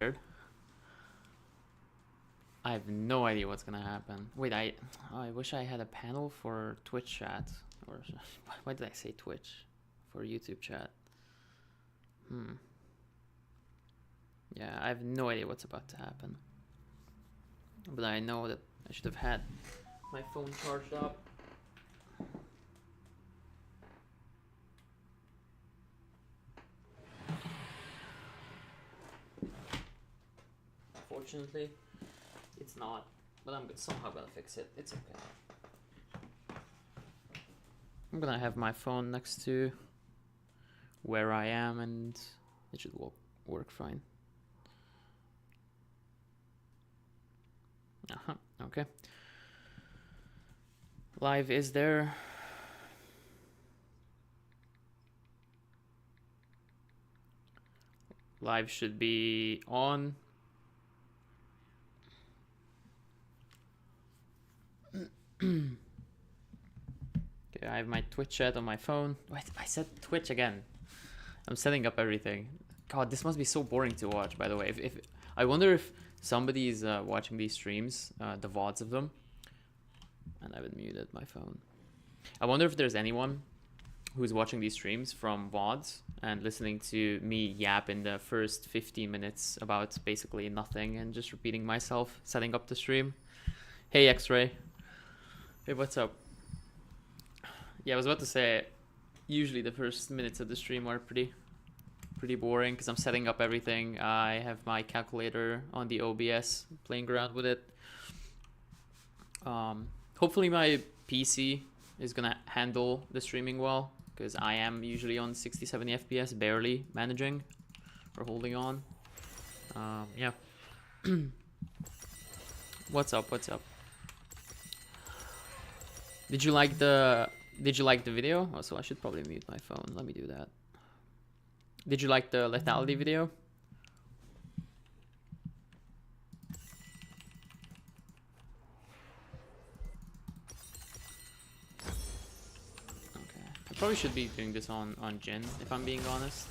I have no idea what's gonna happen. Wait, I wish I had a panel for Twitch chat. Or why did I say Twitch? For YouTube chat. Yeah, I have no idea what's about to happen. But I know that I should have had my phone charged up. Fortunately, it's not. But I'm somehow gonna fix it. It's okay. I'm gonna have my phone next to where I am and it should work fine. Okay. Live is there. Live should be on. Okay, I have my Twitch chat on my phone. Wait, I said Twitch again. I'm setting up everything. God, this must be so boring to watch, by the way. If I wonder if somebody is watching these streams, the VODs of them. And I haven't muted my phone. I wonder if there's anyone who's watching these streams from VODs and listening to me yap in the first 15 minutes about basically nothing and just repeating myself, setting up the stream. Hey, X-Ray. Hey, what's up? Yeah, I was about to say, usually the first minutes of the stream are pretty boring because I'm setting up everything. I have my calculator on the OBS, playing around with it. Hopefully my PC is gonna handle the streaming well, because I am usually on 60-70 FPS, barely managing or holding on. Yeah. What's up? What's up? Did you like the video? Oh, so I should probably mute my phone. Let me do that. Did you like the lethality video? Okay. I probably should be doing this on Jin, if I'm being honest.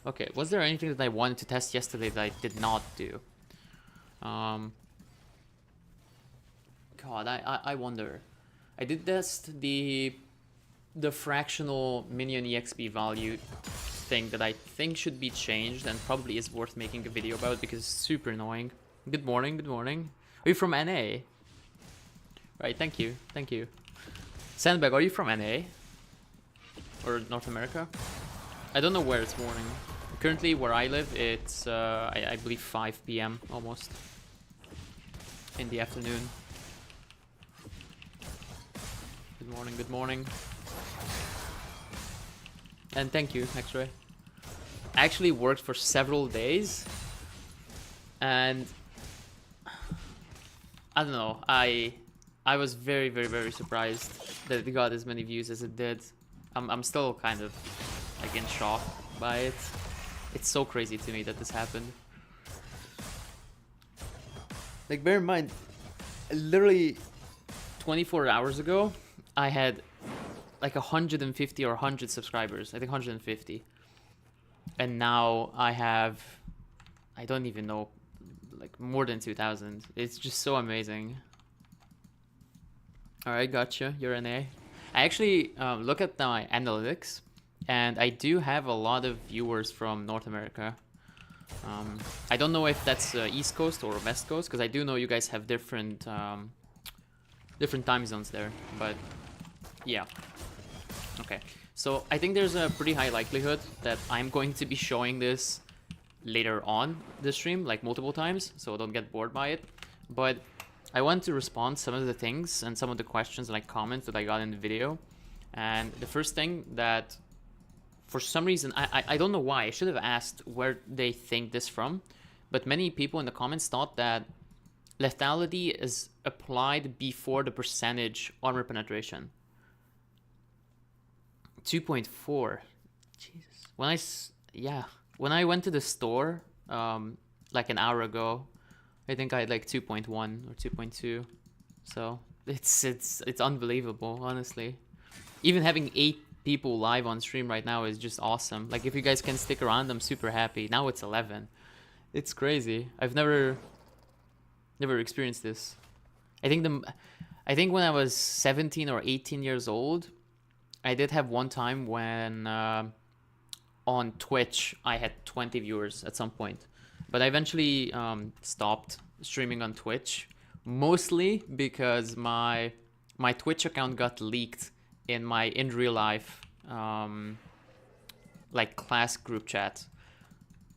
Okay, was there anything that I wanted to test yesterday that I did not do? God, I wonder. I did test the fractional minion EXP value thing that I think should be changed and probably is worth making a video about because it's super annoying. Good morning, good morning. Are you from NA? Right, thank you, thank you. Sandbag, are you from NA? Or North America? I don't know where it's morning. Currently, where I live, it's, I believe 5 p.m. almost. In the afternoon. Good morning, good morning. And thank you, X-Ray. I actually worked for several days. And I don't know, I was very, very, very surprised that it got as many views as it did. I'm still kind of like in shock by it. It's so crazy to me that this happened. Like, bear in mind, literally 24 hours ago, I had like 150 or 100 subscribers. I think 150. And now I have, I don't even know, like more than 2,000. It's just so amazing. Alright, gotcha. You're an A. I actually look at my analytics, and I do have a lot of viewers from North America. I don't know if that's East Coast or West Coast, because I do know you guys have different different time zones there, but yeah. Okay, so I think there's a pretty high likelihood that I'm going to be showing this later on the stream, like multiple times, so don't get bored by it. But I want to respond some of the things and some of the questions and like comments that I got in the video. And the first thing that, for some reason, I don't know why, I should have asked where they think this from, but many people in the comments thought that lethality is applied before the percentage armor penetration. 2.4. Jesus. When I went to the store like an hour ago, I think I had like 2.1 or 2.2. So it's unbelievable, honestly. Even having 8 people live on stream right now is just awesome. Like, if you guys can stick around, I'm super happy. Now it's 11. It's crazy. I've never experienced this. I think when I was 17 or 18 years old, I did have one time when on Twitch I had 20 viewers at some point, but I eventually stopped streaming on Twitch, mostly because my Twitch account got leaked in my in real life like class group chat,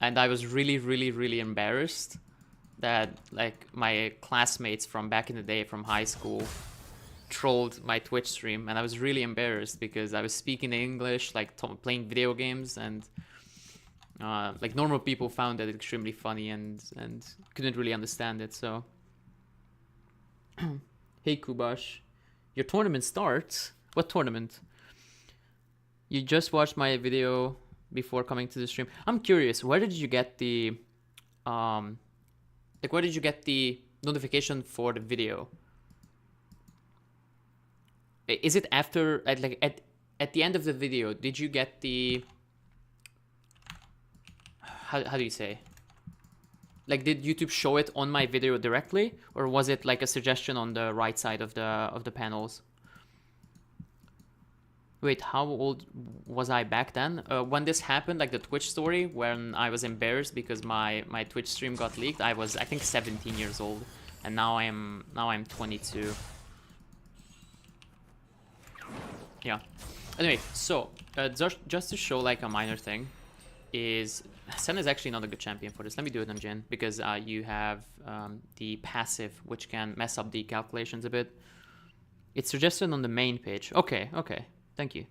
and I was really embarrassed that like my classmates from back in the day from high school trolled my Twitch stream, and I was really embarrassed because I was speaking English, like playing video games, and like normal people found that extremely funny and couldn't really understand it. So, hey Kubash, your tournament starts. What tournament? You just watched my video before coming to the stream. I'm curious, where did you get the like where did you get the notification for the video? Is it after at the end of the video? Did you get the how do you say? Like, did YouTube show it on my video directly, or was it like a suggestion on the right side of the panels? Wait, how old was I back then? When this happened, like the Twitch story, when I was embarrassed because my Twitch stream got leaked, I was, I think, 17 years old, and now I'm 22. Yeah. Anyway, so just to show like a minor thing, is Sen is actually not a good champion for this. Let me do it on Jin, because you have the passive, which can mess up the calculations a bit. It's suggested on the main page. Okay. Thank you.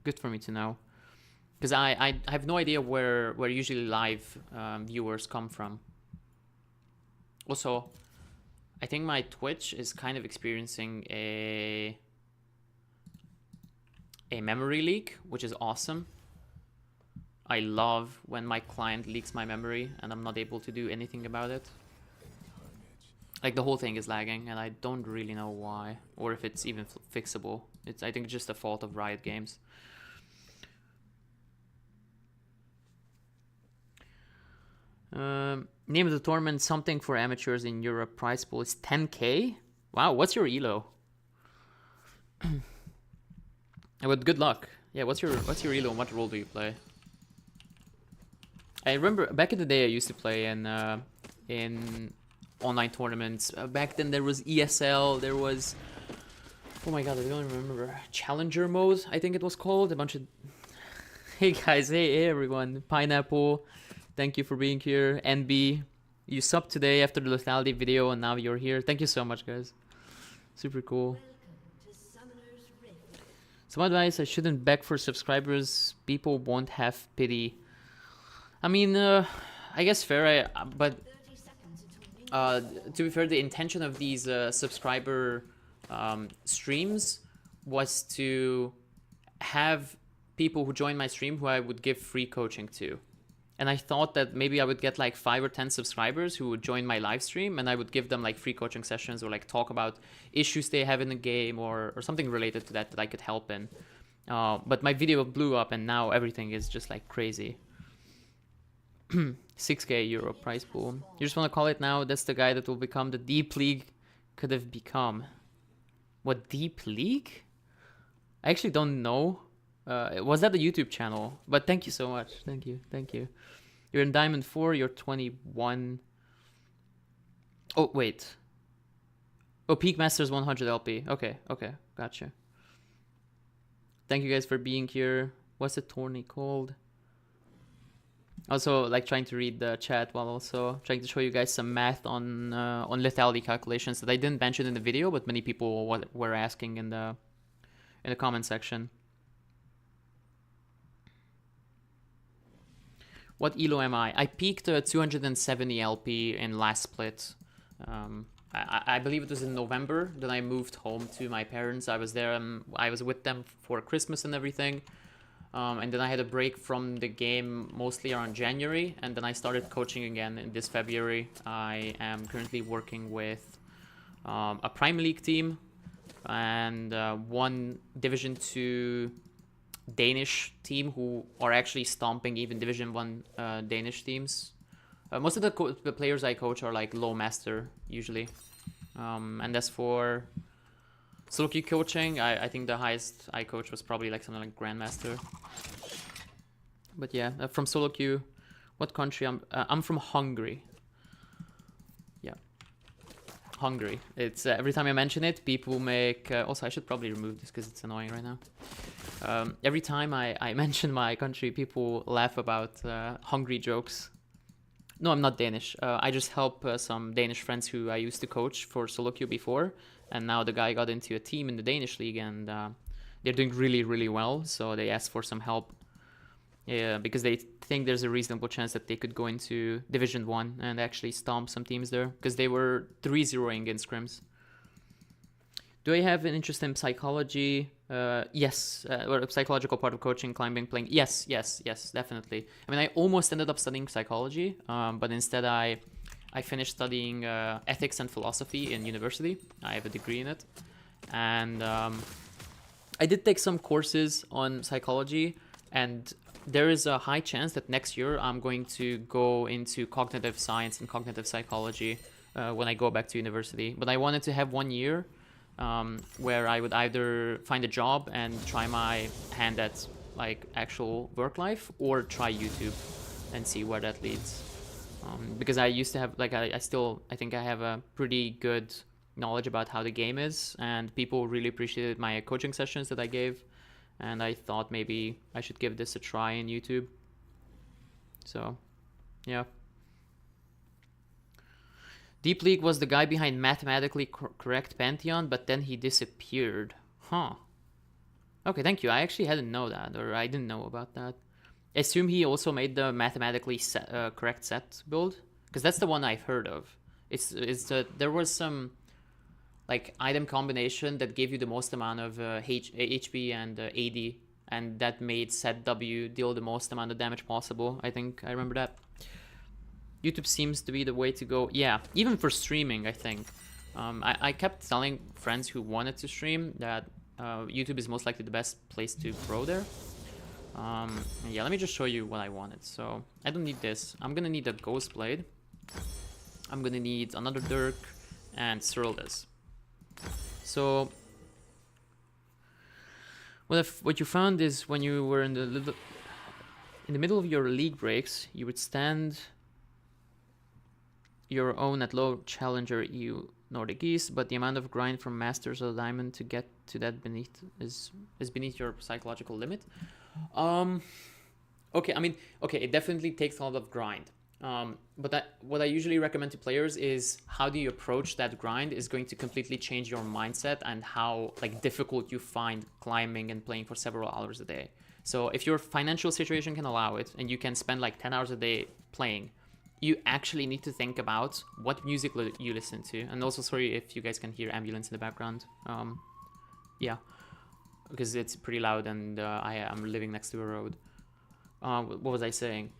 Good for me to know, because I have no idea where usually live viewers come from. Also, I think my Twitch is kind of experiencing a memory leak, which is awesome. I love when my client leaks my memory and I'm not able to do anything about it. Like, the whole thing is lagging, and I don't really know why, or if it's even fixable. I think it's just a fault of Riot Games. Name of the tournament, something for amateurs in Europe. Prize pool is 10k. Wow, what's your elo? But good luck. Yeah, what's your elo and what role do you play? I remember back in the day I used to play in online tournaments. Back then there was ESL, there was, oh my god, I don't remember, Challenger mode, I think it was called. A bunch of hey guys, hey everyone, Pineapple, thank you for being here. NB, you subbed today after the lethality video and now you're here. Thank you so much, guys. Super cool. Some advice: I shouldn't beg for subscribers. People won't have pity. I mean, I guess fair, but to be fair, the intention of these subscriber streams was to have people who join my stream who I would give free coaching to. And I thought that maybe I would get like 5 or 10 subscribers who would join my live stream, and I would give them like free coaching sessions, or like talk about issues they have in the game, or something related to that I could help in. But my video blew up, and now everything is just like crazy. 6k euro prize pool. You just want to call it now? That's the guy that will become the Deep League could have become. What, Deep League? I actually don't know. Was that the YouTube channel? But thank you so much. Thank you. You're in Diamond 4, you're 21. Oh, wait. Oh, Peak Masters 100 LP. Okay, gotcha. Thank you guys for being here. What's the tourney called? Also, like, trying to read the chat while also trying to show you guys some math on lethality calculations that I didn't mention in the video, but many people were asking in the comment section. What elo am I? I peaked 270 LP in last split. I believe it was in November. Then I moved home to my parents. I was there. I was with them for Christmas and everything. And then I had a break from the game mostly around January. And then I started coaching again in this February. I am currently working with a Prime League team and one Division 2 Danish team who are actually stomping even Division 1 Danish teams. Most of the players I coach are like low master usually. And as for soloQ coaching, I think the highest I coached was probably like something like Grandmaster. But yeah, from soloQ, what country I'm from Hungary. Yeah, Hungary. It's every time I mention it, people make. Also, I should probably remove this because it's annoying right now. Every time I mention my country, people laugh about Hungary jokes. No, I'm not Danish. I just help some Danish friends who I used to coach for soloQ before, and now the guy got into a team in the Danish league, and they're doing really, really well. So they asked for some help, because they think there's a reasonable chance that they could go into Division 1 and actually stomp some teams there, because they were 3-0ing in scrims. Do I have an interest in psychology? Yes. Or a psychological part of coaching, climbing, playing. Yes, definitely. I mean, I almost ended up studying psychology, but instead I finished studying ethics and philosophy in university. I have a degree in it. And I did take some courses on psychology, and there is a high chance that next year I'm going to go into cognitive science and cognitive psychology when I go back to university. But I wanted to have 1 year where I would either find a job and try my hand at like actual work life, or try YouTube and see where that leads. Because I used to have like I think I have a pretty good knowledge about how the game is, and people really appreciated my coaching sessions that I gave, and I thought maybe I should give this a try in YouTube. So, yeah. Deep League was the guy behind Mathematically Correct Pantheon, but then he disappeared. Huh. Okay, thank you. I actually hadn't know that, or I didn't know about that. I assume he also made the Mathematically Correct Set build, because that's the one I've heard of. There was some like item combination that gave you the most amount of HP and AD, and that made Set W deal the most amount of damage possible. I think I remember that. YouTube seems to be the way to go. Yeah, even for streaming, I think. I kept telling friends who wanted to stream that YouTube is most likely the best place to grow there. Yeah, let me just show you what I wanted. So I don't need this. I'm gonna need a Ghost Blade. I'm gonna need another Dirk and Cyrilus. So what you found is when you were in the middle of your league breaks, you would stand your own at low challenger EU Nordic East, but the amount of grind from Masters of Diamond to get to that is beneath your psychological limit. Okay, I mean, okay, it definitely takes a lot of grind. But what I usually recommend to players is how do you approach that grind is going to completely change your mindset and how like difficult you find climbing and playing for several hours a day. So if your financial situation can allow it and you can spend like 10 hours a day playing, you actually need to think about what music you listen to. And also, sorry if you guys can hear ambulance in the background. Yeah, because it's pretty loud and I'm living next to a road. What was I saying?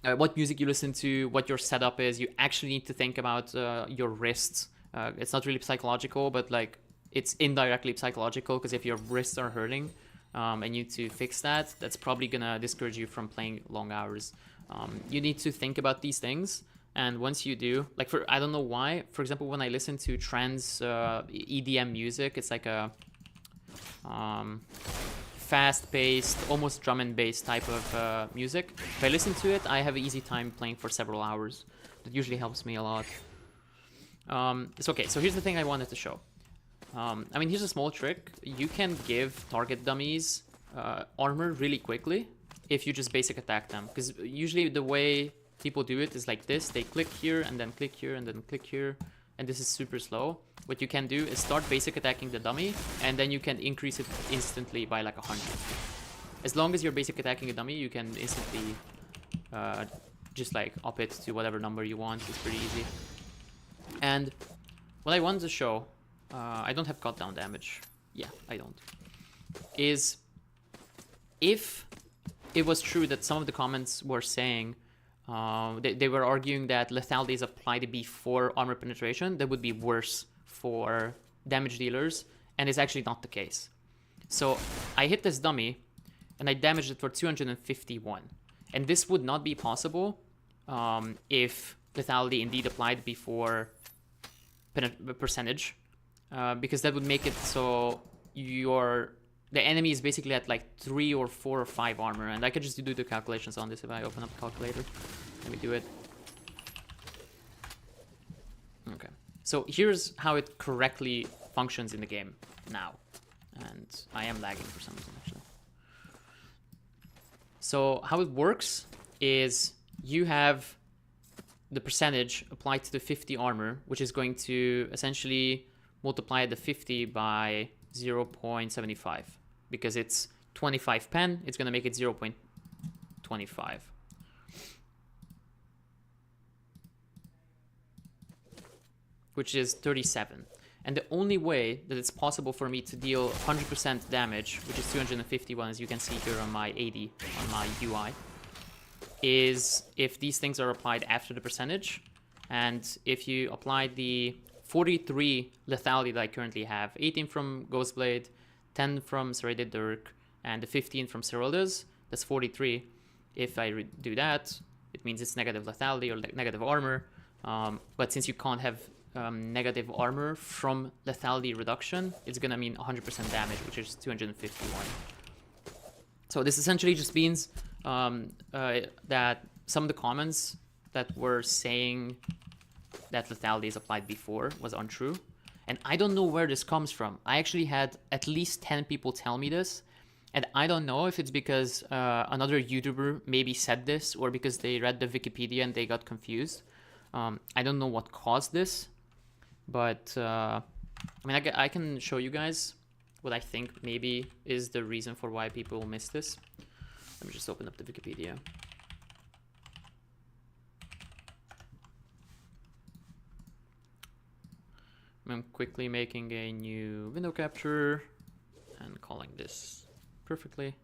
What music you listen to, what your setup is. You actually need to think about your wrists. It's not really psychological, but like it's indirectly psychological, because if your wrists are hurting and you need to fix that, that's probably gonna discourage you from playing long hours. You need to think about these things, and once you do, like I don't know why, for example, when I listen to trance EDM music, it's like a fast-paced, almost drum and bass type of music. If I listen to it, I have an easy time playing for several hours. That usually helps me a lot. It's okay, so here's the thing I wanted to show. I mean, here's a small trick. You can give target dummies armor really quickly if you just basic attack them, because usually the way people do it is like this. They click here and then click here and then click here, and this is super slow. What you can do is start basic attacking the dummy, and then you can increase it instantly by like 100. As long as you're basic attacking a dummy, you can instantly just like up it to whatever number you want. It's pretty easy. And what I wanted to show, I don't have cut down damage. Yeah, I don't. Is if it was true that some of the comments were saying they were arguing that lethality is applied before armor penetration, that would be worse for damage dealers, and it's actually not the case. So I hit this dummy and I damaged it for 251, and this would not be possible if lethality indeed applied before percentage, because that would make it so the enemy is basically at like 3 or 4 or 5 armor, and I could just do the calculations on this if I open up the calculator. Let me do it. Okay, so here's how it correctly functions in the game now, and I am lagging for some reason actually. So how it works is you have the percentage applied to the 50 armor, which is going to essentially multiply the 50 by 0.75. Because it's 25 pen, it's going to make it 0.25. Which is 37. And the only way that it's possible for me to deal 100% damage, which is 251, as you can see here on my 80, on my UI, is if these things are applied after the percentage. And if you apply the 43 lethality that I currently have, 18 from Ghostblade, 10 from Serrated Dirk, and the 15 from Cyrilda's, that's 43. If I do that, it means it's negative lethality or negative armor. But since you can't have negative armor from lethality reduction, it's gonna mean 100% damage, which is 251. So this essentially just means that some of the comments that were saying that lethality is applied before was untrue. And I don't know where this comes from. I actually had at least 10 people tell me this. And I don't know if it's because another YouTuber maybe said this or because they read the Wikipedia and they got confused. I don't know what caused this. But, I mean, I can show you guys what I think maybe is the reason for why people miss this. Let me just open up the Wikipedia. I'm quickly making a new window capture and calling this perfectly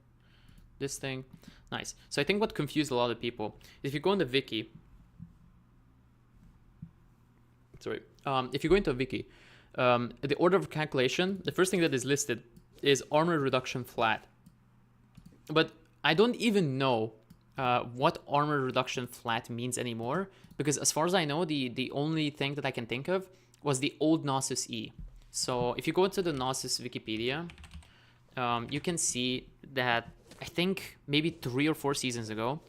this thing. Nice. So I think what confused a lot of people, if you go in the wiki, if you go into a wiki, the order of calculation, the first thing that is listed is armor reduction flat. But I don't even know what armor reduction flat means anymore, because as far as I know, the only thing that I can think of was the old Gnosis E. So if you go into the Gnosis Wikipedia, you can see that I think maybe 3 or 4 seasons ago,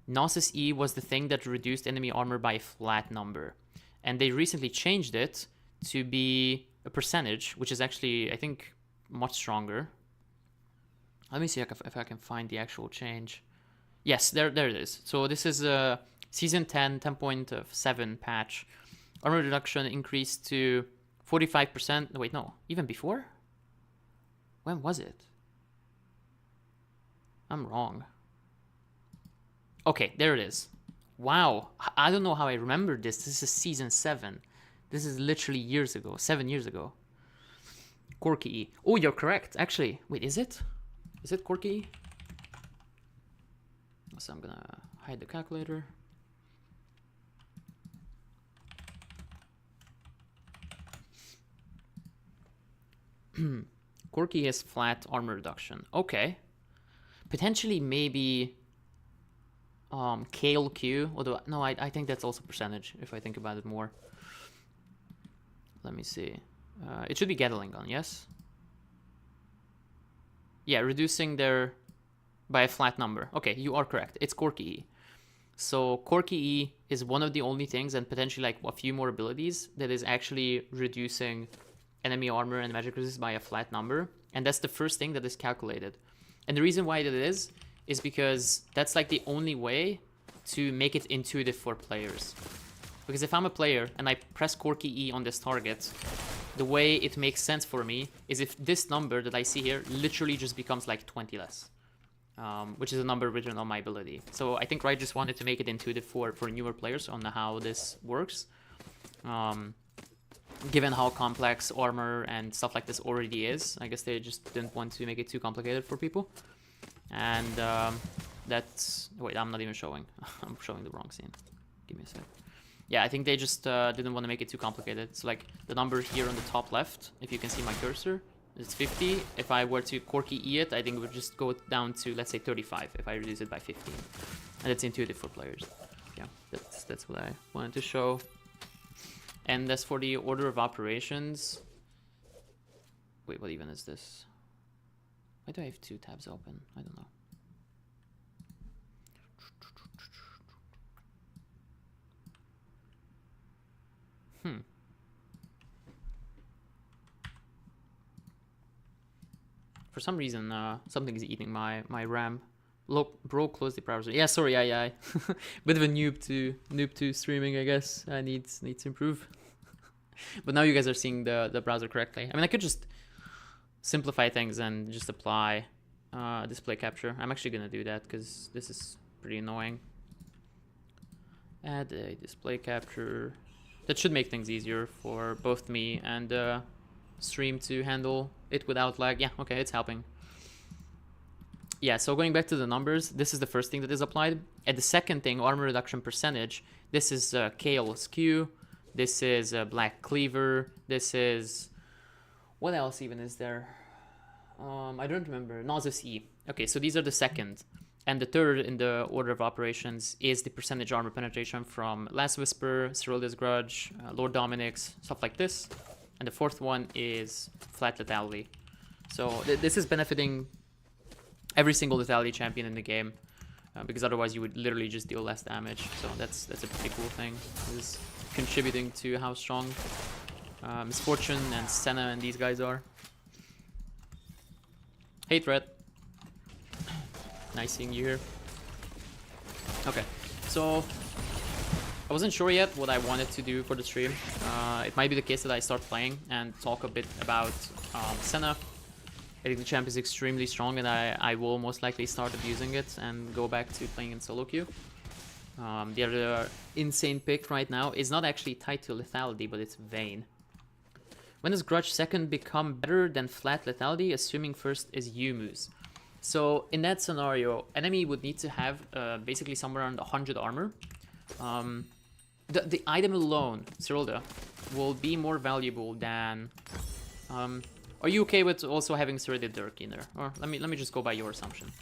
Gnosis E was the thing that reduced enemy armor by a flat number. And they recently changed it to be a percentage, which is actually, I think, much stronger. Let me see if I can find the actual change. Yes, there it is. So this is a Season 10, 10.7 patch. Armor reduction increased to 45%. Wait, no, even before? When was it? I'm wrong. Okay, there it is. Wow, I don't know how I remembered this. This is Season 7. This is literally years ago, 7 years ago. Corky E. Oh, you're correct, actually. Wait, is it? Is it Corky E? So I'm gonna hide the calculator. Corky has flat armor reduction. Okay. Potentially maybe soloQ, although no, I think that's also percentage if I think about it more. Let me see. It should be Gatling gun, yes? Yeah, reducing their by a flat number. Okay, you are correct. It's Corky E. So Corky E is one of the only things, and potentially like a few more abilities, that is actually reducing enemy armor and magic resist by a flat number. And that's the first thing that is calculated. And the reason why that is because that's like the only way to make it intuitive for players. Because if I'm a player and I press Corky E on this target, the way it makes sense for me is if this number that I see here literally just becomes like 20 less. Which is a number written on my ability. So I think Riot just wanted to make it intuitive for newer players on how this works. Given how complex armor and stuff like this already is, I guess they just didn't want to make it too complicated for people. And that's... Wait, I'm not even showing. I'm showing the wrong scene. Give me a sec. Yeah, I think they just didn't want to make it too complicated. So like the number here on the top left, if you can see my cursor, it's 50. If I were to Corky E it, I think it would just go down to, let's say, 35 if I reduce it by 15. And it's intuitive for players. yeah, that's what I wanted to show. And as for the order of operations, wait, what even is this? Why do I have 2 tabs open? I don't know. For some reason, something's eating my RAM. Look, bro, close the browser. Yeah, sorry, yeah. Bit of a noob to streaming, I guess. I need to improve. But now you guys are seeing the browser correctly. I mean, I could just simplify things and just apply display capture. I'm actually gonna do that because this is pretty annoying. Add a display capture. That should make things easier for both me and stream to handle it without lag. Yeah, okay, it's helping. Yeah, so going back to the numbers, this is the first thing that is applied. And the second thing, armor reduction percentage, this is soloQ, this is Black Cleaver, this is... What else even is there? I don't remember. Nausus E. Okay, so these are the second. And the third in the order of operations is the percentage armor penetration from Last Whisper, Cyrilda's Grudge, Lord Dominic's, stuff like this. And the fourth one is flat lethality. So this is benefiting every single lethality champion in the game, because otherwise you would literally just deal less damage. So that's a pretty cool thing. This is contributing to how strong Misfortune and Senna and these guys are. Hey Threat. Nice seeing you here. Okay, so I wasn't sure yet what I wanted to do for the stream. It might be the case that I start playing and talk a bit about Senna. I think the champ is extremely strong, and I will most likely start abusing it and go back to playing in solo queue. The other insane pick right now is not actually tied to lethality, but it's Vayne. When does Grudge second become better than flat lethality, assuming first is Yumu's? So in that scenario, enemy would need to have basically somewhere around 100 armor. The item alone, Cyrilda, will be more valuable than... are you okay with also having Serrated Dirk in there? Or let me just go by your assumption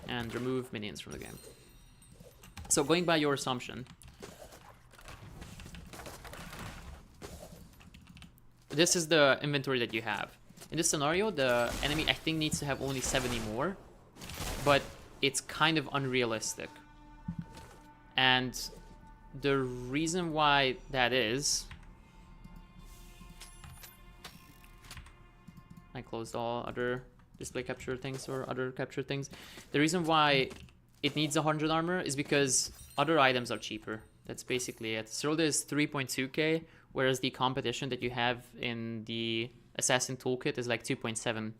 and remove minions from the game. So going by your assumption, this is the inventory that you have. In this scenario, the enemy, I think, needs to have only 70 more, but it's kind of unrealistic. And the reason why that is... I closed all other display capture things or other capture things. The reason why it needs 100 armor is because other items are cheaper. That's basically it. Cyrilda is 3.2k, whereas the competition that you have in the Assassin Toolkit is like 2.7,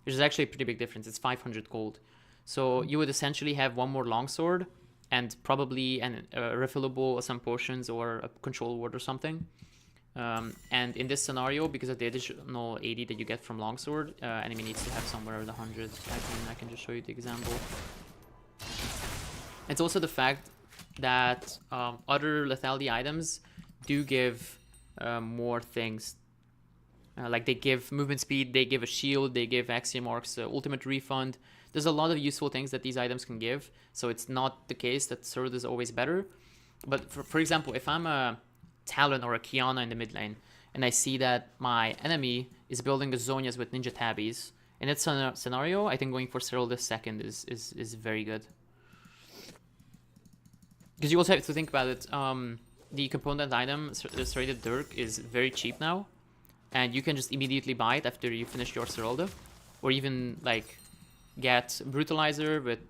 which is actually a pretty big difference. It's 500 gold. So you would essentially have one more longsword and probably a refillable some potions or a control ward or something. And in this scenario, because of the additional 80 that you get from longsword, enemy needs to have somewhere around 100. I can just show you the example. It's also the fact that other lethality items do give more things. Like they give movement speed, they give a shield, they give Axiom Arc's ultimate refund. There's a lot of useful things that these items can give. So it's not the case that Sword is always better. But for example, if I'm a Talon or a Kiana in the mid lane, and I see that my enemy is building the Zonias with Ninja Tabbies, in that scenario, I think going for Cyril this second is very good. Because you also have to think about it. The component item, the Serrated Dirk, is very cheap now. And you can just immediately buy it after you finish your Cyrilda. Or even like get Brutalizer with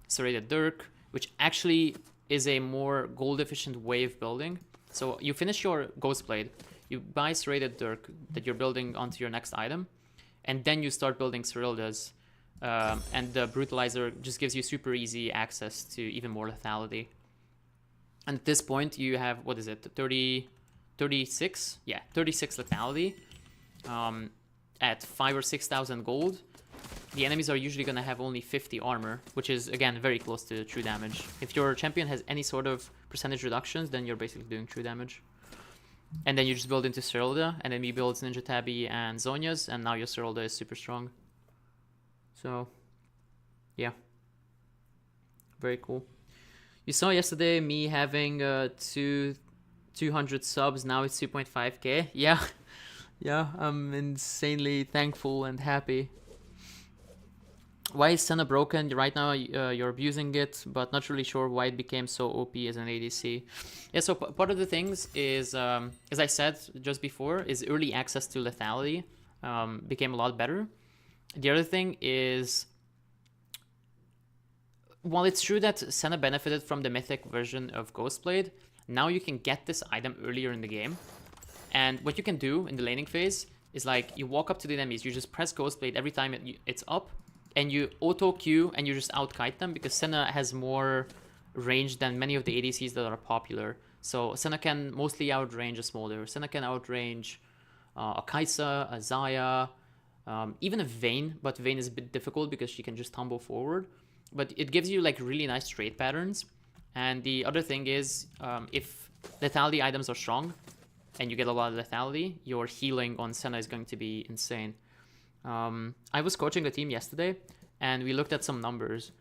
Serrated Dirk, which actually is a more gold efficient way of building. So you finish your Ghostblade, you buy Serrated Dirk that you're building onto your next item, and then you start building Cyrildas. And the Brutalizer just gives you super easy access to even more lethality. And at this point you have, what is it, 36? Yeah, 36 lethality at 5,000 or 6,000 gold. The enemies are usually going to have only 50 armor, which is, again, very close to true damage. If your champion has any sort of percentage reductions, then you're basically doing true damage. And then you just build into Cyrilda, and then he builds Ninja Tabby and Zonias, and now your Cyrilda is super strong. So, yeah. Very cool. You saw yesterday me having 200 subs. Now it's 2.5k. Yeah, yeah. I'm insanely thankful and happy. Why is Senna broken? Right now you're abusing it, but not really sure why it became so OP as an ADC. Yeah, so part of the things is, as I said just before, is early access to lethality became a lot better. The other thing is, while it's true that Senna benefited from the mythic version of Ghostblade, now you can get this item earlier in the game. And what you can do in the laning phase is like you walk up to the enemies, you just press Ghostblade every time it's up, and you auto Q and you just outkite them, because Senna has more range than many of the ADCs that are popular. So Senna can mostly outrange a Smolder. Senna can outrange a Kai'Sa, a Xayah, even a Vayne, but Vayne is a bit difficult because she can just tumble forward. But it gives you like really nice trade patterns. And the other thing is, if lethality items are strong and you get a lot of lethality, your healing on Senna is going to be insane. I was coaching a team yesterday and we looked at some numbers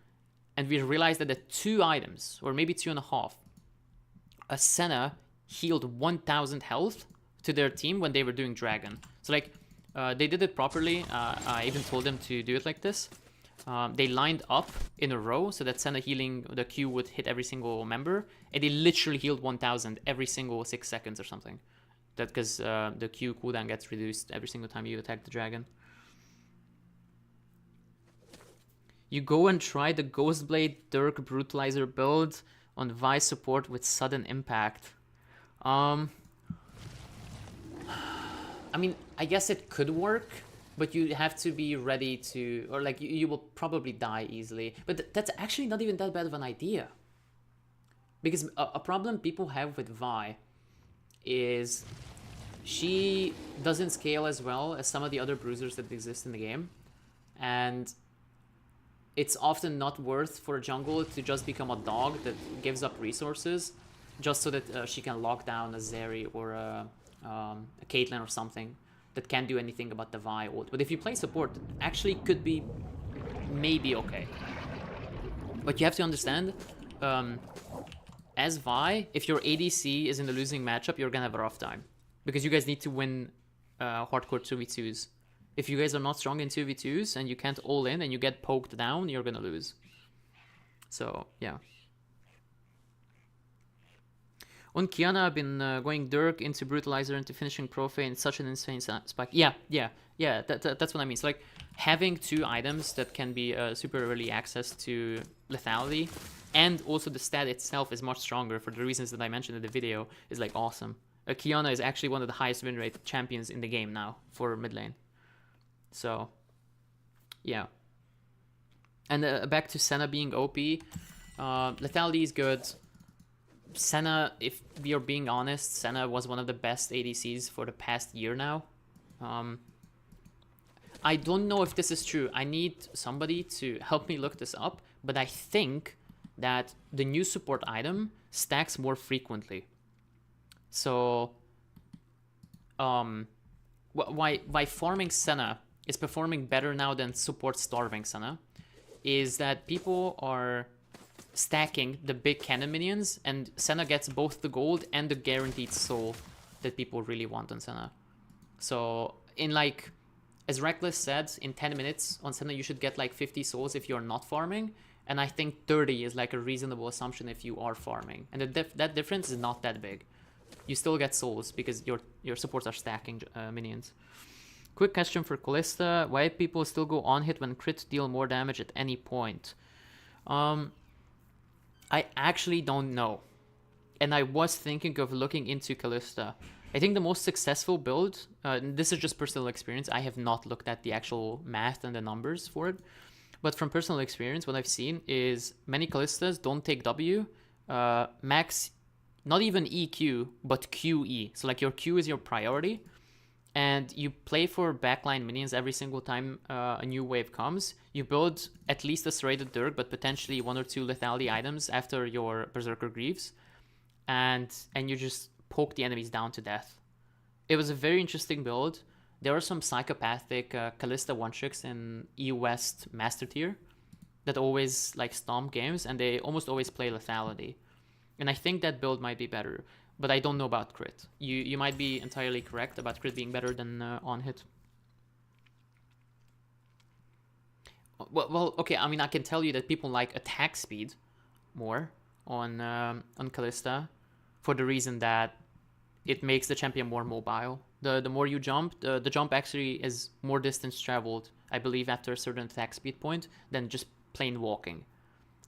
and we realized that the 2 items, or maybe 2.5, a Senna healed 1000 health to their team when they were doing Dragon. So like, they did it properly. I even told them to do it like this. They lined up in a row so that Senna healing, the Q would hit every single member, and they literally healed 1000 every single 6 seconds or something. That because the Q cooldown gets reduced every single time you attack the dragon. You go and try the Ghostblade Dirk Brutalizer build on Vi support with sudden impact. I mean, I guess it could work, but you have to be ready to, or like you will probably die easily. But that's actually not even that bad of an idea. Because a problem people have with Vi is she doesn't scale as well as some of the other bruisers that exist in the game. And it's often not worth for a jungle to just become a dog that gives up resources just so that she can lock down a Zeri or a Caitlyn or something that can't do anything about the Vi ult. But if you play support, it actually could be maybe okay. But you have to understand, as Vi, if your ADC is in the losing matchup, you're gonna have a rough time. Because you guys need to win hardcore 2v2s. If you guys are not strong in 2v2s and you can't all in and you get poked down, you're gonna lose. So, yeah. On Kiana, I've been going Dirk into Brutalizer into finishing Profane. Such an insane spike. Yeah. That's what I mean. So, like, having 2 items that can be super early access to lethality, and also the stat itself is much stronger for the reasons that I mentioned in the video, is like awesome. Kiana is actually one of the highest win rate champions in the game now for mid lane. So, yeah. And back to Senna being OP. Lethality is good. Senna, if we are being honest, Senna was one of the best ADCs for the past year now. I don't know if this is true. I need somebody to help me look this up. But I think that the new support item stacks more frequently. So, why farming Senna is performing better now than support starving Senna is that people are stacking the big cannon minions, and Senna gets both the gold and the guaranteed soul that people really want on Senna. So in like, as Reckless said, in 10 minutes on Senna you should get like 50 souls if you're not farming, and I think 30 is like a reasonable assumption if you are farming, and that difference is not that big. You still get souls because your supports are stacking minions. Quick question for Kalista. Why people still go on hit when crits deal more damage at any point? I actually don't know. And I was thinking of looking into Kalista. I think the most successful build, this is just personal experience. I have not looked at the actual math and the numbers for it. But from personal experience, what I've seen is many Kalistas don't take W. Max, not even EQ, but QE. So like your Q is your priority. And you play for backline minions every single time a new wave comes. You build at least a serrated Dirk, but potentially 1 or 2 lethality items after your Berserker Greaves. And you just poke the enemies down to death. It was a very interesting build. There are some psychopathic Kalista one-tricks in E West Master Tier. that always like stomp games, and they almost always play lethality. And I think that build might be better, but I don't know about crit. You might be entirely correct about crit being better than on hit. Well, okay. I mean, I can tell you that people like attack speed more on Kalista, for the reason that it makes the champion more mobile. The more you jump, the jump actually is more distance traveled, I believe, after a certain attack speed point than just plain walking.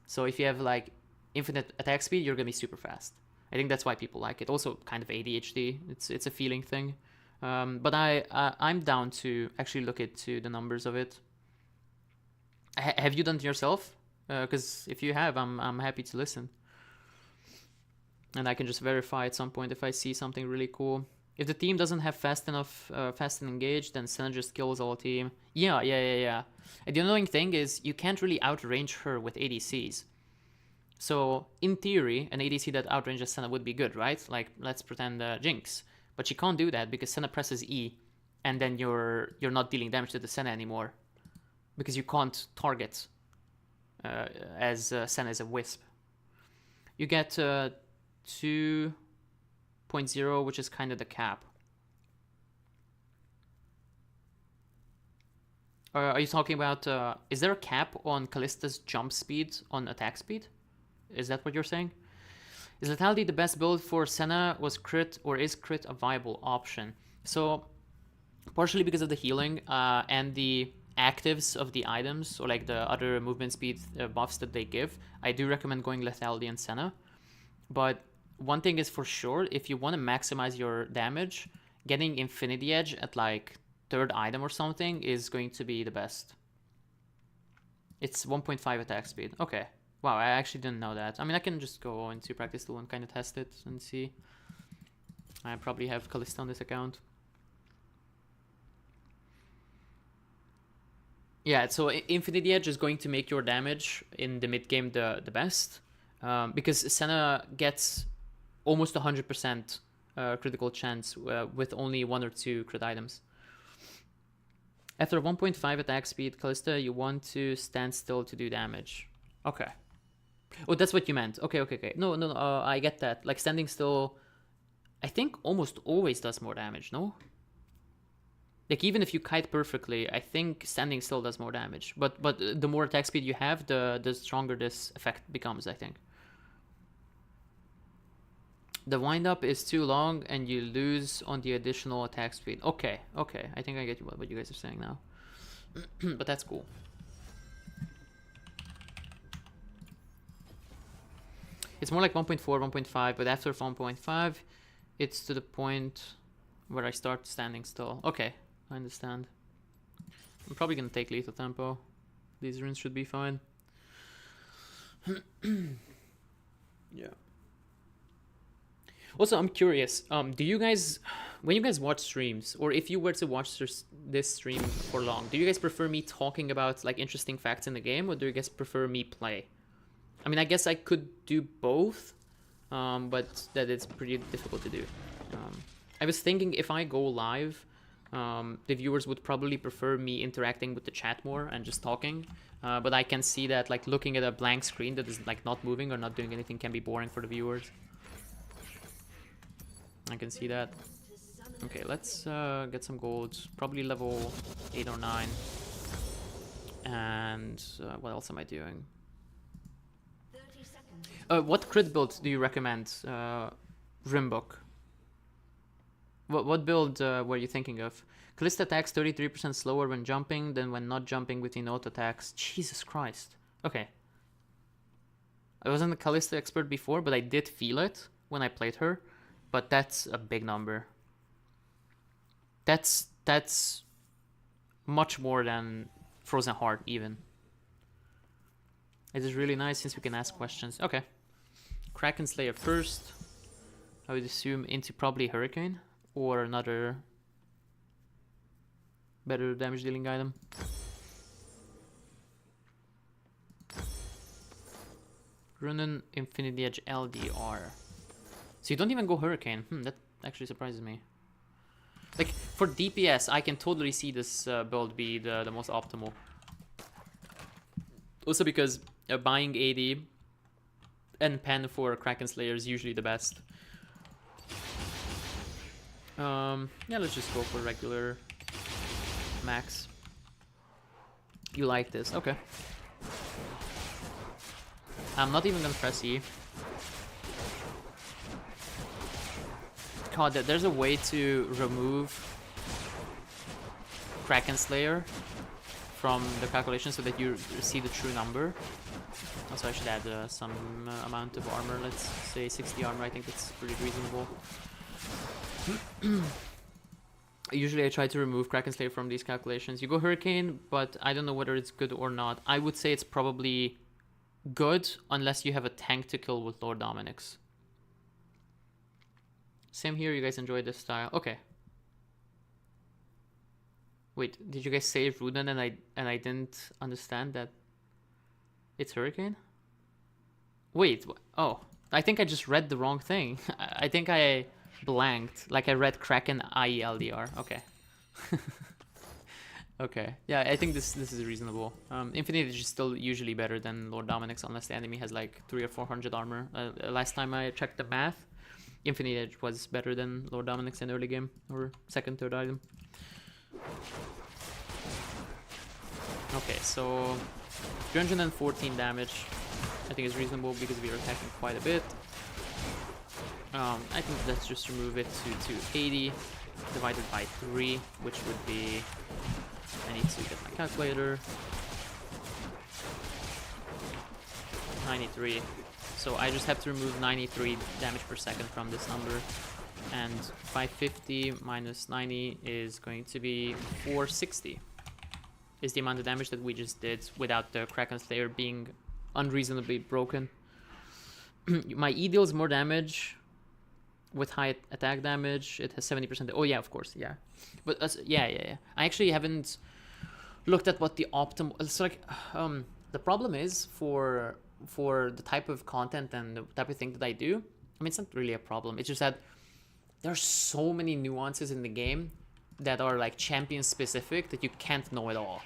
So if you have like infinite attack speed, you're gonna be super fast. I think that's why people like it. Also, kind of ADHD. It's a feeling thing. But I'm down to actually look into the numbers of it. Have you done it yourself? Because if you have, I'm happy to listen. And I can just verify at some point if I see something really cool. If the team doesn't have fast and engaged, then Senna just kills all team. Yeah. And the annoying thing is you can't really outrange her with ADCs. So in theory, an ADC that outranges Senna would be good, right? Like, let's pretend Jinx. But she can't do that because Senna presses E, and then you're not dealing damage to the Senna anymore, because you can't target as Senna is a wisp. You get 2.0, which is kind of the cap. Are you talking about, is there a cap on Kalista's jump speed on attack speed? Is that what you're saying? Is lethality the best build for Senna? Was crit, or is crit a viable option? So, partially because of the healing and the actives of the items, or like the other movement speed buffs that they give, I do recommend going lethality and Senna. But one thing is for sure, if you want to maximize your damage, getting Infinity Edge at like 3rd item or something is going to be the best. It's 1.5 attack speed. Okay. Wow, I actually didn't know that. I mean, I can just go into practice tool and kind of test it and see. I probably have Kalista on this account. Yeah, so Infinity Edge is going to make your damage in the mid game the best, because Senna gets almost 100% critical chance with only 1 or 2 crit items. After 1.5 attack speed, Kalista, you want to stand still to do damage. Okay. Oh, that's what you meant. Okay. No, I get that. Like, standing still, I think almost always does more damage, no? Like, even if you kite perfectly, I think standing still does more damage. But the more attack speed you have, the stronger this effect becomes, I think. The wind-up is too long, and you lose on the additional attack speed. Okay. I think I get what you guys are saying now. But that's cool. It's more like 1.4, 1.5, but after 1.5, it's to the point where I start standing still. Okay, I understand. I'm probably gonna take lethal tempo. These runes should be fine. Yeah. Also, I'm curious. Do you guys, when you guys watch streams, or if you were to watch this stream for long, do you guys prefer me talking about like interesting facts in the game, or do you guys prefer me play? I mean, I guess I could do both, but that it's pretty difficult to do. I was thinking if I go live, the viewers would probably prefer me interacting with the chat more and just talking. But I can see that like looking at a blank screen that is like not moving or not doing anything can be boring for the viewers. I can see that. Okay, let's get some gold. Probably level 8 or 9. And what else am I doing? What crit build do you recommend, Rimbok? What build were you thinking of? Kalista attacks 33% slower when jumping than when not jumping between auto attacks. Jesus Christ. Okay. I wasn't a Kalista expert before, but I did feel it when I played her. But that's a big number. That's much more than Frozen Heart even. It is really nice since we can ask questions. Okay. Kraken Slayer first. I would assume into probably Hurricane or another better damage dealing item. Runen Infinity Edge LDR. So you don't even go Hurricane. That actually surprises me. Like, for DPS, I can totally see this build be the most optimal. Also because buying 80 and pen for Kraken Slayer is usually the best. Yeah, let's just go for regular max. You like this? Okay. I'm not even gonna press E. God, there's a way to remove Kraken Slayer from the calculation so that you see the true number. Also, I should add some amount of armor. Let's say 60 armor. I think that's pretty reasonable. Usually I try to remove Kraken Slayer from these calculations. You go Hurricane, but I don't know whether it's good or not. I would say it's probably good unless you have a tank to kill with Lord Dominic's. Same here, you guys enjoy this style. Okay. Wait, did you guys say Rudan and I didn't understand that it's Hurricane? Wait, oh, I think I just read the wrong thing. I think I blanked, like I read Kraken IELDR. Okay. Okay, yeah, I think this is reasonable. Infinite is still usually better than Lord Dominic's unless the enemy has like 300 or 400 armor. Last time I checked the math, Infinite Edge was better than Lord Dominic's in early game, or second, third item. Okay, so 314 damage I think is reasonable because we are attacking quite a bit. I think let's just remove it to 280 divided by 3, which would be, I need to get my calculator, 93. So I just have to remove 93 damage per second from this number, and 550 minus 90 is going to be 460. Is the amount of damage that we just did without the Kraken Slayer being unreasonably broken. My E deals more damage with high attack damage. It has 70%. Oh yeah, of course, yeah. But yeah. I actually haven't looked at what the optimal. It's like the problem is for the type of content and the type of thing that I do. I mean, it's not really a problem. It's just that there's so many nuances in the game that are like champion specific that you can't know at all.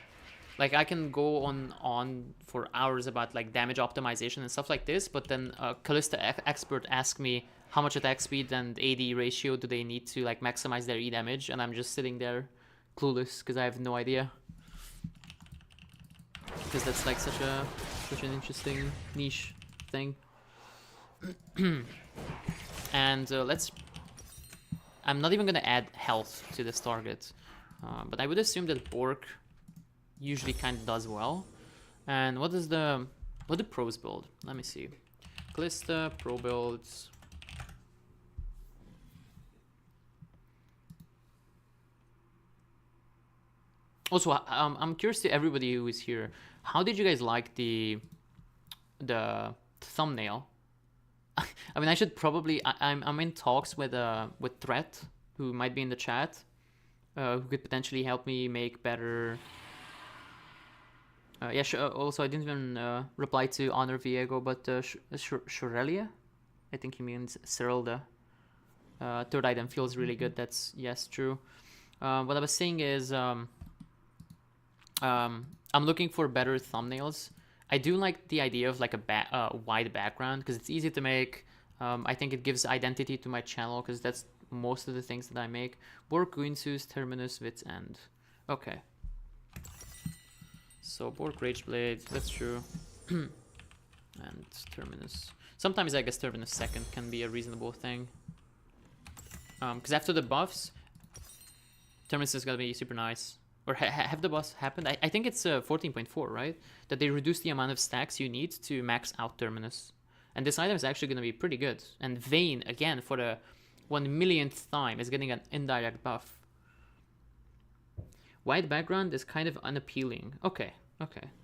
Like I can go on for hours about like damage optimization and stuff like this, but then a Callista expert asks me how much attack speed and AD ratio do they need to like maximize their E damage, and I'm just sitting there clueless because I have no idea. Because that's like such an interesting niche thing. And I'm not even gonna add health to this target, but I would assume that Bork usually kind of does well. And what do pros build? Let me see. Callista pro builds. Also, I'm curious to everybody who is here. How did you guys like the thumbnail? I mean, I should probably. I'm in talks with Threat, who might be in the chat, who could potentially help me make better. Yeah. Also, I didn't even reply to Honor Viego, but Shorelia, I think he means Cyrilda. Third item feels really good. That's yes, true. What I was saying is, I'm looking for better thumbnails. I do like the idea of like a wide background because it's easy to make. I think it gives identity to my channel because that's most of the things that I make. Bork, Guinsus, Terminus, Wits End. Okay. So Bork, Rageblade, that's true. And Terminus. Sometimes I guess Terminus second can be a reasonable thing. Because after the buffs, Terminus is gonna be super nice. Or have the buffs happened? I think it's 14.4, right? That they reduce the amount of stacks you need to max out Terminus. And this item is actually going to be pretty good. And Vayne, again, for the 1,000,000th time, is getting an indirect buff. White background is kind of unappealing. Okay,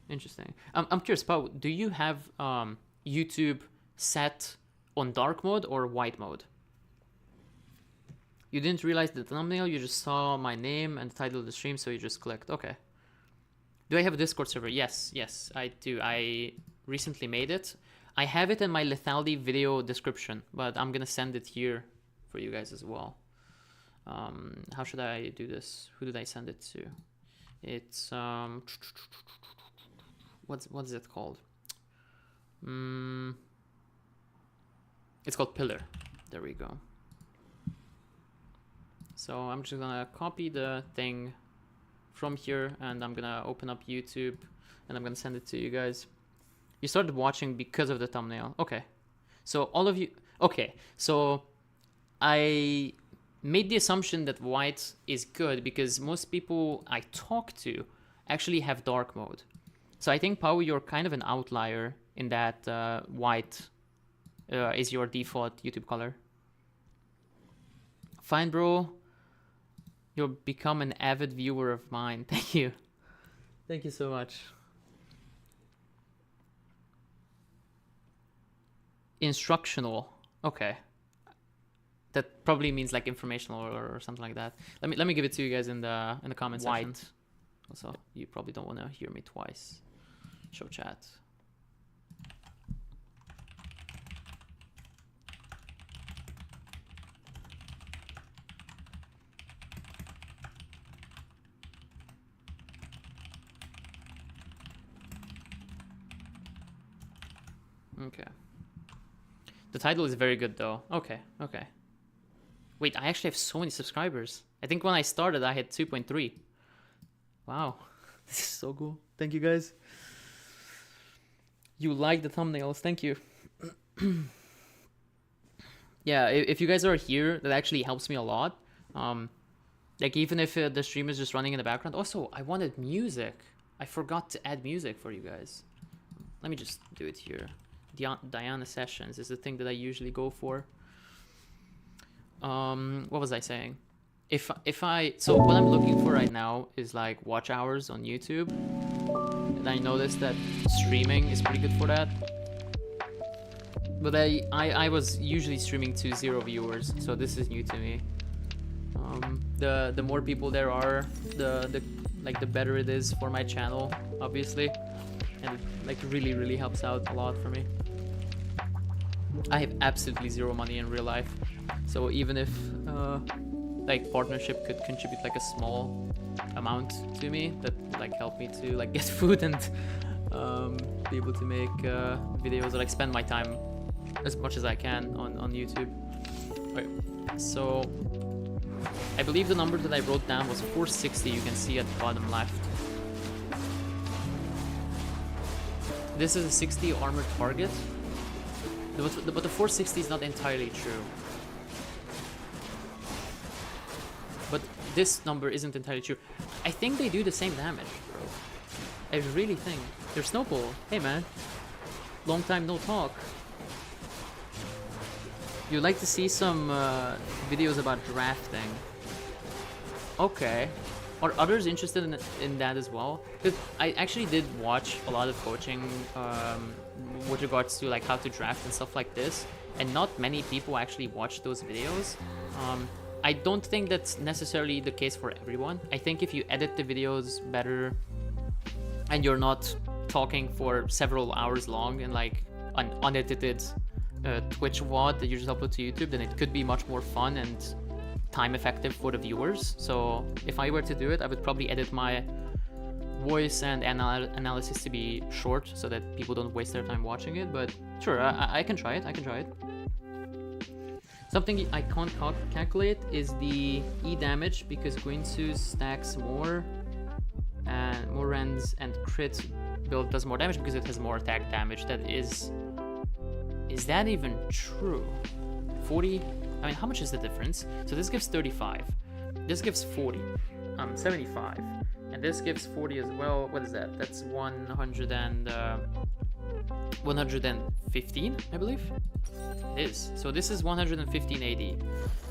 interesting. I'm curious, Pao, do you have YouTube set on dark mode or white mode? You didn't realize the thumbnail, you just saw my name and the title of the stream, so you just clicked. Okay. Do I have a Discord server? Yes, I do. I recently made it. I have it in my lethality video description, but I'm gonna send it here for you guys as well. How should I do this? Who did I send it to? It's what's it called? It's called pillar. There we go. So I'm just gonna copy the thing from here, and I'm gonna open up YouTube, and I'm gonna send it to you guys. You started watching because of the thumbnail. Okay. So all of you, okay. So I made the assumption that white is good because most people I talk to actually have dark mode. So I think, Pau, you're kind of an outlier in that white is your default YouTube color. Fine, bro. You'll become an avid viewer of mine. Thank you. Thank you so much. Instructional. Okay. That probably means like informational or something like that. Let me give it to you guys in the comment section. White. Also, you probably don't want to hear me twice. Show chat. Okay. The title is very good though. Okay, okay. Wait, I actually have so many subscribers. I think when I started, I had 2.3. Wow, this is so cool. Thank you guys. You like the thumbnails, thank you. Yeah, if you guys are here, that actually helps me a lot. Like even if the stream is just running in the background. Also, I wanted music. I forgot to add music for you guys. Let me just do it here. Diana Sessions is the thing that I usually go for. What was I saying? So what I'm looking for right now is like watch hours on YouTube, and I noticed that streaming is pretty good for that. But I was usually streaming to 0 viewers, so this is new to me. The more people there are, the better it is for my channel, obviously, and it like really helps out a lot for me. I have absolutely 0 money in real life, so even if like partnership could contribute like a small amount to me, that like help me to like get food and be able to make videos or like spend my time as much as I can on YouTube. Right. So I believe the number that I wrote down was 460. You can see at the bottom left. This is a 60 armored target, but the 460 is not entirely true. But this number isn't entirely true. I think they do the same damage, bro. I really think. There's Snowball. Hey, man. Long time no talk. You'd like to see some videos about drafting. Okay. Are others interested in that as well? Because I actually did watch a lot of coaching with regards to like how to draft and stuff like this, and not many people actually watch those videos. I don't think that's necessarily the case for everyone. I think if you edit the videos better and you're not talking for several hours long and like an unedited Twitch VOD that you just upload to YouTube, then it could be much more fun and time effective for the viewers. So if I were to do it, I would probably edit my voice and analysis to be short so that people don't waste their time watching it. But sure, I can try it. I can try it. Something I can't calculate is the E damage, because Guinsu stacks more and more rends, and crit build does more damage because it has more attack damage. That is that even true? 40? I mean, how much is the difference? So this gives 35. This gives 40. 75. And this gives 40 as well. What is that? That's 115, I believe. It is. So this is 115 AD.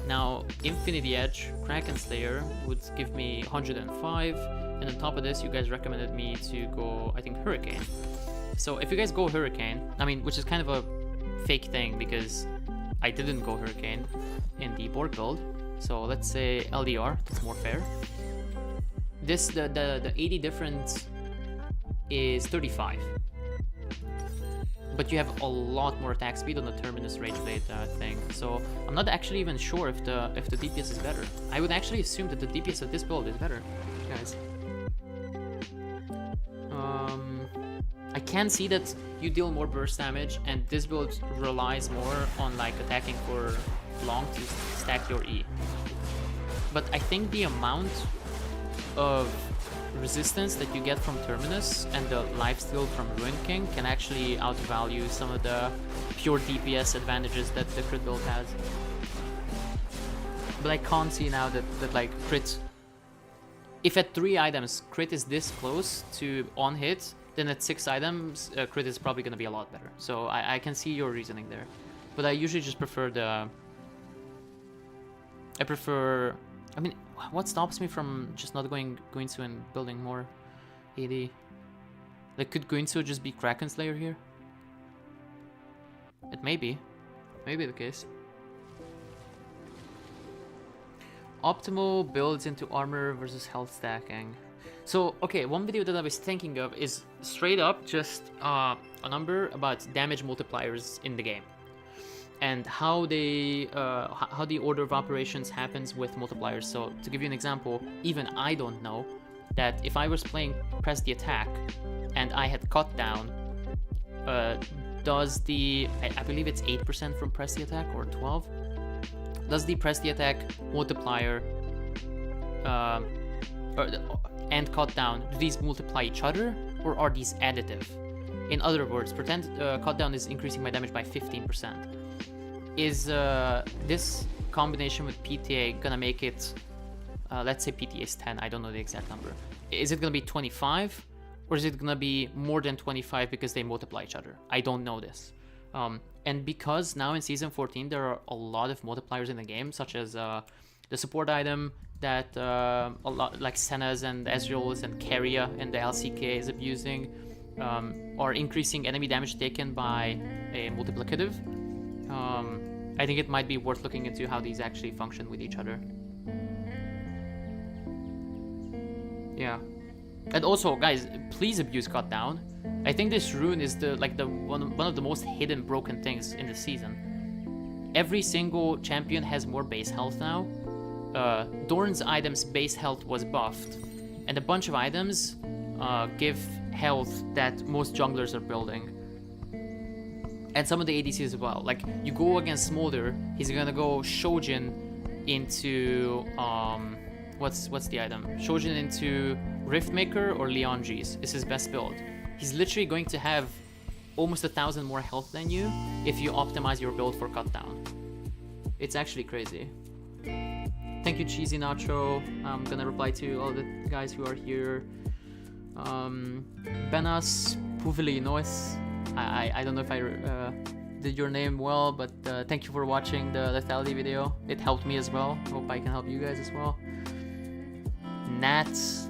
Now, Infinity Edge, Kraken Slayer would give me 105. And on top of this, you guys recommended me to go, I think, Hurricane. So if you guys go Hurricane, I mean, which is kind of a fake thing because I didn't go Hurricane in the Borg build. So let's say LDR, that's more fair. This, the 80 difference is 35. But you have a lot more attack speed on the Terminus Rageblade thing. So I'm not actually even sure if the DPS is better. I would actually assume that the DPS of this build is better, guys. I can see that you deal more burst damage, and this build relies more on like attacking for long to stack your E. But I think the amount of resistance that you get from Terminus and the lifesteal from Ruin King can actually outvalue some of the pure DPS advantages that the crit build has. But I can't see now that like crit, if at 3 items crit is this close to on hit, then at 6 items crit is probably going to be a lot better. So I can see your reasoning there, but I usually just prefer the, I mean, what stops me from just not going Guinsu and building more AD? Like, could Guinsu just be Kraken Slayer here? It may be the case. Optimal builds into armor versus health stacking. So, okay, one video that I was thinking of is straight up just a number about damage multipliers in the game, and how they how the order of operations happens with multipliers. So, to give you an example, even I don't know that if I was playing press the attack and I had cut down, does the, I believe it's 8% from press the attack or 12? Does the press the attack multiplier and cut down, do these multiply each other, or are these additive? In other words, pretend cut down is increasing my damage by 15%. Is this combination with PTA gonna make it, let's say PTA is 10, I don't know the exact number. Is it gonna be 25, or is it gonna be more than 25 because they multiply each other? I don't know this. And because now in Season 14 there are a lot of multipliers in the game, such as the support item that a lot like Senna's and Ezreal's and Keria and the LCK is abusing, are increasing enemy damage taken by a multiplicative. I think it might be worth looking into how these actually function with each other. Yeah. And also, guys, please abuse Cut Down. I think this rune is the one of the most hidden broken things in the season. Every single champion has more base health now. Dorn's items base health was buffed, and a bunch of items give health that most junglers are building. And some of the ADCs as well. Like, you go against Smolder, he's gonna go Shojin into what's the item? Shojin into Riftmaker or Leonji's is his best build. He's literally going to have almost 1,000 more health than you if you optimize your build for cut down. It's actually crazy. Thank you, Cheesy Nacho. I'm gonna reply to all the guys who are here. Benas Puvili Nois. I don't know if I did your name well, but thank you for watching the lethality video. It helped me as well. Hope I can help you guys as well. Nats,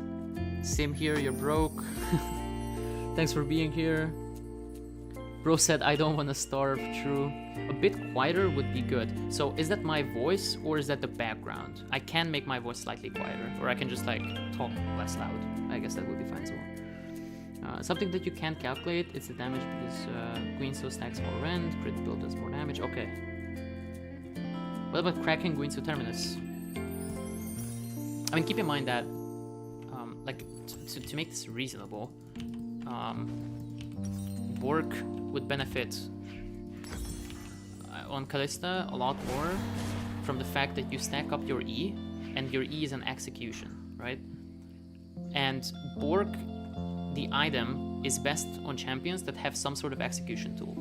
Sim here, you're broke. Thanks for being here. Bro said, I don't want to starve. True. A bit quieter would be good. So is that my voice or is that the background? I can make my voice slightly quieter, or I can just like talk less loud. I guess that would be fine as well. Something that you can't calculate, it's the damage because Guinso stacks more rend, crit build does more damage. Okay. What about cracking Guinso Terminus? I mean, keep in mind that like to make this reasonable, Bork would benefit on Kalista a lot more from the fact that you stack up your E, and your E is an execution, right? And Bork, the item, is best on champions that have some sort of execution tool.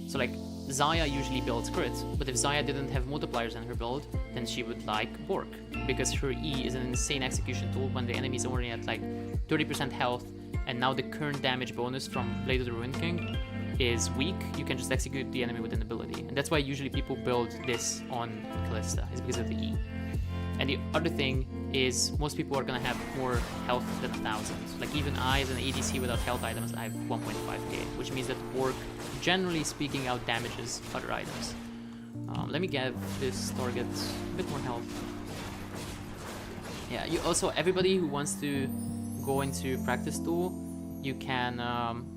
So like, Xayah usually builds crit, but if Xayah didn't have multipliers in her build, then she would like Bork, because her E is an insane execution tool when the enemy is already at like 30% health, and now the current damage bonus from Blade of the Ruin King is weak. You can just execute the enemy with an ability, and that's why usually people build this on Kalista, is because of the E. And the other thing is, most people are gonna have more health than 1,000. Like, even I, as an ADC without health items, I have 1.5k, which means that Bork, generally speaking, out damages other items. Let me give this target a bit more health. Yeah, you also, everybody who wants to go into practice tool, you can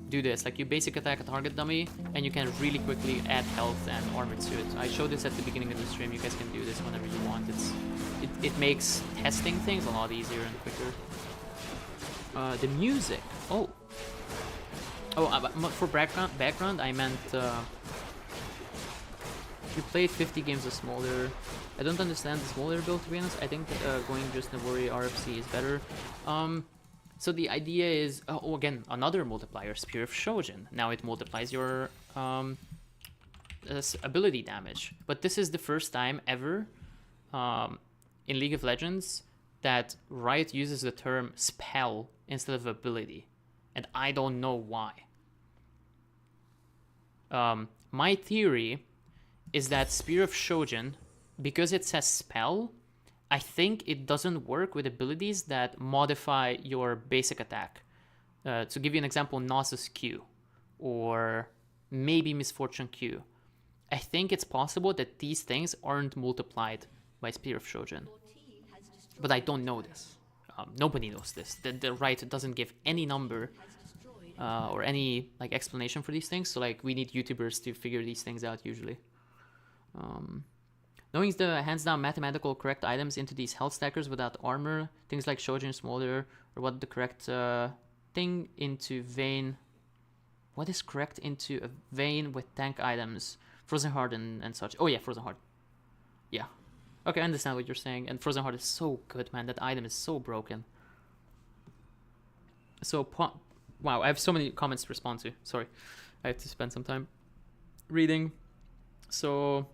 do this. Like, you basic attack a target dummy, and you can really quickly add health and armor to it. I showed this at the beginning of the stream. You guys can do this whenever you want. It makes testing things a lot easier and quicker. The music. Oh, Oh, for background, I meant you played 50 games of Smolder. I don't understand the Smolder build, to be honest. I think going just Navori RFC is better. So the idea is, oh, again, another multiplier, Spear of Shojin. Now it multiplies your ability damage. But this is the first time ever in League of Legends that Riot uses the term spell instead of ability. And I don't know why. My theory is that Spear of Shojin, because it says spell, I think it doesn't work with abilities that modify your basic attack. To give you an example, Nasus Q, or maybe Misfortune Q. I think it's possible that these things aren't multiplied by Spear of Shojin. But I don't know this. Nobody knows this. The Riot doesn't give any number or any like explanation for these things. So like we need YouTubers to figure these things out usually. Knowing the hands-down mathematical correct items into these health stackers without armor, things like Shojin, Smolder, or what the correct thing into Vayne. What is correct into a Vayne with tank items? Frozen Heart and such. Oh yeah, Frozen Heart. Yeah. Okay, I understand what you're saying. And Frozen Heart is so good, man. That item is so broken. So, wow, I have so many comments to respond to. Sorry. I have to spend some time reading. So,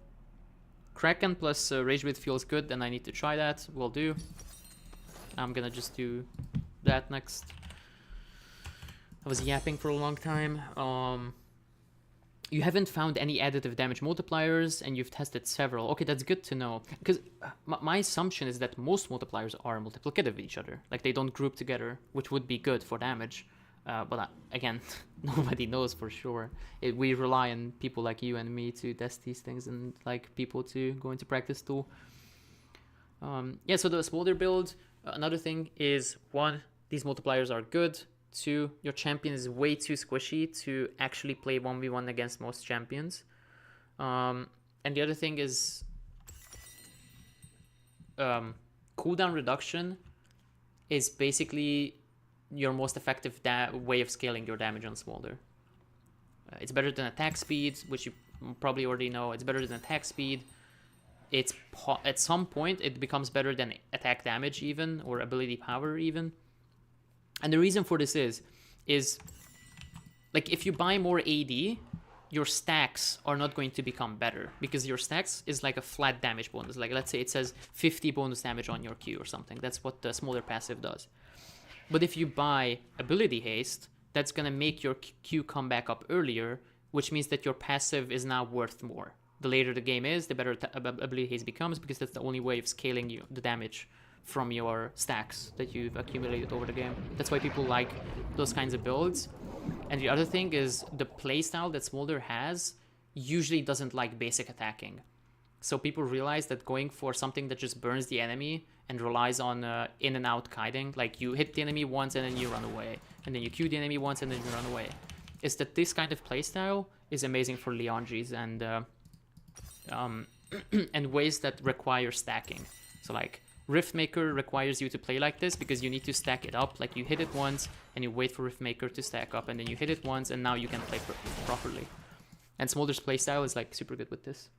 Kraken plus Rage Blade feels good, and I need to try that. Will do. I'm gonna just do that next. I was yapping for a long time. You haven't found any additive damage multipliers, and you've tested several. Okay, that's good to know. Because my assumption is that most multipliers are multiplicative of each other. Like, they don't group together, which would be good for damage. But again, nobody knows for sure. We rely on people like you and me to test these things, and like people to go into practice too. Yeah, so the Smolder build, another thing is, 1, these multipliers are good. 2, your champion is way too squishy to actually play 1v1 against most champions. And the other thing is cooldown reduction is basically your most effective way of scaling your damage on Smolder. It's better than attack speed, which you probably already know. It's better than attack speed. It's at some point it becomes better than attack damage even, or ability power even. And the reason for this is like if you buy more AD, your stacks are not going to become better, because your stacks is like a flat damage bonus. Like let's say it says 50 bonus damage on your Q or something. That's what the Smolder passive does. But if you buy ability haste, that's gonna make your Q come back up earlier, which means that your passive is now worth more. The later the game is, the better ability haste becomes, because that's the only way of scaling the damage from your stacks that you've accumulated over the game. That's why people like those kinds of builds. And the other thing is the playstyle that Smolder has usually doesn't like basic attacking. So people realize that going for something that just burns the enemy and relies on in and out kiting, like you hit the enemy once and then you run away, and then you Q the enemy once and then you run away, is that this kind of playstyle is amazing for Leongis and ways that require stacking. So like Riftmaker requires you to play like this because you need to stack it up. Like you hit it once and you wait for Riftmaker to stack up, and then you hit it once and now you can play properly. And Smolder's playstyle is like super good with this.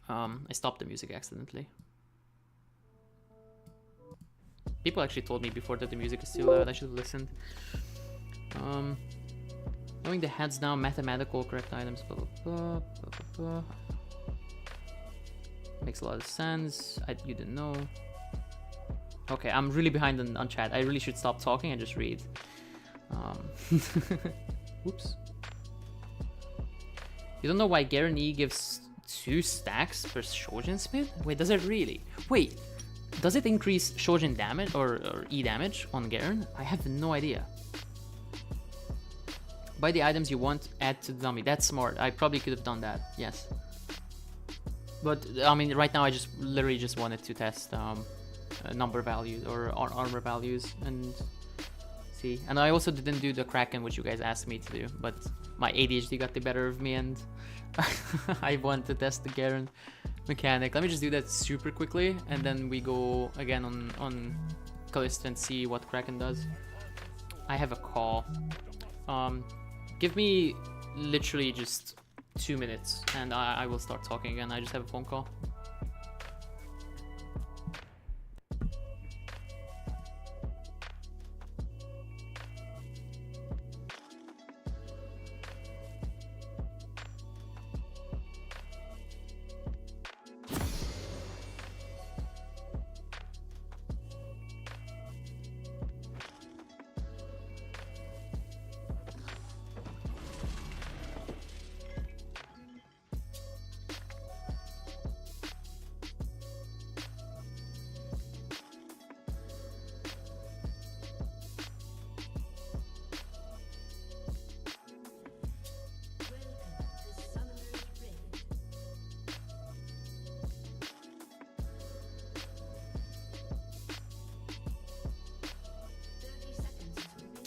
I stopped the music accidentally. People actually told me before that the music is too loud. I should have listened. Knowing the hands down mathematical correct items, blah, blah, blah, blah, blah, blah. Makes a lot of sense. You didn't know. Okay, I'm really behind on chat. I really should stop talking and just read. Whoops. You don't know why Garen E gives 2 stacks per Shojin Smith? Wait, does it really? Wait, does it increase Shojin damage or E damage on Garen? I have no idea. Buy the items you want, add to the dummy. That's smart. I probably could have done that, yes. But, I mean, right now I just literally just wanted to test number values or armor values and see. And I also didn't do the Kraken, which you guys asked me to do, but my ADHD got the better of me and I want to test the Garen mechanic. Let me just do that super quickly and then we go again on Kalista and see what Kraken does. I have a call. Give me literally just 2 minutes and I will start talking again. I just have a phone call.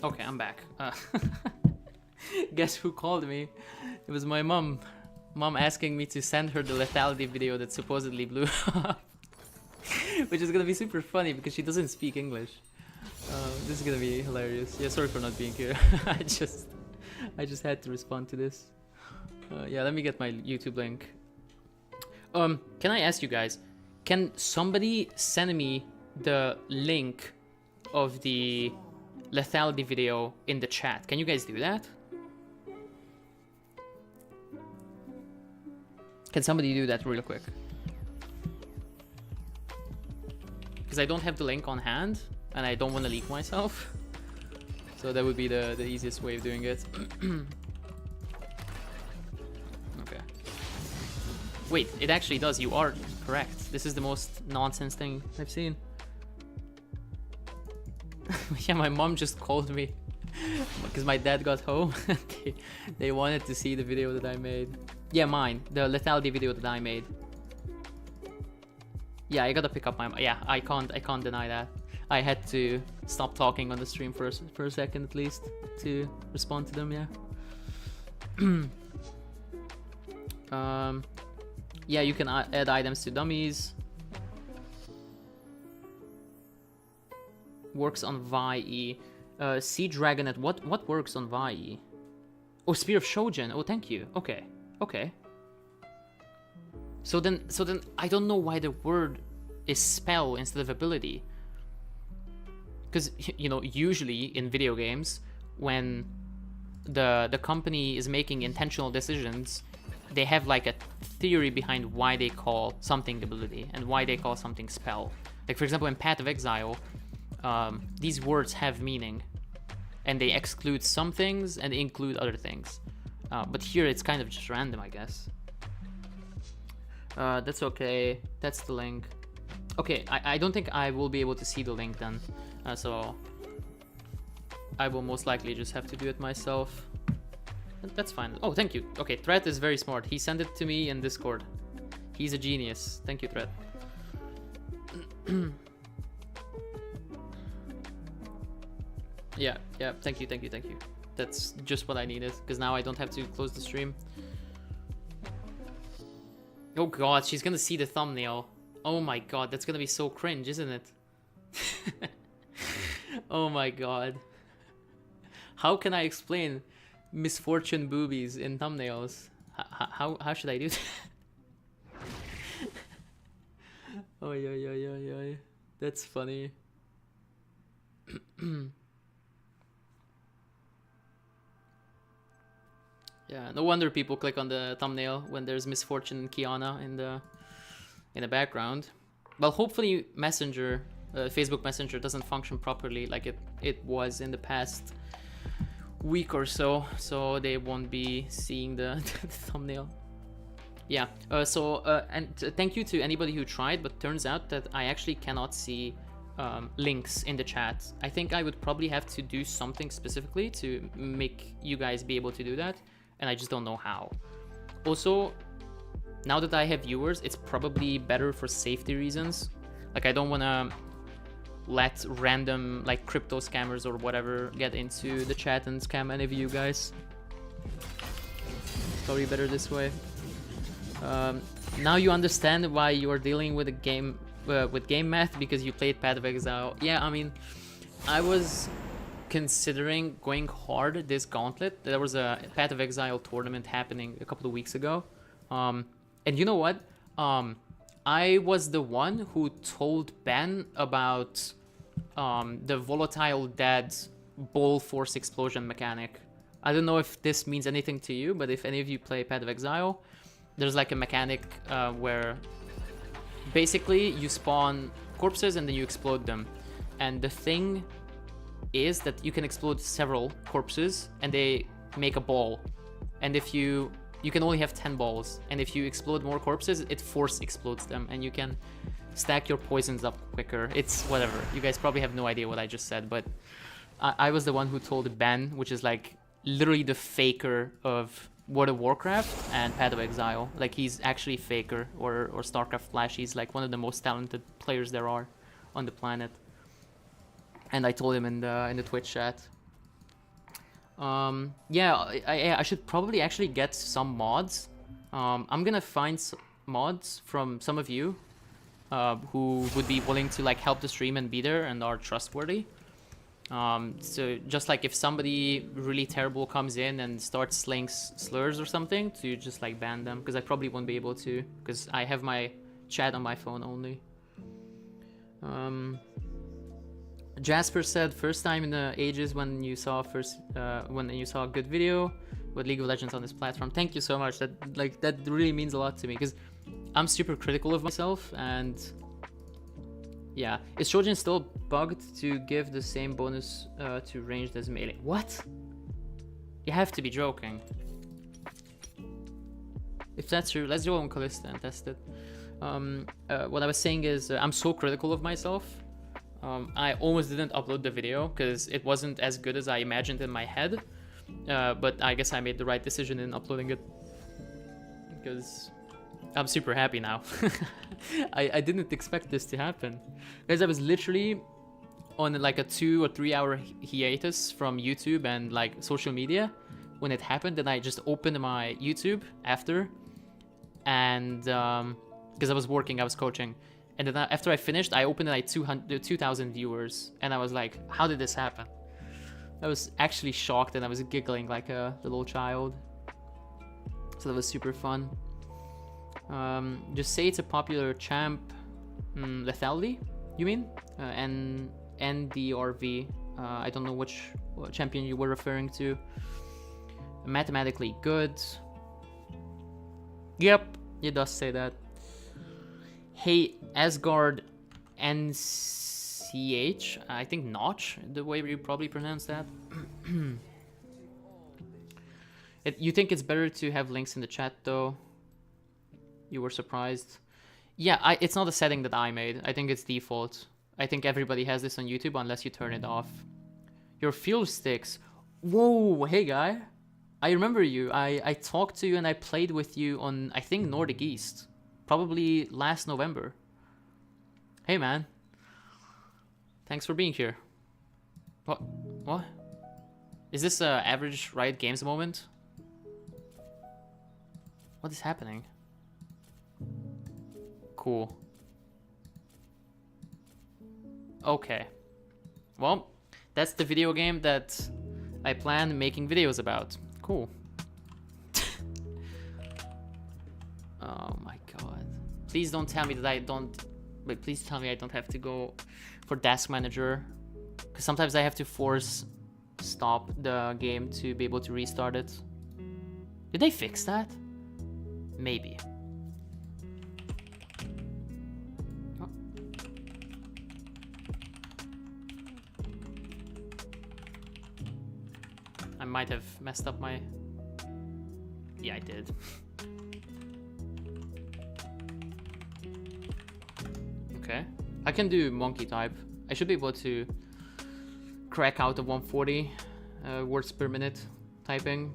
Okay, I'm back. Guess who called me? It was my mom. Mom asking me to send her the lethality video that supposedly blew up. Which is gonna be super funny because she doesn't speak English. This is gonna be hilarious. Yeah, sorry for not being here. I just had to respond to this. Yeah, let me get my YouTube link. Can I ask you guys, can somebody send me the link of the lethality video in the chat? Can you guys do that? Can somebody do that real quick? Because I don't have the link on hand and I don't want to leak myself. So that would be the easiest way of doing it. Okay. Wait, it actually does. You are correct. This is the most nonsense thing I've seen. Yeah, my mom just called me because my dad got home. They wanted to see the video that I made. Yeah, mine, the lethality video that I made. Yeah, I gotta pick up my. Yeah, I can't deny that. I had to stop talking on the stream for a second at least to respond to them. Yeah. Yeah, you can add items to dummies. Works on VIE. Sea Dragonet. What works on VIE? Oh, Spear of Shojin. Oh, thank you. Okay. Okay. So then I don't know why the word is spell instead of ability. Because, you know, usually in video games, when the company is making intentional decisions, they have like a theory behind why they call something ability and why they call something spell. Like, for example, in Path of Exile, these words have meaning and they exclude some things and include other things. But here it's kind of just random, I guess. That's okay. That's the link. Okay, I don't think I will be able to see the link then. So I will most likely just have to do it myself. That's fine. Oh, thank you. Okay, Threat is very smart. He sent it to me in Discord. He's a genius. Thank you, Threat. Yeah, thank you. That's just what I needed, because now I don't have to close the stream. Oh god, she's gonna see the thumbnail. Oh my god, that's gonna be so cringe, isn't it? Oh my god. How can I explain misfortune boobies in thumbnails? How should I do that? Oh yeah. That's funny. Yeah, no wonder people click on the thumbnail when there's Misfortune and Kiana in the background. Well, hopefully Messenger, Facebook Messenger doesn't function properly like it was in the past week or so, so they won't be seeing the thumbnail. Yeah, and thank you to anybody who tried, but turns out that I actually cannot see links in the chat. I think I would probably have to do something specifically to make you guys be able to do that, and I just don't know how. Also, now that I have viewers, it's probably better for safety reasons. Like, I don't want to let random like crypto scammers or whatever get into the chat and scam any of you guys. Probably better this way. Now you understand why you are dealing with a game with game math, because you played Path of Exile. Yeah, I mean, I was considering going hard this gauntlet. There was a Path of Exile tournament happening a couple of weeks ago. And you know what? I was the one who told Ben about the volatile dead ball force explosion mechanic. I don't know if this means anything to you, but if any of you play Path of Exile, there's like a mechanic where basically you spawn corpses and then you explode them. And the thing is that you can explode several corpses and they make a ball. And if you can only have 10 balls, and if you explode more corpses, it force explodes them, and you can stack your poisons up quicker. It's whatever. You guys probably have no idea what I just said, but I was the one who told Ben, which is like literally the faker of World of Warcraft and Path of Exile. Like, he's actually faker, or StarCraft Flash. He's like one of the most talented players there are on the planet. And I told him in the Twitch chat. Yeah, I should probably actually get some mods. I'm gonna find mods from some of you who would be willing to like help the stream and be there and are trustworthy. So just like if somebody really terrible comes in and starts slaying slurs or something, to just like ban them, because I probably won't be able to, because I have my chat on my phone only. Jasper said, first time in the ages when you saw a good video with League of Legends on this platform. Thank you so much. That really means a lot to me, because I'm super critical of myself. And yeah, is Shojin still bugged to give the same bonus to ranged as melee? What? You have to be joking. If that's true, let's go on Callista and test it. What I was saying is I'm so critical of myself. I almost didn't upload the video because it wasn't as good as I imagined in my head, but I guess I made the right decision in uploading it, because I'm super happy now. I didn't expect this to happen, because I was literally on like a 2 or 3 hour hiatus from YouTube and like social media when it happened, and I just opened my YouTube after, and because I was working, I was coaching. And then after I finished, I opened like 2,000 viewers, and I was like, how did this happen? I was actually shocked, and I was giggling like a little child. So that was super fun. Just say it's a popular champ. Lethality, you mean? NDRV. I don't know what champion you were referring to. Mathematically good. Yep, it does say that. Hey, Asgard NCH, I think Notch, the way you probably pronounce that. You think it's better to have links in the chat though? You were surprised? Yeah, it's not a setting that I made. I think it's default. I think everybody has this on YouTube unless you turn it off. Your fuel sticks. Whoa, hey guy. I remember you. I talked to you and I played with you on, I think, Nordic East. Probably last November. Hey man. Thanks for being here. What? Is this a average Riot Games moment? What is happening? Cool. Okay. Well, that's the video game that I plan making videos about. Cool. Oh my god. Please don't tell me that I don't... Wait, please tell me I don't have to go for Task Manager. Because sometimes I have to force stop the game to be able to restart it. Did they fix that? Maybe. Oh. I might have messed up my... Yeah, I did. Okay. I can do monkey type. I should be able to crack out the 140 words per minute typing.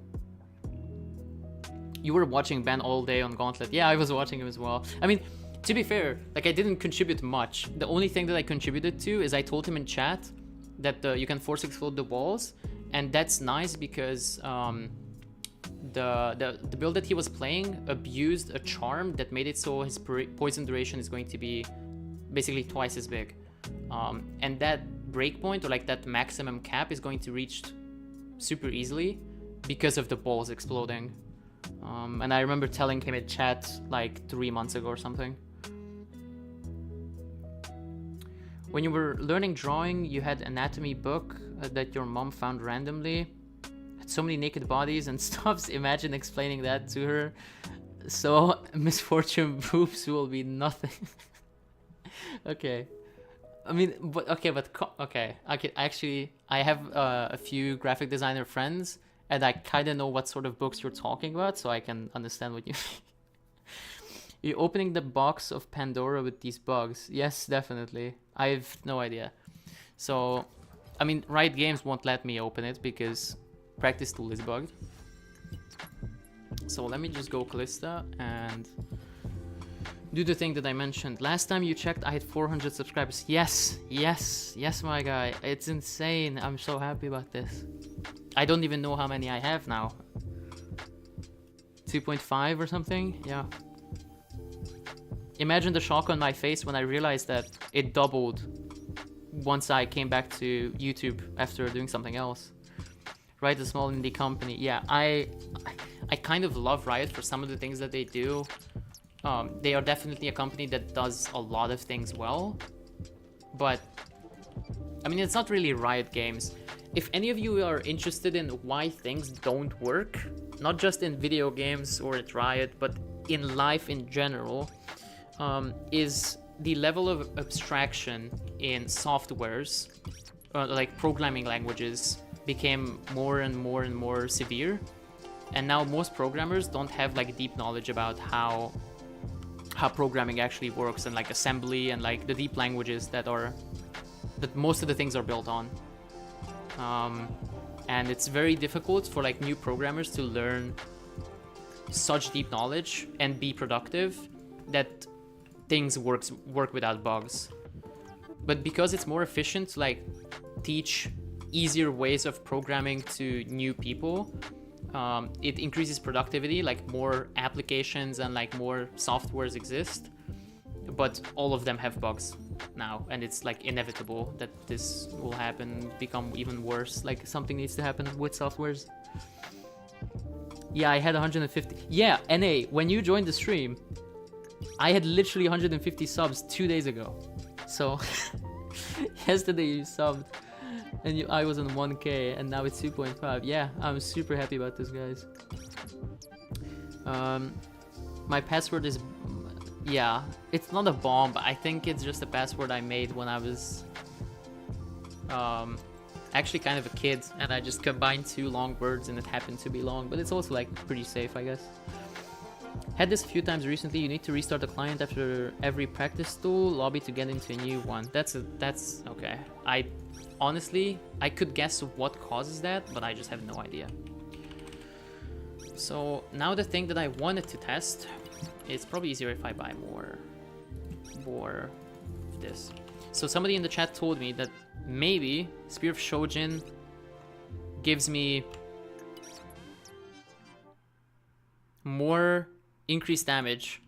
You were watching Ben all day on Gauntlet. Yeah, I was watching him as well. I mean, to be fair, like I didn't contribute much. The only thing that I contributed to is I told him in chat that you can force explode the walls, and that's nice because the build that he was playing abused a charm that made it so his poison duration is going to be basically twice as big, and that breakpoint, or like that maximum cap, is going to reach super easily because of the balls exploding. And I remember telling him in chat like 3 months ago or something. When you were learning drawing, you had anatomy book that your mom found randomly. Had so many naked bodies and stuffs. Imagine explaining that to her. So misfortune boobs will be nothing. Okay. I mean, but okay, actually, I have a few graphic designer friends, and I kind of know what sort of books you're talking about, so I can understand what you mean. You're opening the box of Pandora with these bugs. Yes, definitely. I have no idea. So, I mean, Riot Games won't let me open it because practice tool is bugged. So let me just go Callista and do the thing that I mentioned. Last time you checked, I had 400 subscribers. Yes, my guy. It's insane. I'm so happy about this. I don't even know how many I have now. 2.5 or something? Yeah. Imagine the shock on my face when I realized that it doubled once I came back to YouTube after doing something else. Riot, a small indie company. Yeah, I kind of love Riot for some of the things that they do. They are definitely a company that does a lot of things well. But, I mean, it's not really Riot Games. If any of you are interested in why things don't work, not just in video games or at Riot, but in life in general, is the level of abstraction in softwares, like programming languages, became more and more severe. And now most programmers don't have like deep knowledge about how programming actually works, and like assembly and like the deep languages that most of the things are built on. And it's very difficult for like new programmers to learn such deep knowledge and be productive that things work without bugs. But because it's more efficient to like teach easier ways of programming to new people, it increases productivity, like more applications and like more softwares exist, but all of them have bugs now, and it's like inevitable that this will happen, become even worse. Like something needs to happen with softwares. Yeah, I had 150. Yeah, NA, when you joined the stream, I had literally 150 subs 2 days ago. So yesterday you subbed and I was on 1k and now it's 2.5. Yeah, I'm super happy about this, guys. My password is, yeah, it's not a bomb, but I think it's just a password I made when I was actually kind of a kid, and I just combined 2 long words and it happened to be long, but it's also like pretty safe, I guess. Had this a few times recently. You need to restart the client after every practice tool lobby to get into a new one. That's okay. Honestly, I could guess what causes that, but I just have no idea. So now the thing that I wanted to test, it's probably easier if I buy more of this. So somebody in the chat told me that maybe Spear of Shojin gives me more increased damage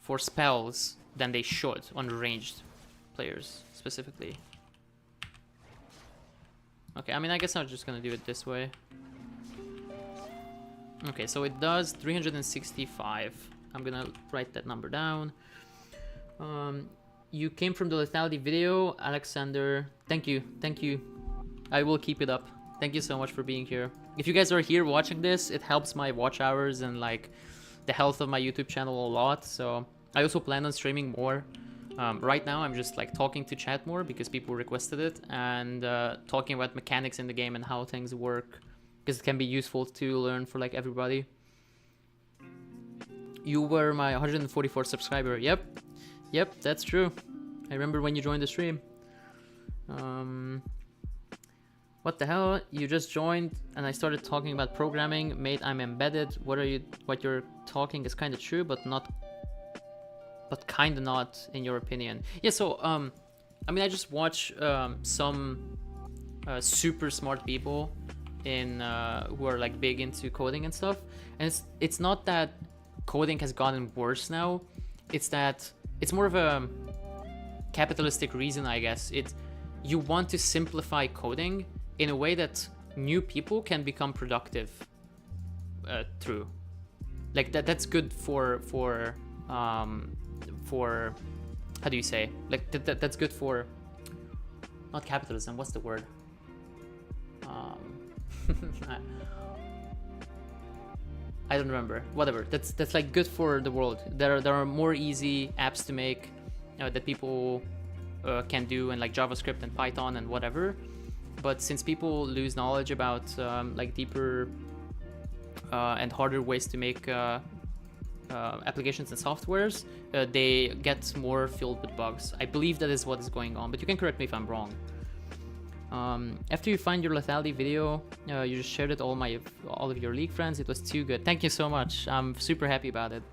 for spells than they should on ranged players specifically. Okay, I mean, I guess I'm just gonna do it this way. Okay, so it does 365. I'm gonna write that number down. You came from the lethality video, Alexander. Thank you. I will keep it up. Thank you so much for being here. If you guys are here watching this, it helps my watch hours and like the health of my YouTube channel a lot. So I also plan on streaming more. Right now I'm just like talking to chat more because people requested it, and talking about mechanics in the game and how things work, because it can be useful to learn for like everybody. You were my 144th subscriber. Yep, that's true. I remember when you joined the stream. What the hell? You just joined and I started talking about programming. Mate, I'm embedded. What you're talking is kind of true, but kind of not, in your opinion. Yeah, so I mean, I just watch some super smart people who are like big into coding and stuff, and it's not that coding has gotten worse now. It's that it's more of a capitalistic reason, I guess. you want to simplify coding in a way that new people can become productive through. Like that's good for how do you say, like that's good for not capitalism, what's the word, I don't remember, whatever. That's like good for the world. There are more easy apps to make that people can do in like JavaScript and Python and whatever. But since people lose knowledge about like deeper and harder ways to make applications and softwares, they get more filled with bugs. I believe that is what is going on, but you can correct me if I'm wrong. After you find your lethality video, you just shared it all of your League friends. It was too good. Thank you so much. I'm super happy about it.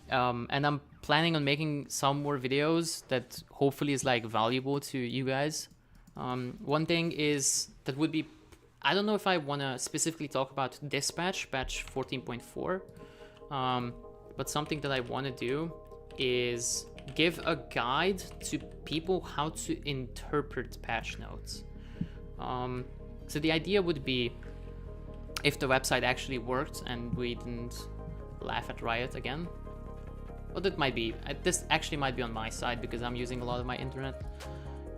And I'm planning on making some more videos that hopefully is like valuable to you guys. One thing is that would be, I don't know if I want to specifically talk about this patch 14.4, but something that I want to do is give a guide to people how to interpret patch notes. So the idea would be, if the website actually worked and we didn't laugh at Riot again. Well, that might be, this actually might be on my side because I'm using a lot of my internet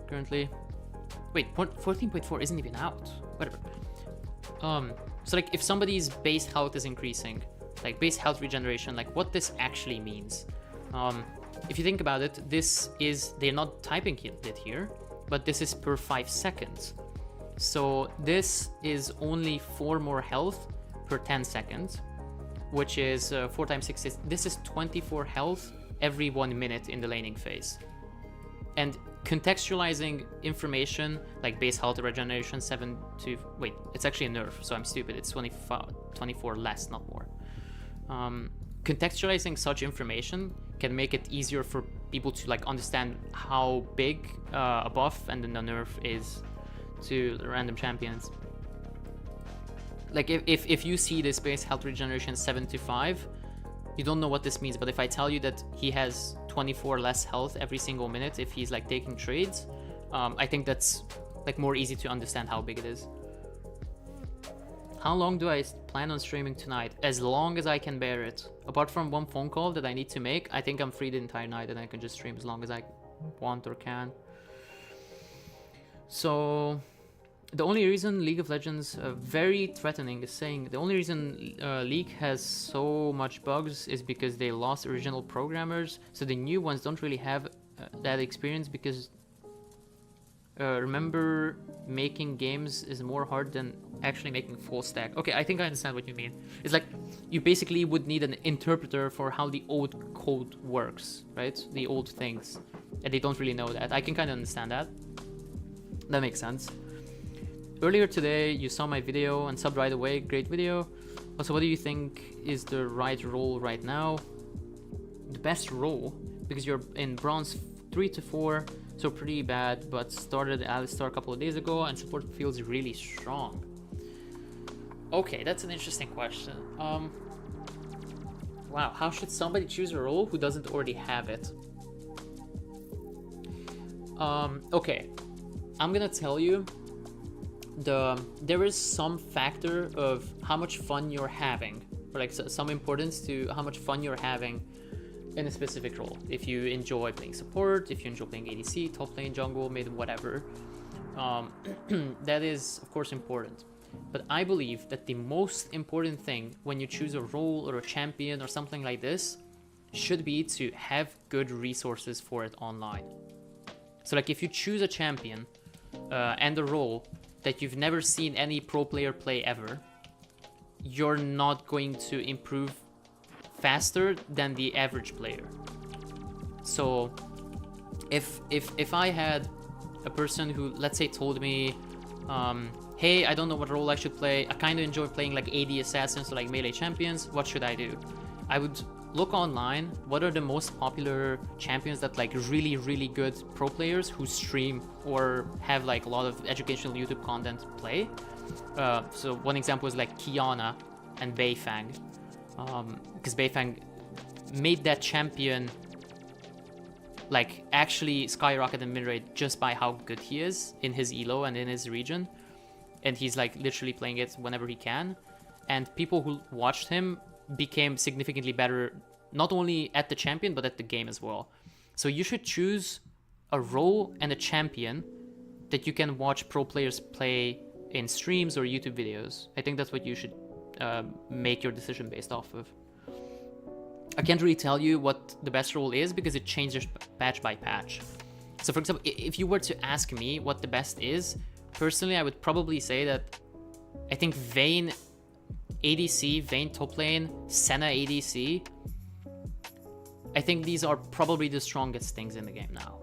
currently. Wait, 14.4 isn't even out. Whatever. So like if somebody's base health is increasing, like base health regeneration, like what this actually means. If you think about it, this is, they're not typing it here, but this is per 5 seconds. So this is only 4 more health per 10 seconds, which is 4 times 6 is, this is 24 health every 1 minute in the laning phase. And contextualizing information like base health regeneration 7 to, wait, it's actually a nerf, so I'm stupid, it's 24 less, not more. Contextualizing such information can make it easier for people to like understand how big a buff and then the nerf is to random champions. Like if you see this base health regeneration 7 to 5, you don't know what this means, but if I tell you that he has 24 less health every single minute if he's like taking trades, I think that's like more easy to understand how big it is. How long do I plan on streaming tonight? As long as I can bear it. Apart from one phone call that I need to make, I think I'm free the entire night and I can just stream as long as I want or can. So the only reason League of Legends, very threatening, is saying the only reason League has so much bugs is because they lost original programmers, so the new ones don't really have that experience because remember, making games is more hard than actually making full stack. Okay, I think I understand what you mean. It's like you basically would need an interpreter for how the old code works, right? The old things, and they don't really know that. I can kind of understand that. That makes sense. Earlier today, you saw my video and subbed right away. Great video. Also, what do you think is the right role right now? The best role, because you're in bronze 3 to 4, so pretty bad, but started Alistar a couple of days ago and support feels really strong. Okay, that's an interesting question. Wow, how should somebody choose a role who doesn't already have it? Okay, I'm gonna tell you, there is some factor of how much fun you're having, or like some importance to how much fun you're having in a specific role. If you enjoy playing support, if you enjoy playing ADC, top lane, jungle, mid, whatever, that is of course important. But I believe that the most important thing when you choose a role or a champion or something like this should be to have good resources for it online. So like if you choose a champion and a role that you've never seen any pro player play ever, you're not going to improve faster than the average player. So if I had a person who, let's say, told me, hey, I don't know what role I should play, I kind of enjoy playing like AD assassins or like melee champions, what should I do? I would look online, what are the most popular champions that like really good pro players who stream or have like a lot of educational YouTube content play. So one example is like Kiana and Beifang, because Beifang made that champion like actually skyrocket in mid rate just by how good he is in his elo and in his region, and he's like literally playing it whenever he can. And people who watched him became significantly better, not only at the champion but at the game as well. So you should choose a role and a champion that you can watch pro players play in streams or YouTube videos. I think that's what you should make your decision based off of. I can't really tell you what the best role is because it changes patch by patch. So for example, if you were to ask me what the best is, personally I would probably say that I think Vayne ADC, Vayne top lane, Senna ADC, I think these are probably the strongest things in the game now.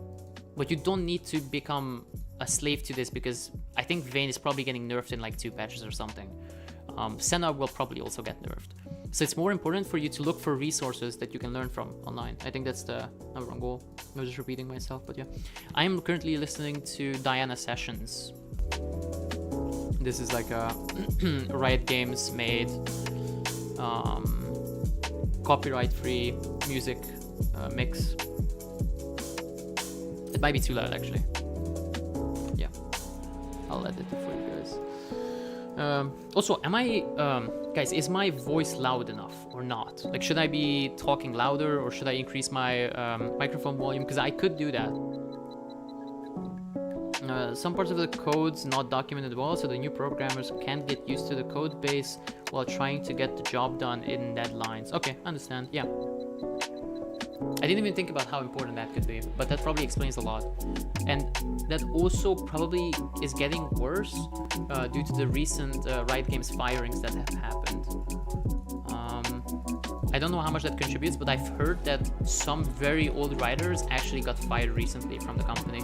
But you don't need to become a slave to this because I think Vayne is probably getting nerfed in like 2 patches or something. Senna will probably also get nerfed. So it's more important for you to look for resources that you can learn from online. I think that's the number one goal. I'm just repeating myself, but yeah. I'm currently listening to Diana Sessions. This is like a Riot Games made copyright-free music mix. It might be too loud actually. Yeah, I'll edit it for you guys. Also, am I, guys, is my voice loud enough or not? Like, should I be talking louder or should I increase my microphone volume? Because I could do that. Some parts of the code's not documented well, so the new programmers can't get used to the code base while trying to get the job done in deadlines. Okay, understand, yeah. I didn't even think about how important that could be, but that probably explains a lot. And that also probably is getting worse due to the recent Riot Games firings that have happened. I don't know how much that contributes, but I've heard that some very old writers actually got fired recently from the company.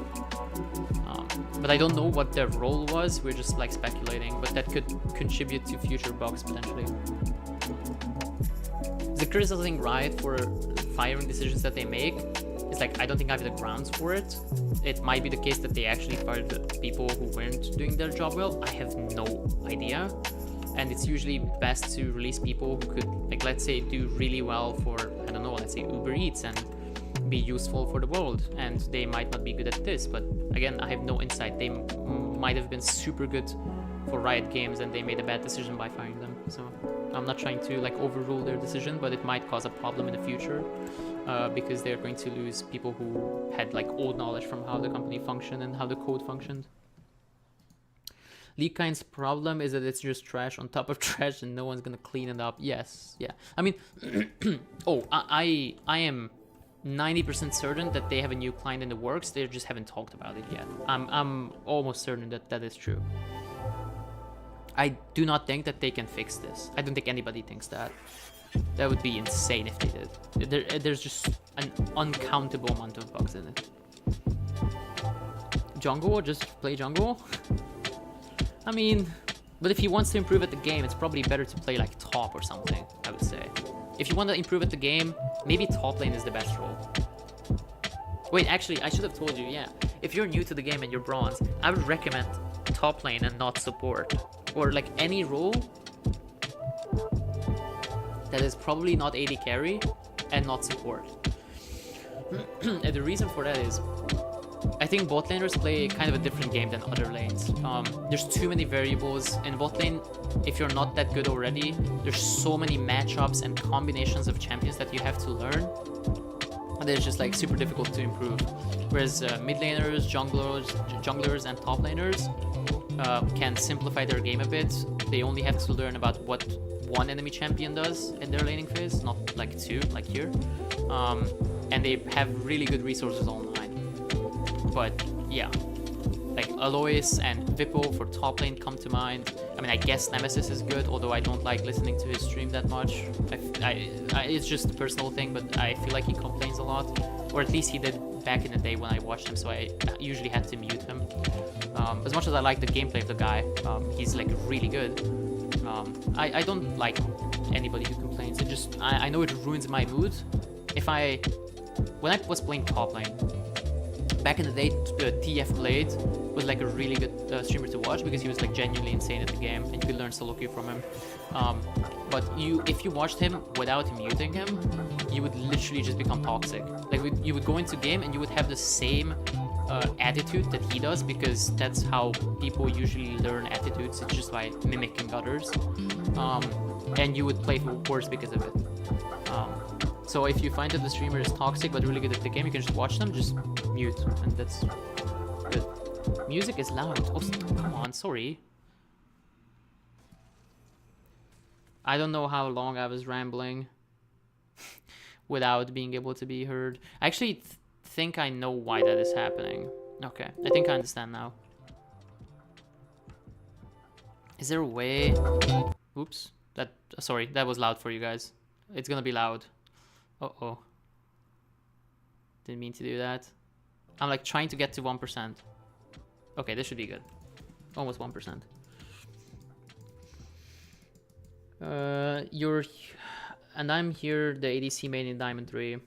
But I don't know what their role was, we're just like speculating, but that could contribute to future bugs potentially. The criticizing Riot for firing decisions that they make is like, I don't think I have the grounds for it. It might be the case that they actually fired the people who weren't doing their job well. I have no idea. And it's usually best to release people who could, like, let's say, do really well for, I don't know, let's say Uber Eats and be useful for the world. And they might not be good at this, but again, I have no insight. They might have been super good for Riot Games and they made a bad decision by firing them. So I'm not trying to like overrule their decision, but it might cause a problem in the future because they're going to lose people who had like old knowledge from how the company functioned and how the code functioned. Leakind's problem is that it's just trash on top of trash and no one's gonna clean it up. Yes, yeah. I mean, oh, I am 90% certain that they have a new client in the works. They just haven't talked about it yet. I'm almost certain that that is true. I do not think that they can fix this. I don't think anybody thinks that. That would be insane if they did. There's just an uncountable amount of bugs in it. Jungle? Just play jungle? I mean, but if he wants to improve at the game, it's probably better to play like top or something, I would say. If you want to improve at the game, maybe top lane is the best role. Wait, actually, I should have told you, yeah. If you're new to the game and you're bronze, I would recommend top lane and not support. Or like any role that is probably not AD carry and not support. And the reason for that is, I think bot laners play kind of a different game than other lanes. There's too many variables. In bot lane, if you're not that good already, there's so many matchups and combinations of champions that you have to learn. And it's just like super difficult to improve. Whereas mid laners, junglers and top laners can simplify their game a bit. They only have to learn about what one enemy champion does in their laning phase, not like two, like here. And they have really good resources online. But yeah, like Alois and Vippo for top lane come to mind. I mean, I guess Nemesis is good, although I don't like listening to his stream that much. It's just a personal thing, but I feel like he complains a lot. Or at least he did back in the day when I watched him, so I usually had to mute him. As much as I like the gameplay of the guy, he's like really good. I don't like anybody who complains. It just, I know it ruins my mood. When I was playing top lane, Back in the day, TF Blade was like a really good streamer to watch because he was like genuinely insane at the game, and you could learn soloQ from him. But if you watched him without muting him, you would literally just become toxic. Like you would go into game and you would have the same attitude that he does, because that's how people usually learn attitudes. It's just by mimicking others, and you would play worse because of it. So if you find that the streamer is toxic but really good at the game, you can just watch them, just mute, and that's good. Music is loud. Oh, come on, sorry. I don't know how long I was rambling without being able to be heard. I actually think I know why that is happening. Okay, I think I understand now. Is there a way... Oops. Sorry, that was loud for you guys. It's gonna be loud. Uh-oh. Didn't mean to do that. I'm like trying to get to 1%. Okay, this should be good. Almost 1%. And I'm here, the ADC main in Diamond 3.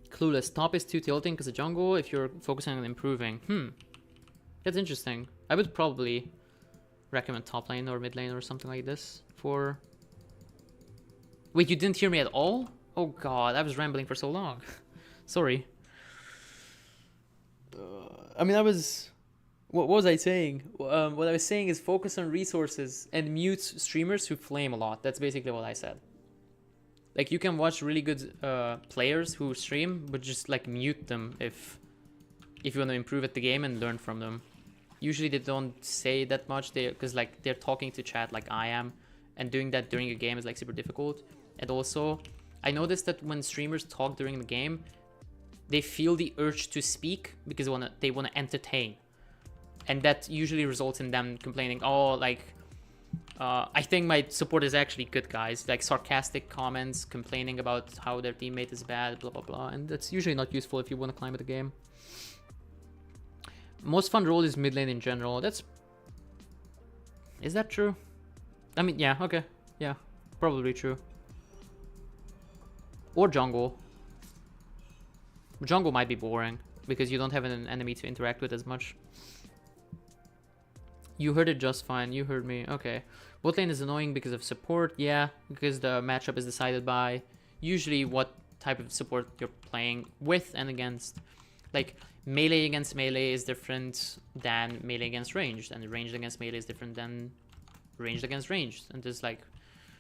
Clueless. Top is too tilting because of jungle if you're focusing on improving. That's interesting. I would probably recommend top lane or mid lane or something like this for... Wait, you didn't hear me at all? Oh god, I was rambling for so long. Sorry. I mean, what was I saying? What I was saying is focus on resources and mute streamers who flame a lot. That's basically what I said. Like, you can watch really good players who stream, but just like mute them if you want to improve at the game and learn from them. Usually they don't say that much, because like they're talking to chat like I am, and doing that during a game is like super difficult. And also, I noticed that when streamers talk during the game, they feel the urge to speak because they want to entertain, and that usually results in them complaining, oh, like I think my support is actually good, guys. Like sarcastic comments, complaining about how their teammate is bad, blah blah blah, and that's usually not useful if you want to climb at the game. Most fun role is mid lane in general. Is that true? I mean, yeah, okay, yeah, probably true. Or jungle. Jungle might be boring because you don't have an enemy to interact with as much. You heard it just fine. You heard me. Okay. Bot lane is annoying because of support. Yeah, because the matchup is decided by usually what type of support you're playing with and against. Like, melee against melee is different than melee against ranged, and ranged against melee is different than ranged against ranged. And there's like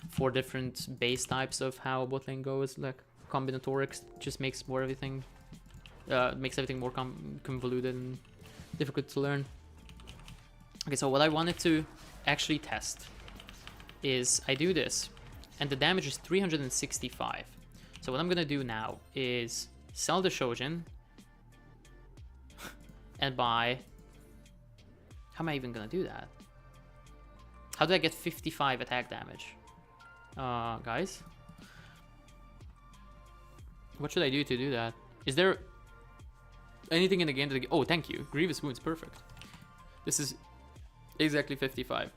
4 different base types of how bot lane goes. Like, combinatorics just makes everything more convoluted and difficult to learn. Okay, so what I wanted to actually test is I do this, and the damage is 365. So what I'm gonna do now is sell the Shojin and buy... How am I even gonna do that? How do I get 55 attack damage? Guys? What should I do to do that? Is there anything in the game that... Oh, thank you. Grievous Wounds, perfect. This is exactly 55.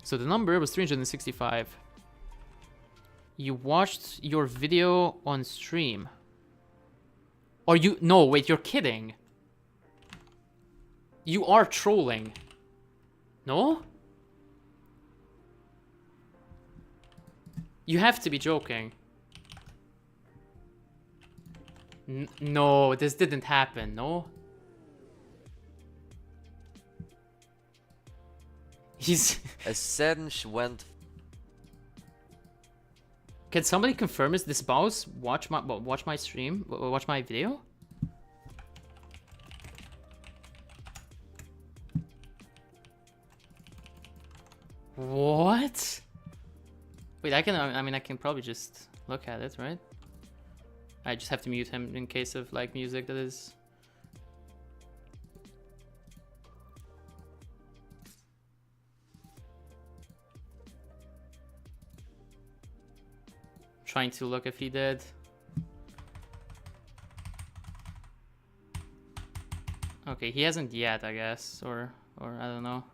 So the number was 365. You watched your video on stream. Or you... No, wait, you're kidding. You are trolling. No? You have to be joking. No, this didn't happen, no? He's... Ascension went... Can somebody confirm this mouse? Watch my stream? Watch my video? What? Wait, I can probably just look at it, right? I just have to mute him in case of like music that is... Trying to look if he did. Okay, he hasn't yet, I guess, or I don't know.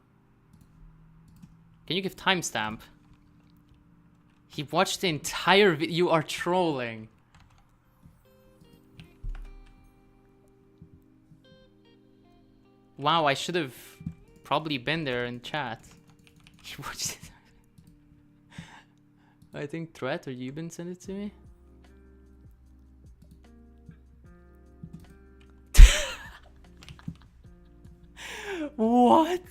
Can you give timestamp? He watched the entire video. You are trolling. Wow, I should have probably been there in chat. I think Threat or Euban sent it to me. What?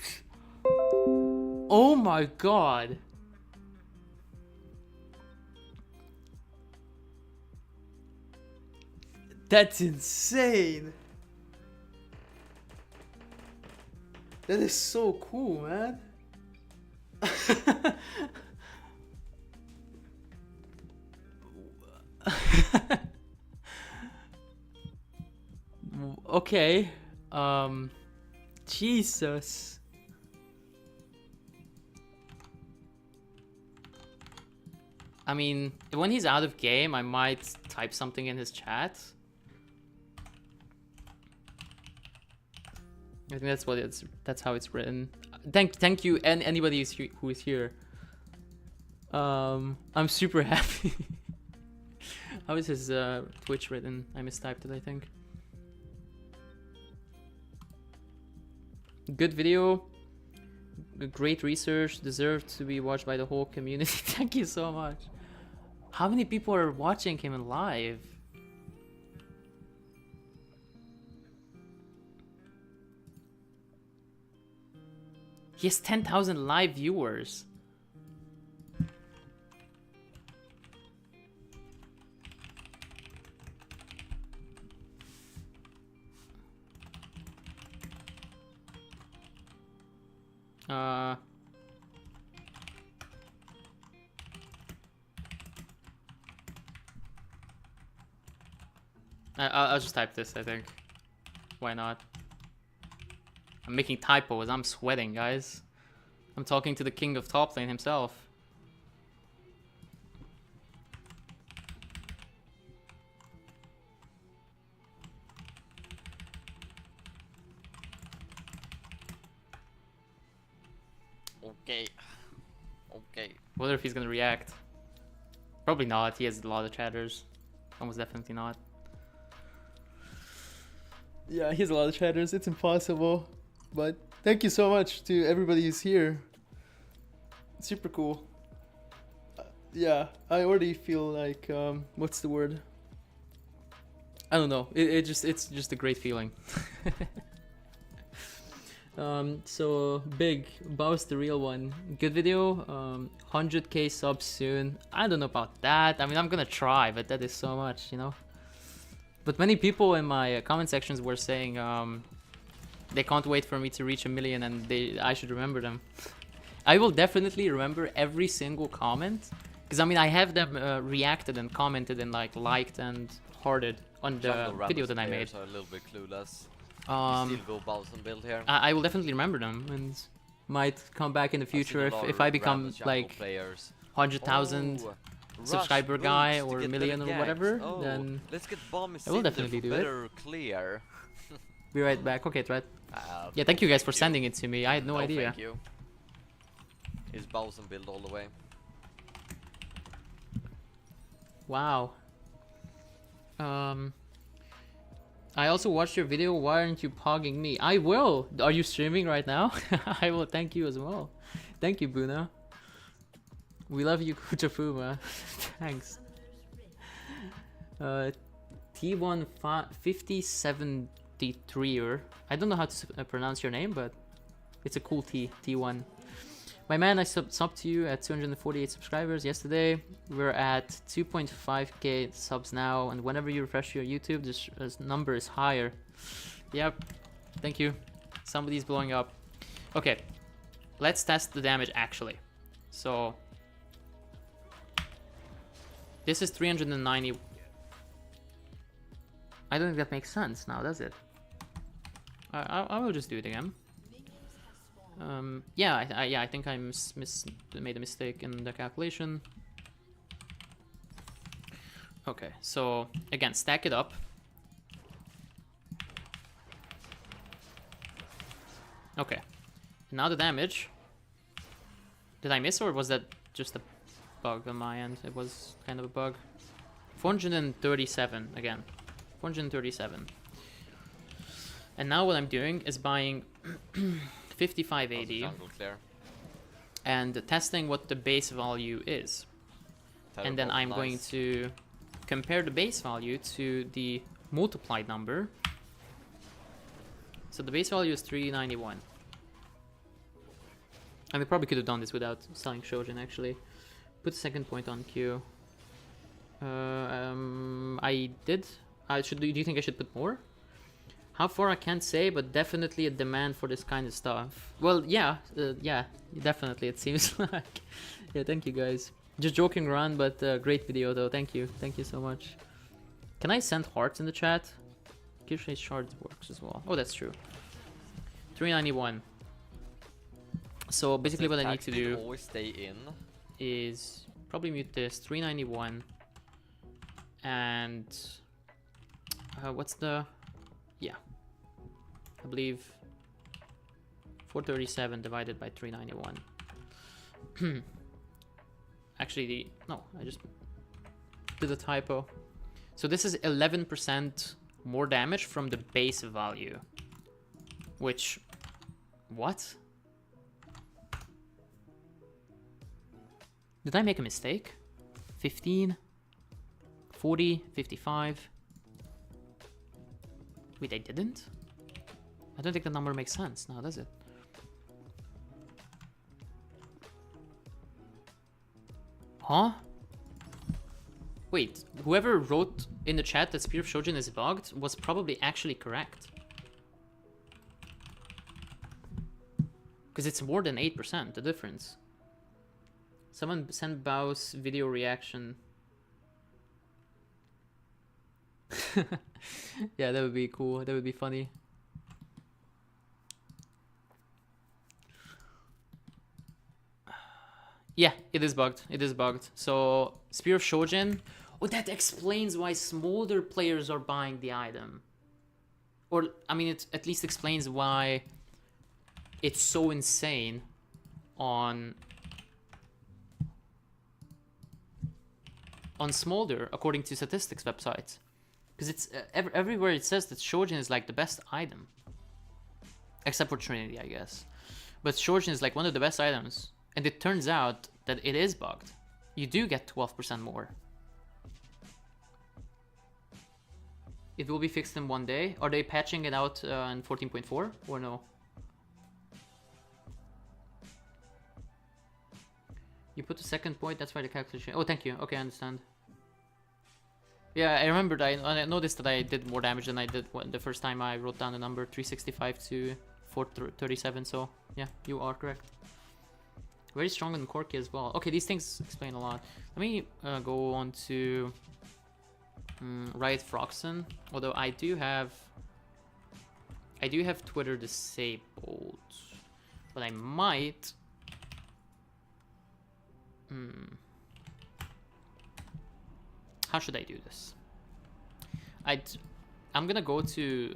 Oh my god. That's insane. That is so cool, man. Okay. Jesus. I mean, when he's out of game, I might type something in his chat. I think that's what that's how it's written. Thank you and anybody who is here. I'm super happy. How is his Twitch written? I mistyped it, I think. Good video. Great research. Deserved to be watched by the whole community. Thank you so much. How many people are watching him live? He has 10,000 live viewers. I'll just type this, I think. Why not? I'm making typos. I'm sweating, guys. I'm talking to the king of top lane himself. Okay. Okay. Wonder if he's gonna react. Probably not. He has a lot of chatters. Almost definitely not. Yeah, he has a lot of chatters. It's impossible. But thank you so much to everybody who's here. Super cool. Yeah, I already feel like what's the word? I don't know. It's just a great feeling. So big, Bow's the real one. Good video. 100k subs soon. I don't know about that. I mean, I'm gonna try, but that is so much, you know. But many people in my comment sections were saying they can't wait for me to reach 1 million and I should remember them. I will definitely remember every single comment. Because I mean, I have them reacted and commented and like liked and hearted on the video that I made. Are a little bit clueless. Still go Bowson build here. I will definitely remember them and might come back in the future if I become like 100,000 subscriber guy or a million or whatever, then let's get bomb I will definitely do it. Clear. Be right back. Okay, Threat. Yeah, thank you guys for sending it to me. I had no idea. Thank you. His Bowson build all the way. Wow. I also watched your video. Why aren't you pogging me? I will. Are you streaming right now? I will thank you as well. Thank you, Buna. We love you, Kuchafuma. Thanks. T1 5073er. I don't know how to pronounce your name, but it's a cool T1. My man, I subbed to you at 248 subscribers yesterday. We're at 2.5k subs now, and whenever you refresh your YouTube, this number is higher. Yep. Thank you. Somebody's blowing up. Okay. Let's test the damage actually. So this is 390. I don't think that makes sense now, does it? I will just do it again. Yeah, I think I made a mistake in the calculation. Okay, so again, stack it up. Okay, now the damage. Did I miss, or was that just a bug on my end? It was kind of a bug. 437 again. 437. And now what I'm doing is buying 55 Also AD jungle clear. and testing what the base value is. And then I'm going to compare the base value to the multiplied number. So the base value is 391. And we probably could have done this without selling Shojin, actually. Put the second point on Q. I did. Do you think I should put more? How far I can't say, but definitely a demand for this kind of stuff. Well, yeah, definitely. It seems like. Yeah, thank you guys. Just joking around, but great video though. Thank you so much. Can I send hearts in the chat? Kirshay's shards works as well. Oh, that's true. 391. So basically, what I need to do always stay in is probably mute this 391 and what's the I believe 437 divided by 391. Actually, no, I just did a typo. So this is 11% more damage from the base value, which what? Did I make a mistake? 15, 40, 55. Wait, I didn't? I don't think the number makes sense now, does it? Huh? Wait, whoever wrote in the chat that Spear of Shojin is bugged was probably actually correct. Because it's more than 8%, the difference. Someone send Bao's video reaction. Yeah, that would be cool. That would be funny. Yeah, it is bugged. It is bugged. So, Spear of Shojin. Oh, that explains why Smolder players are buying the item. Or, I mean, it at least explains why it's so insane on Smolder, according to statistics websites. Because it's everywhere it says that Shojin is like the best item. Except for Trinity, I guess. But Shojin is like one of the best items. And it turns out that it is bugged. You do get 12% more. It will be fixed in one day. Are they patching it out in 14.4 or no? You put the second point, that's why the calculation... Oh, thank you. Okay, I understand. Yeah, I remembered. I noticed that I did more damage than I did the first time I wrote down the number 365 to 437. So, yeah, you are correct. Very strong on Corki as well. Okay, these things explain a lot. Let me go on to Riot Froxen. Although I do have Twitter disabled, but I might. How should I do this? I'm gonna go to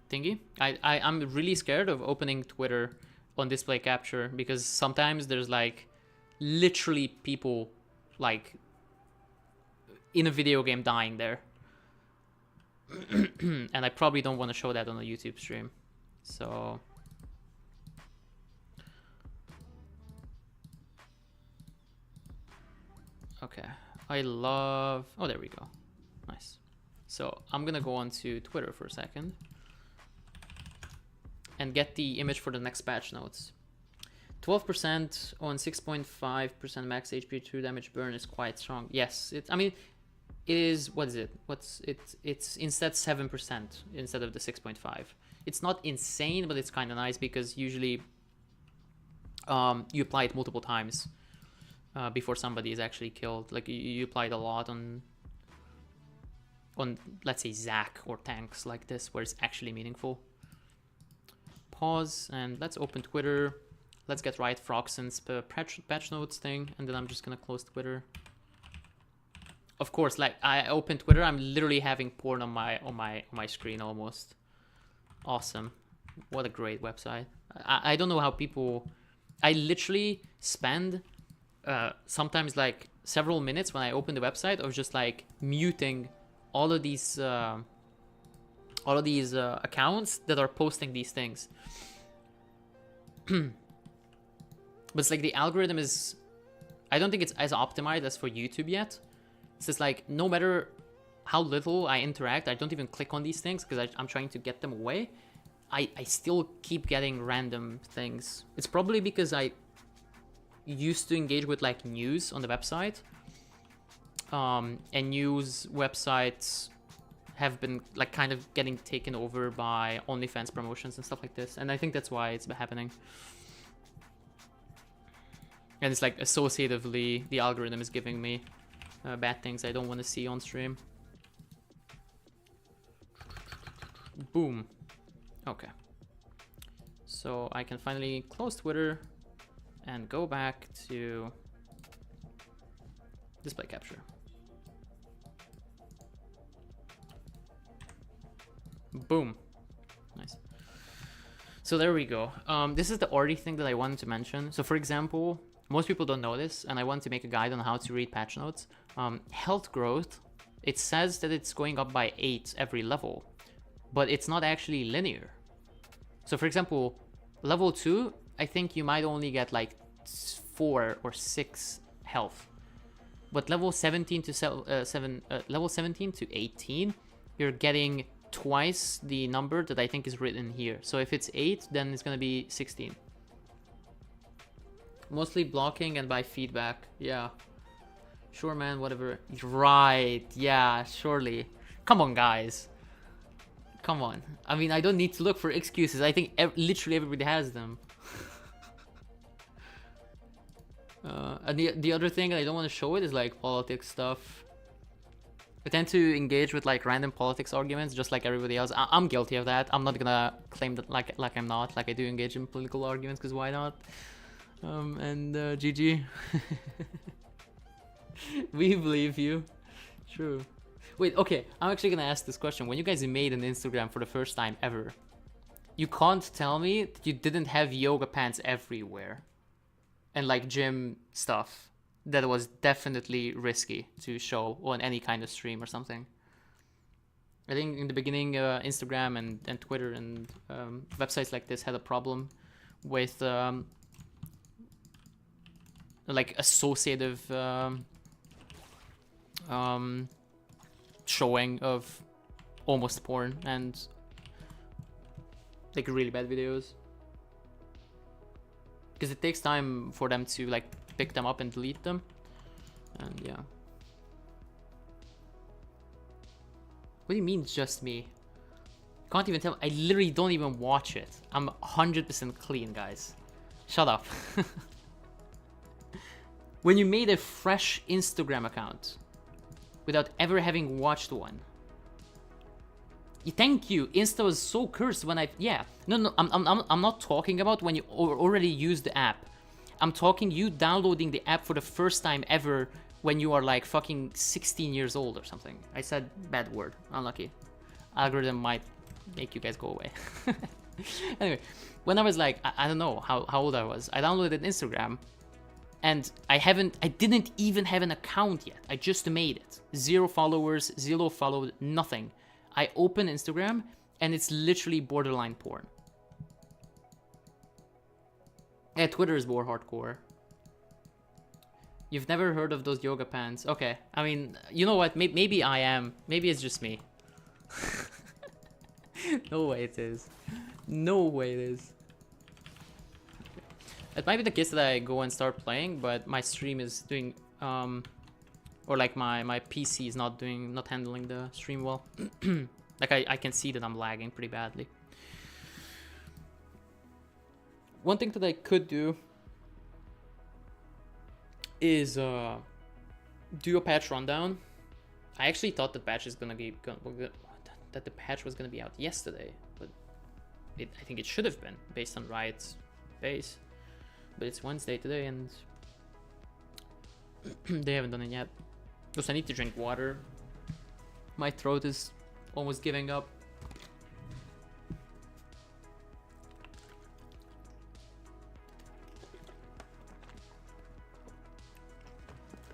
thingy. I'm really scared of opening Twitter on display capture because sometimes there's like literally people like in a video game dying there. And I probably don't want to show that on a YouTube stream. So okay, oh, there we go. Nice. So I'm gonna go on to Twitter for a second and get the image for the next patch notes. 12% on 6.5% max HP, true damage burn is quite strong. Yes, I mean, it is, what is it? It's instead 7% instead of the 6.5. It's not insane, but it's kind of nice because usually you apply it multiple times before somebody is actually killed. Like you apply it a lot on let's say Zac or tanks like this where it's actually meaningful. Pause and let's open Twitter. Let's get Riot Froxen's patch notes thing, and then I'm just gonna close Twitter. Of course, like I open Twitter, I'm literally having porn on my screen almost. Awesome, what a great website. I don't know how people. I literally spend sometimes like several minutes when I open the website of just like muting all of these all of these accounts that are posting these things. But it's like the algorithm is, I don't think it's as optimized as for YouTube yet. It's just like, no matter how little I interact, I don't even click on these things because I'm trying to get them away. I still keep getting random things. It's probably because I used to engage with like news on the website. And news websites have been like kind of getting taken over by OnlyFans promotions and stuff like this. And I think that's why it's been happening. And it's like associatively, the algorithm is giving me bad things I don't want to see on stream. Boom. Okay. So I can finally close Twitter and go back to display capture. Boom. Nice. So there we go. This is the already thing that I wanted to mention. So for example, most people don't know this, and I want to make a guide on how to read patch notes. Health growth, it says that it's going up by 8 every level, but it's not actually linear. So for example, level 2, I think you might only get like 4 or 6 health. But level 17 to level 17 to 18, you're getting twice the number that I think is written here. So if it's 8, then it's gonna be 16. Mostly blocking and by feedback. Yeah. Sure, man, whatever. Right, yeah, surely. Come on, guys. Come on. I mean, I don't need to look for excuses. I think literally everybody has them. And the other thing, I don't want to show it, is like politics stuff. I tend to engage with like random politics arguments just like everybody else. I'm guilty of that. I'm not gonna claim that like I'm not. Like I do engage in political arguments because why not? And GG. We believe you. True. Wait, okay. I'm actually gonna ask this question. When you guys made an Instagram for the first time ever, you can't tell me that you didn't have yoga pants everywhere and like gym stuff that was definitely risky to show on any kind of stream or something. I think in the beginning, Instagram and Twitter and websites like this had a problem with like associative showing of almost porn and like really bad videos, because it takes time for them to like pick them up and delete them. And yeah. What do you mean just me? Can't even tell. I literally don't even watch it. I'm 100% clean, guys. Shut up. When you made a fresh Instagram account without ever having watched one. Thank you. Insta was so cursed when no, I'm not talking about when you already used the app. I'm talking you downloading the app for the first time ever when you are like fucking 16 years old or something. I said bad word. Unlucky. Algorithm might make you guys go away. Anyway, when I was like, I don't know how old I was, I downloaded Instagram. And I didn't even have an account yet. I just made it. 0 followers, 0 followed, nothing. I open Instagram and it's literally borderline porn. Yeah, Twitter is more hardcore. You've never heard of those yoga pants? Okay, I mean, you know what? Maybe I am. Maybe it's just me. No way it is. No way it is. It might be the case that I go and start playing, but my stream is doing, or like my PC is not handling the stream well. Like I can see that I'm lagging pretty badly. One thing that I could do is do a patch rundown. I actually thought the patch is that the patch was gonna be out yesterday, but I think it should have been based on Riot's base. But it's Wednesday today and they haven't done it yet. Because I need to drink water. My throat is almost giving up.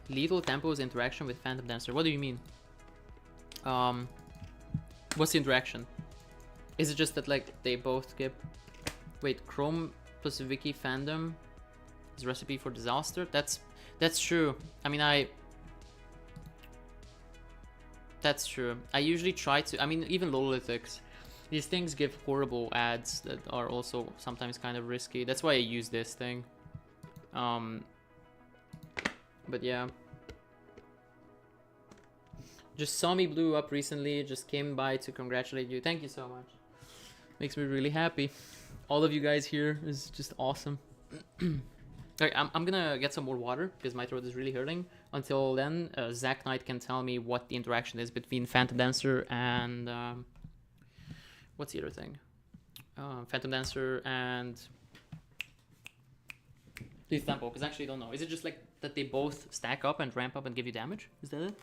Lethal Tempo's interaction with Phantom Dancer. What do you mean? What's the interaction? Is it just that like they both give? Wait, Chrome plus Wiki fandom is recipe for disaster? That's true. I mean, that's true. I usually try to. I mean, even Lolalytics. These things give horrible ads that are also sometimes kind of risky. That's why I use this thing. But yeah. Just saw me blew up recently. Just came by to congratulate you. Thank you so much. Makes me really happy. All of you guys here is just awesome. Alright, I'm gonna get some more water because my throat is really hurting. Until then, Zach Knight can tell me what the interaction is between Phantom Dancer and what's the other thing? Phantom Dancer and Lethal Tempo, because I actually don't know. Is it just like that they both stack up and ramp up and give you damage? Is that it?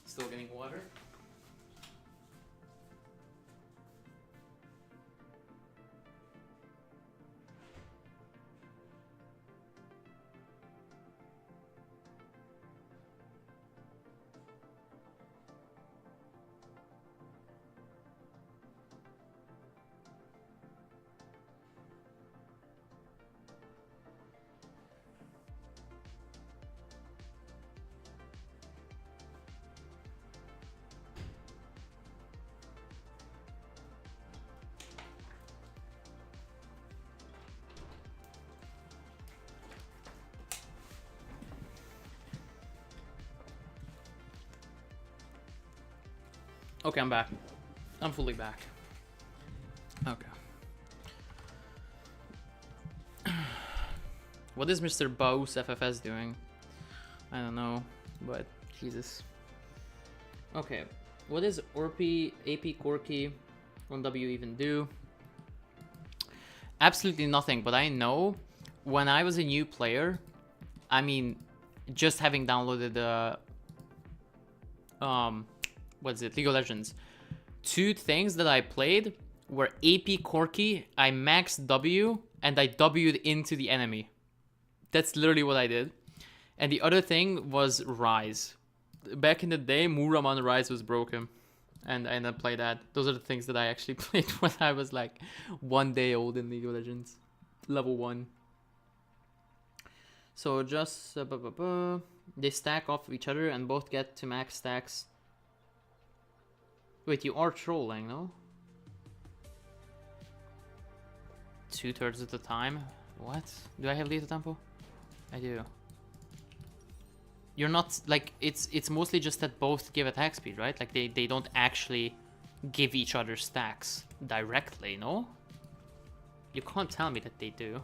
Still getting water. Okay, I'm back. I'm fully back. Okay. What is Mr. Baus FFS doing? I don't know, but Jesus. Okay, what does Orpi, AP Corky, 1W even do? Absolutely nothing, but I know when I was a new player, I mean, just having downloaded the what is it, League of Legends, two things that I played were AP Corky, I maxed W, and I W'd into the enemy. That's literally what I did. And the other thing was Rise. Back in the day, Muraman Rise was broken. And I ended up playing that. Those are the things that I actually played when I was like 1 day old in League of Legends. Level 1. So just... they stack off of each other and both get to max stacks. Wait, you are trolling, no? 2/3 of the time? What? Do I have Lethal Tempo? I do. You're not, like, it's mostly just that both give attack speed, right? Like, they don't actually give each other stacks directly, no? You can't tell me that they do.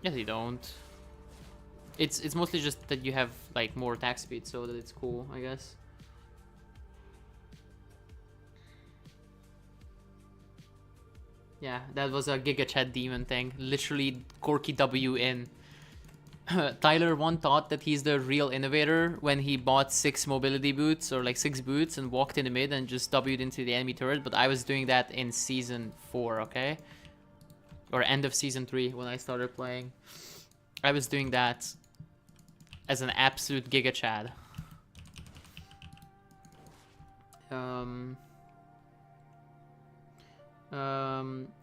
Yeah, they don't. It's mostly just that you have like more attack speed, so that it's cool, I guess. Yeah, that was a Giga Chat demon thing. Literally Corky W in. Tyler one thought that he's the real innovator when he bought 6 mobility boots or like 6 boots and walked in the mid and just W'd into the enemy turret, but I was doing that in season 4, okay? Or end of season 3 when I started playing. I was doing that as an absolute giga chad.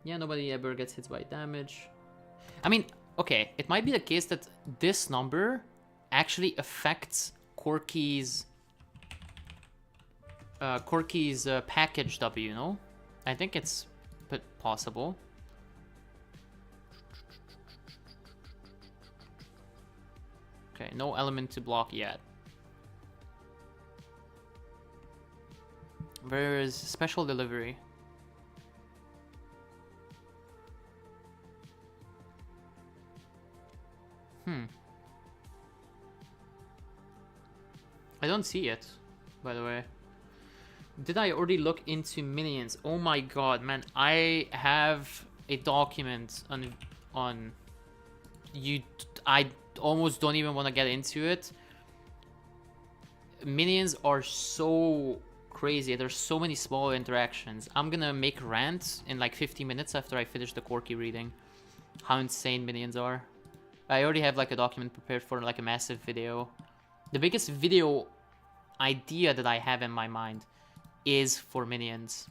Yeah, nobody ever gets hit by damage. I mean, okay, it might be the case that this number actually affects Corky's package W, you know? I think it's possible. Okay, no element to block yet. Where is special delivery? I don't see it, by the way. Did I already look into minions? Oh my god, man. I have a document on you. I almost don't even want to get into it. Minions are so crazy. There's so many small interactions. I'm gonna make rant in like 50 minutes after I finish the Corky reading. How insane minions are. I already have like a document prepared for like a massive video. The biggest video idea that I have in my mind is for minions.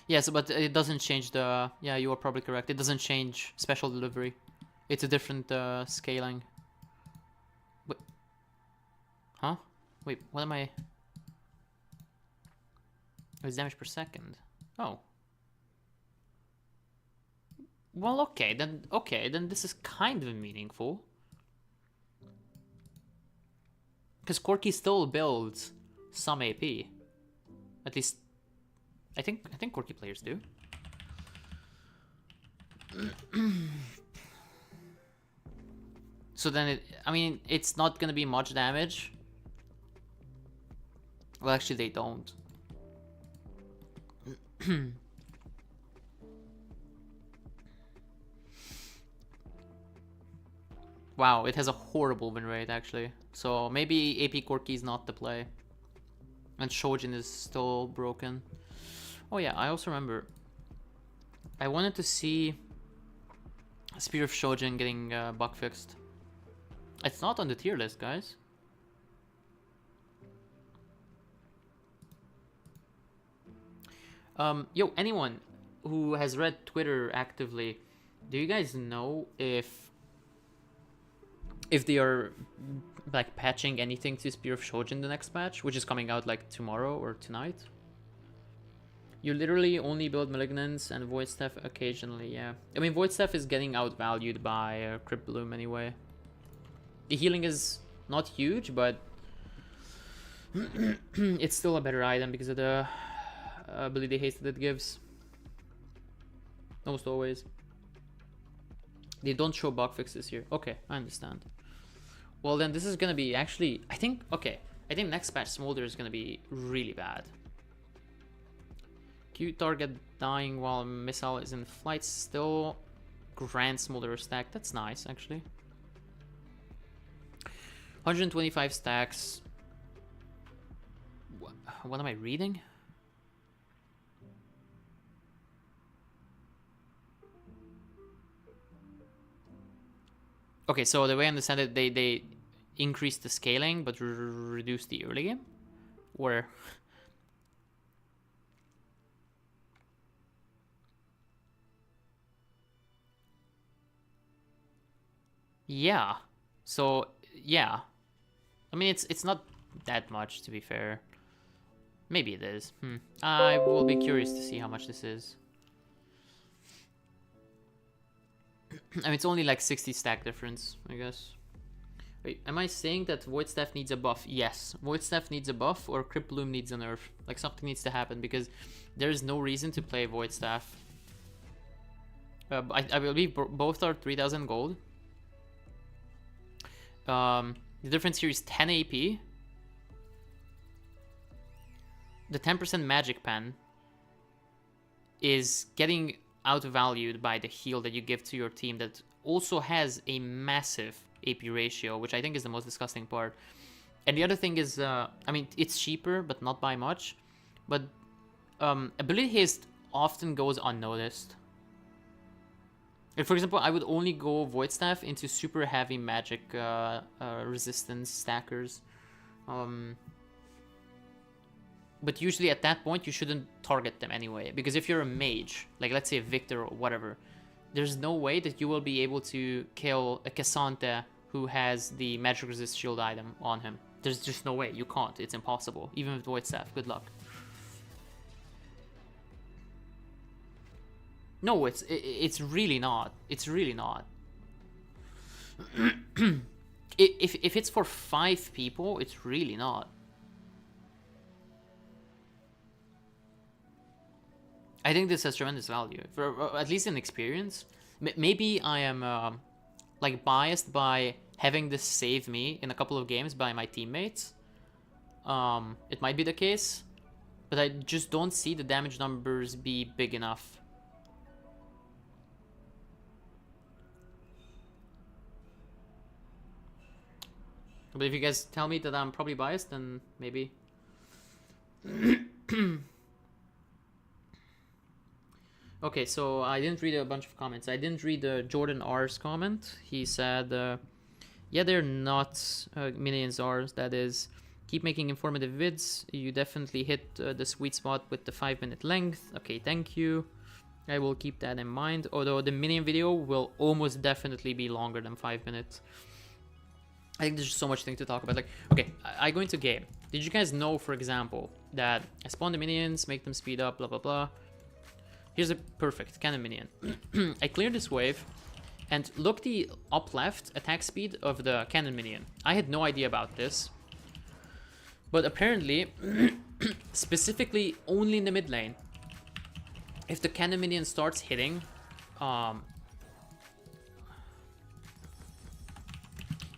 Yes, but it doesn't change the... Yeah, you are probably correct. It doesn't change special delivery. It's a different scaling. Wait. Huh? Wait, what am I... Oh, it's damage per second. Oh. Well, okay, then this is kind of meaningful. Because Corky still builds some AP. At least, I think Corky players do. So then I mean, it's not gonna be much damage. Well, actually, they don't. Wow, it has a horrible win rate, actually. So maybe AP Corky is not the play. And Shojin is still broken. Oh yeah, I also remember. I wanted to see Spear of Shojin getting bug fixed. It's not on the tier list, guys. Yo, anyone who has read Twitter actively, do you guys know if they are like patching anything to Spear of Shojin the next patch, which is coming out like tomorrow or tonight? You literally only build Malignance and Void Staff occasionally, yeah. I mean, Void Staff is getting outvalued by Crypt Bloom anyway. The healing is not huge, but it's still a better item because of the ability haste that it gives. Almost always. They don't show bug fixes here. Okay, I understand. Well, then this is gonna be actually... I think next patch Smolder is gonna be really bad. Q target dying while missile is in flight still grants Smolder a stack. That's nice, actually. 125 stacks. What am I reading? Okay, so the way I understand it, they increased the scaling but reduced the early game? Or... Yeah. So, yeah. I mean, it's not that much, to be fair. Maybe it is. I will be curious to see how much this is. I mean, it's only like 60 stack difference, I guess. Wait, am I saying that Void Staff needs a buff? Yes. Void Staff needs a buff or Crypt Bloom needs a nerf. Like, something needs to happen because there is no reason to play Void Staff. I believe both are 3,000 gold. The difference here is 10 AP. The 10% magic pen is getting outvalued by the heal that you give to your team that also has a massive AP ratio, which I think is the most disgusting part. And the other thing is, I mean, it's cheaper, but not by much. But ability haste often goes unnoticed. Like, for example, I would only go Void Staff into super heavy magic resistance stackers. But usually at that point, you shouldn't target them anyway. Because if you're a mage, like let's say a Victor or whatever, there's no way that you will be able to kill a Cassante who has the magic resist shield item on him. There's just no way. You can't. It's impossible. Even with Void Staff. Good luck. No, it's really not. It's really not. if it's for 5 people, it's really not. I think this has tremendous value, for at least in experience. Maybe I am like biased by having this save me in a couple of games by my teammates. It might be the case, but I just don't see the damage numbers be big enough. But if you guys tell me that I'm probably biased, then maybe. Okay, so I didn't read a bunch of comments. I didn't read Jordan R's comment. He said, yeah, they're not minions R's. That is, keep making informative vids. You definitely hit the sweet spot with the 5-minute length. Okay, thank you. I will keep that in mind. Although the minion video will almost definitely be longer than 5 minutes. I think there's just so much thing to talk about. Like, okay, I go into game. Did you guys know, for example, that I spawn the minions, make them speed up, blah, blah, blah. Here's a perfect cannon minion. I clear this wave, and look the up left attack speed of the cannon minion. I had no idea about this. But apparently, specifically only in the mid lane, if the cannon minion starts hitting,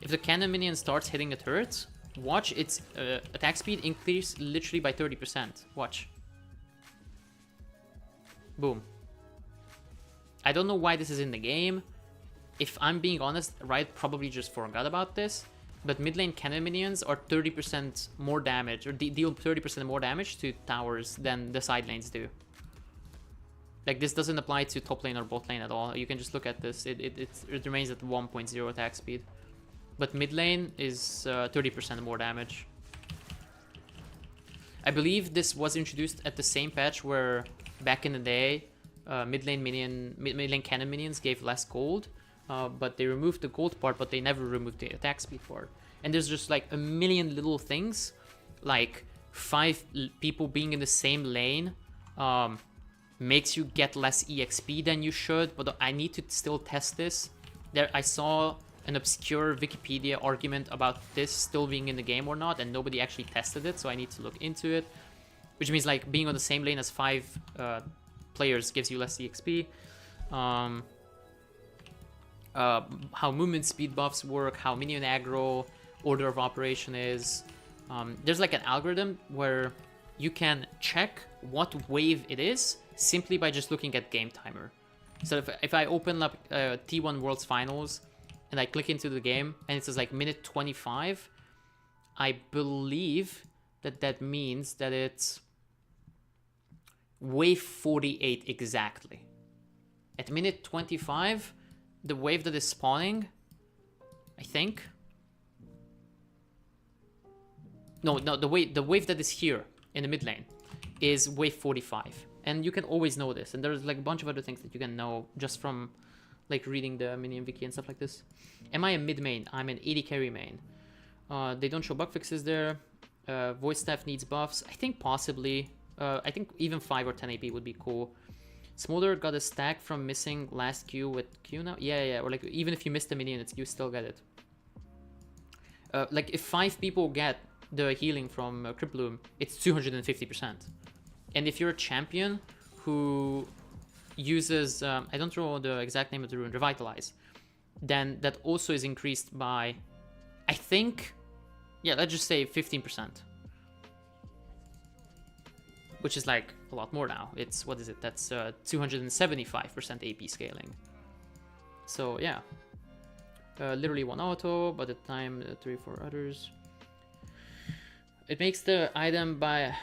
if the cannon minion starts hitting a turret, watch its attack speed increase literally by 30%. Watch. Boom. I don't know why this is in the game. If I'm being honest, Riot probably just forgot about this. But mid lane cannon minions are 30% more damage, or deal 30% more damage to towers than the side lanes do. Like, this doesn't apply to top lane or bot lane at all. You can just look at this. It remains at 1.0 attack speed. But mid lane is 30% more damage. I believe this was introduced at the same patch where back in the day, mid lane cannon minions gave less gold, but they removed the gold part, but they never removed the attack speed part. And there's just like a million little things, like 5 people being in the same lane makes you get less EXP than you should, but I need to still test this. There, I saw an obscure Wikipedia argument about this still being in the game or not, and nobody actually tested it, so I need to look into it. Which means like being on the same lane as 5 players gives you less EXP. How movement speed buffs work, how minion aggro order of operation is. There's like an algorithm where you can check what wave it is simply by just looking at game timer. So if I open up T1 Worlds Finals and I click into the game and it says like minute 25, I believe that means that it's wave 48 exactly. At minute 25, the wave that is spawning, I think. No, the wave that is here in the mid lane is wave 45. And you can always know this. And there's like a bunch of other things that you can know just from like reading the Minion Wiki and stuff like this. Am I a mid main? I'm an AD carry main. They don't show bug fixes there. Void Staff needs buffs. I think possibly. I think even 5 or 10 AP would be cool. Smolder got a stack from missing last Q with Q now? Yeah. Or like even if you missed a minion, you still get it. Like if 5 people get the healing from Crypt Bloom, it's 250%. And if you're a champion who uses, I don't know the exact name of the rune, Revitalize, then that also is increased by, I think, yeah, let's just say 15%. which is like a lot more now. It's, what is it? That's 275% AP scaling. So yeah, literally 1 auto, but at the time 3-4 others. It makes the item by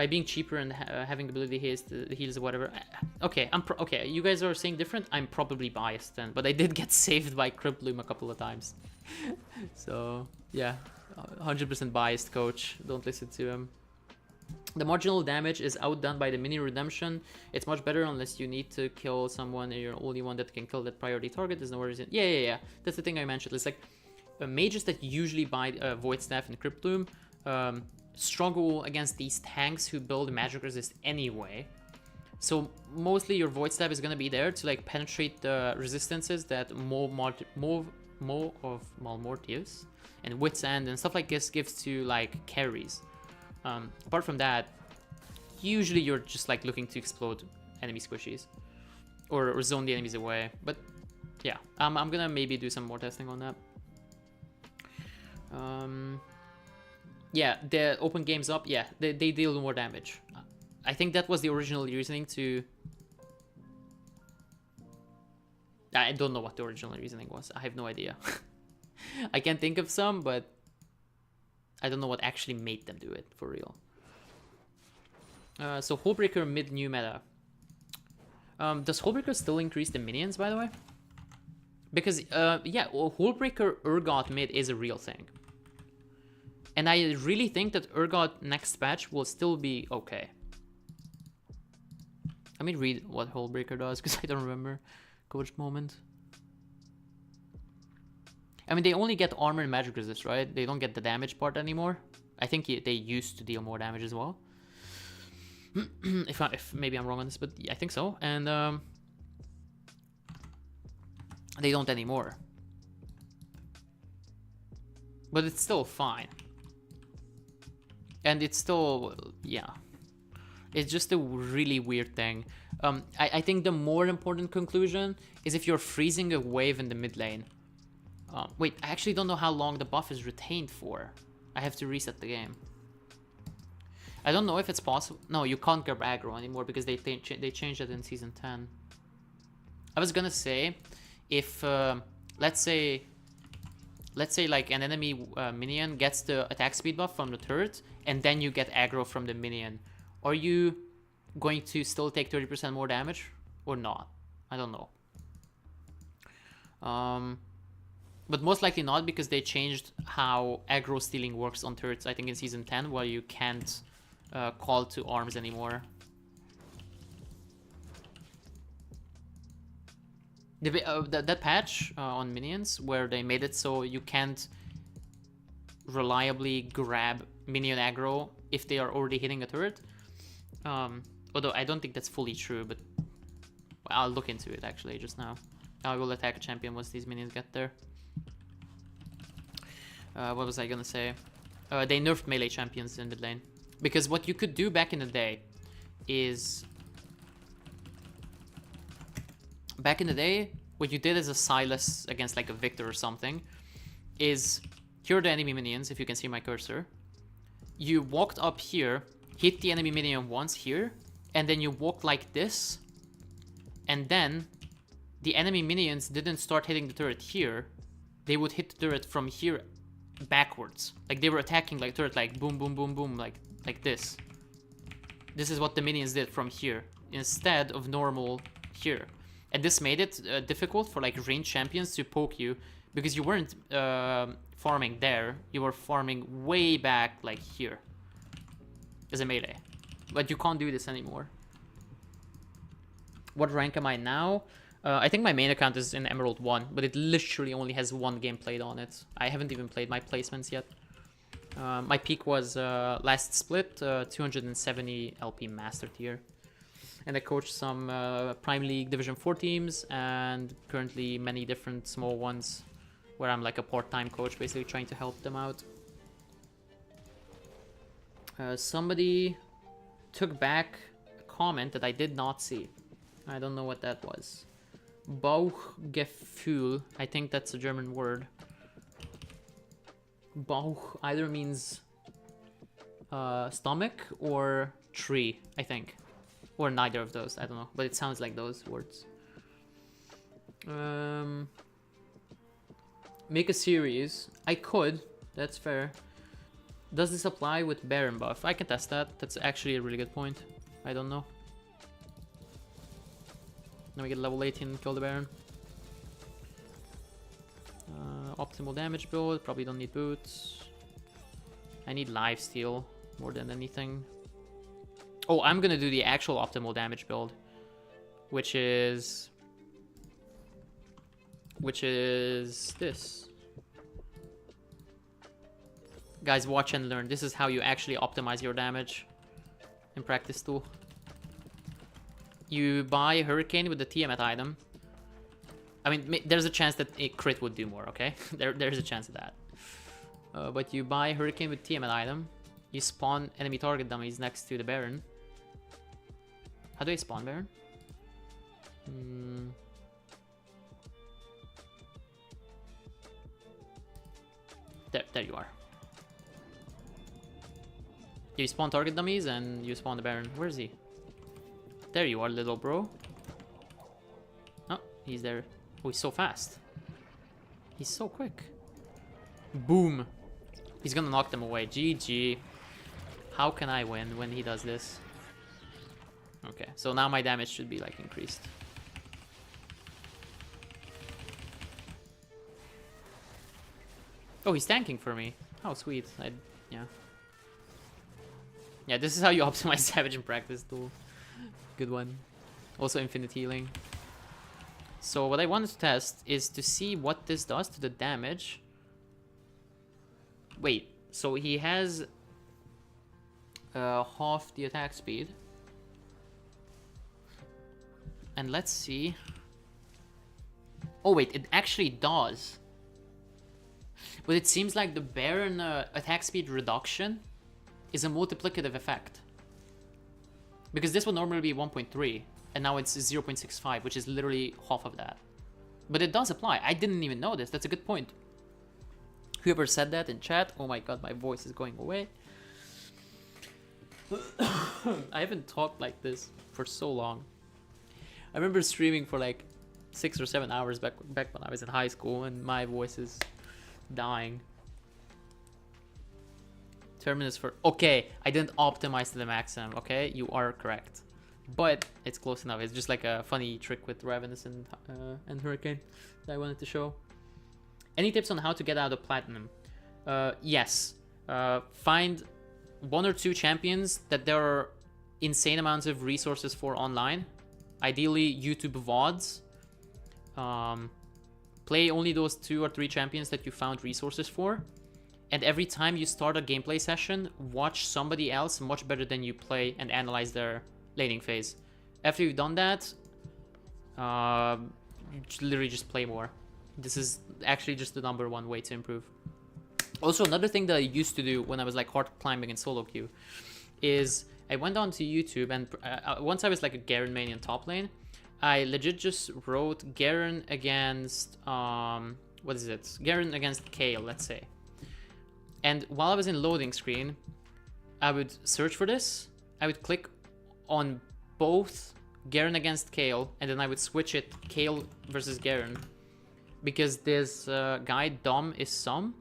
being cheaper and having ability heals or whatever. Okay, okay. You guys are saying different. I'm probably biased then, but I did get saved by Criploom a couple of times. So yeah, 100% biased, coach. Don't listen to him. The marginal damage is outdone by the mini redemption. It's much better unless you need to kill someone and you're the only one that can kill that priority target. There's no reason. Yeah. That's the thing I mentioned. It's like mages that usually buy Void Staff and Criploom struggle against these tanks who build magic resist anyway. So mostly your Void Staff is going to be there to like penetrate the resistances that Mo of Malmortius and Wit's End and stuff like this gives to like carries. Apart from that, usually you're just like looking to explode enemy squishies or zone the enemies away. But yeah, I'm gonna maybe do some more testing on that. Yeah, the open games up, yeah, they deal more damage. I think that was the original reasoning to... I don't know what the original reasoning was. I have no idea. I can think of some, but I don't know what actually made them do it, for real. So Hullbreaker mid new meta. Does Hullbreaker still increase the minions, by the way? Because, yeah, Hullbreaker Urgot mid is a real thing. And I really think that Urgot next patch will still be okay. Let me read what Hullbreaker does, because I don't remember. Coach moment. I mean, they only get armor and magic resist, right? They don't get the damage part anymore. I think they used to deal more damage as well. if maybe I'm wrong on this, but yeah, I think so. And they don't anymore. But it's still fine. And it's still, yeah. It's just a really weird thing. I think the more important conclusion is if you're freezing a wave in the mid lane. Wait, I actually don't know how long the buff is retained for. I have to reset the game. I don't know if it's possible. No, you can't grab aggro anymore because they changed it in Season 10. I was gonna say, if, let's say like an enemy minion gets the attack speed buff from the turret, and then you get aggro from the minion. Are you going to still take 30% more damage or not? I don't know. But most likely not, because they changed how aggro stealing works on turrets, I think in Season 10, where you can't call to arms anymore. That patch on minions, where they made it so you can't reliably grab minion aggro if they are already hitting a turret. Although I don't think that's fully true, but I'll look into it actually just now. I will attack a champion once these minions get there. What was I gonna say? They nerfed melee champions in mid lane. Because what you could do back in the day is... Back in the day, what you did as a Silas against like a Victor or something is... Here are the enemy minions, if you can see my cursor. You walked up here, hit the enemy minion once here, and then you walked like this. And then the enemy minions didn't start hitting the turret here. They would hit the turret from here backwards. Like they were attacking like turret, like boom, boom, boom, boom, like this. This is what the minions did from here, instead of normal here. And this made it difficult for like ranged champions to poke you, because you weren't farming there, you were farming way back like here as a melee. But you can't do this anymore. What rank am I now? I think my main account is in Emerald 1, but it literally only has 1 game played on it. I haven't even played my placements yet. My peak was last split, 270 LP Master Tier. And I coach some Prime League Division 4 teams, and currently many different small ones, where I'm like a part-time coach, basically trying to help them out. Somebody took back a comment that I did not see. I don't know what that was. Bauchgefühl, I think that's a German word. Bauch either means stomach or tree, I think. Or neither of those, I don't know. But it sounds like those words. Make a series. I could, that's fair. Does this apply with Baron buff? I can test that. That's actually a really good point. I don't know. Now we get level 18 and kill the Baron. Optimal damage build. Probably don't need boots. I need lifesteal more than anything. Oh, I'm gonna do the actual optimal damage build, which is this. Guys, watch and learn. This is how you actually optimize your damage in practice tool. You buy Hurricane with the Tiamat item. I mean, there's a chance that a crit would do more, okay? There's a chance of that. But you buy Hurricane with Tiamat item. You spawn enemy target dummies next to the Baron. How do I spawn Baron? There you are. You spawn target dummies and you spawn the Baron. Where is he? There you are, little bro. Oh, he's there. Oh, he's so fast. He's so quick. Boom. He's gonna knock them away. GG. How can I win when he does this? Okay, so now my damage should be like increased. Oh, he's tanking for me. How sweet. Yeah. Yeah, this is how you optimize Savage in practice tool. Good one. Also infinite healing. So what I wanted to test is to see what this does to the damage. Wait, so he has half the attack speed. And let's see. Oh wait, it actually does. But it seems like the Baron attack speed reduction is a multiplicative effect. Because this would normally be 1.3, and now it's 0.65, which is literally half of that. But it does apply. I didn't even know this. That's a good point. Whoever said that in chat, oh my god, my voice is going away. I haven't talked like this for so long. I remember streaming for like 6 or 7 hours back when I was in high school, and my voice is dying. Terminus for... Okay, I didn't optimize to the maximum, okay? You are correct. But it's close enough. It's just like a funny trick with Ravenous and Hurricane that I wanted to show. Any tips on how to get out of Platinum? Yes. Find 1 or 2 champions that there are insane amounts of resources for online. Ideally, YouTube VODs. Play only those 2 or 3 champions that you found resources for. And every time you start a gameplay session, watch somebody else much better than you play and analyze their laning phase. After you've done that, literally just play more. This is actually just the #1 way to improve. Also, another thing that I used to do when I was like hard climbing in soloQ is I went on to YouTube, and once I was like a Garen main in top lane, I legit just wrote Garen against what is it? Garen against Kayle, let's say. And while I was in loading screen, I would search for this. I would click on both Garen against Kayle, and then I would switch it Kayle versus Garen. Because this guy, Dom is some,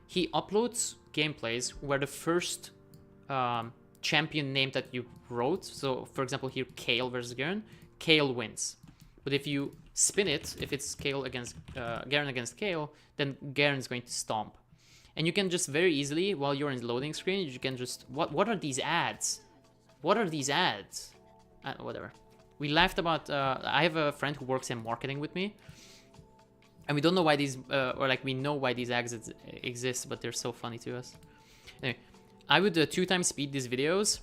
he uploads gameplays where the first champion name that you wrote, so for example here, Kayle versus Garen, Kayle wins. But if you spin it, if it's Kayle against Garen against Kayle, then Garen's going to stomp. And you can just very easily, while you're in the loading screen, you can just... What are these ads? What are these ads? Whatever. We laughed about... I have a friend who works in marketing with me. And we don't know why these... or like, we know why these ads exist, but they're so funny to us. Anyway, I would 2x speed these videos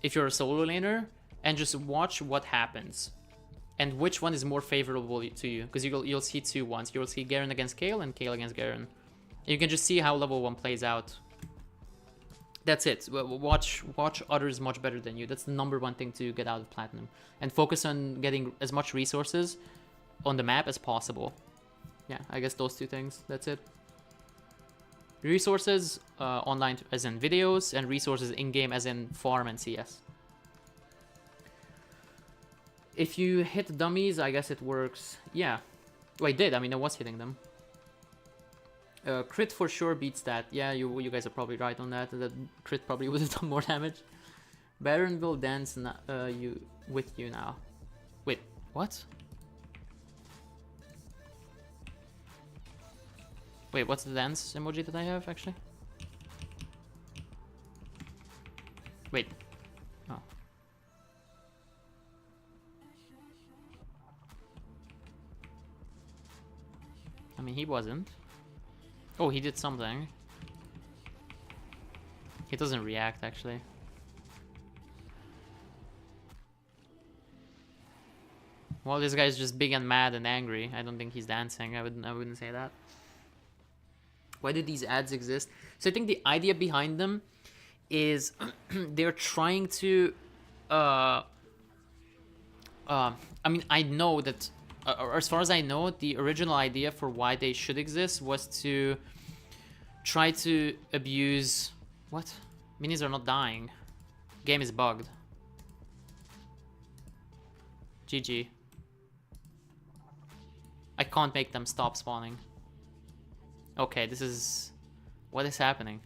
if you're a solo laner, and just watch what happens. And which one is more favorable to you. Because you'll see 2 ones. You'll see Garen against Kayle and Kayle against Garen. You can just see how level 1 plays out. That's it. Watch others much better than you. That's the #1 thing to get out of Platinum. And focus on getting as much resources on the map as possible. Yeah, I guess those 2 things. That's it. Resources online as in videos, and resources in-game as in farm and CS. If you hit dummies, I guess it works. Yeah. Well, I did. I mean, I was hitting them. Crit for sure beats that. Yeah, you guys are probably right on that. That crit probably would have done more damage. Baron will dance with you now. Wait, what? Wait, what's the dance emoji that I have, actually? Wait. Oh. I mean, he wasn't. Oh, he did something. He doesn't react, actually. Well, this guy's just big and mad and angry. I don't think he's dancing. I wouldn't say that. Why do these ads exist? So I think the idea behind them is they're trying to I mean, I know that or as far as I know, the original idea for why they should exist was to try to abuse... What? Minis are not dying. Game is bugged. GG. I can't make them stop spawning. Okay, this is... What is happening?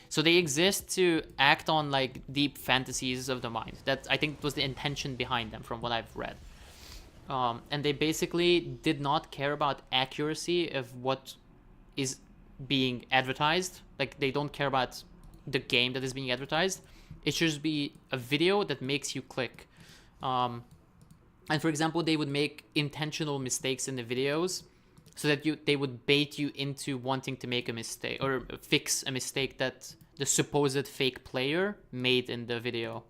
So they exist to act on like deep fantasies of the mind. That, I think, was the intention behind them from what I've read. And they basically did not care about accuracy of what is being advertised. Like, they don't care about the game that is being advertised. It should just be a video that makes you click. And for example, they would make intentional mistakes in the videos so that they would bait you into wanting to make a mistake or fix a mistake that the supposed fake player made in the video.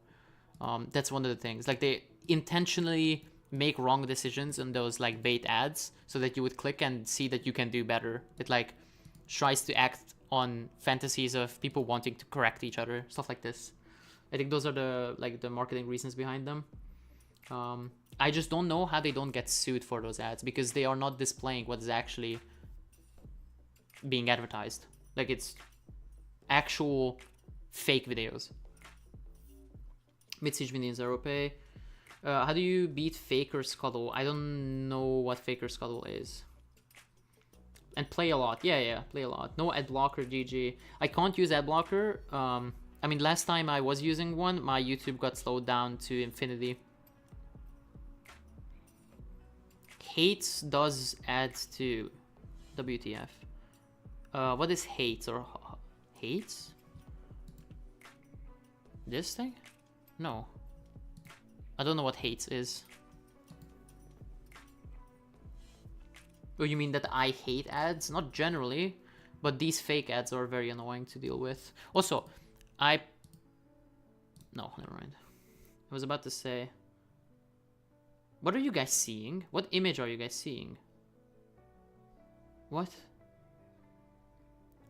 That's one of the things. Like, they intentionally make wrong decisions in those like bait ads so that you would click and see that you can do better. It like tries to act on fantasies of people wanting to correct each other, stuff like this. I think those are the marketing reasons behind them. I just don't know how they don't get sued for those ads, because they are not displaying what is actually being advertised. Like, it's actual fake videos. Mid-siege minions are OP. How do you beat Faker Scuttle? I don't know what Faker Scuttle is. And play a lot. Yeah, play a lot. No ad blocker, GG. I can't use ad blocker. I mean, last time I was using one, my YouTube got slowed down to infinity. Hates does ads to WTF. What is hates or hates? This thing? No. I don't know what hates is. Oh, you mean that I hate ads? Not generally, but these fake ads are very annoying to deal with. Also, no, never mind. I was about to say... What are you guys seeing? What image are you guys seeing? What?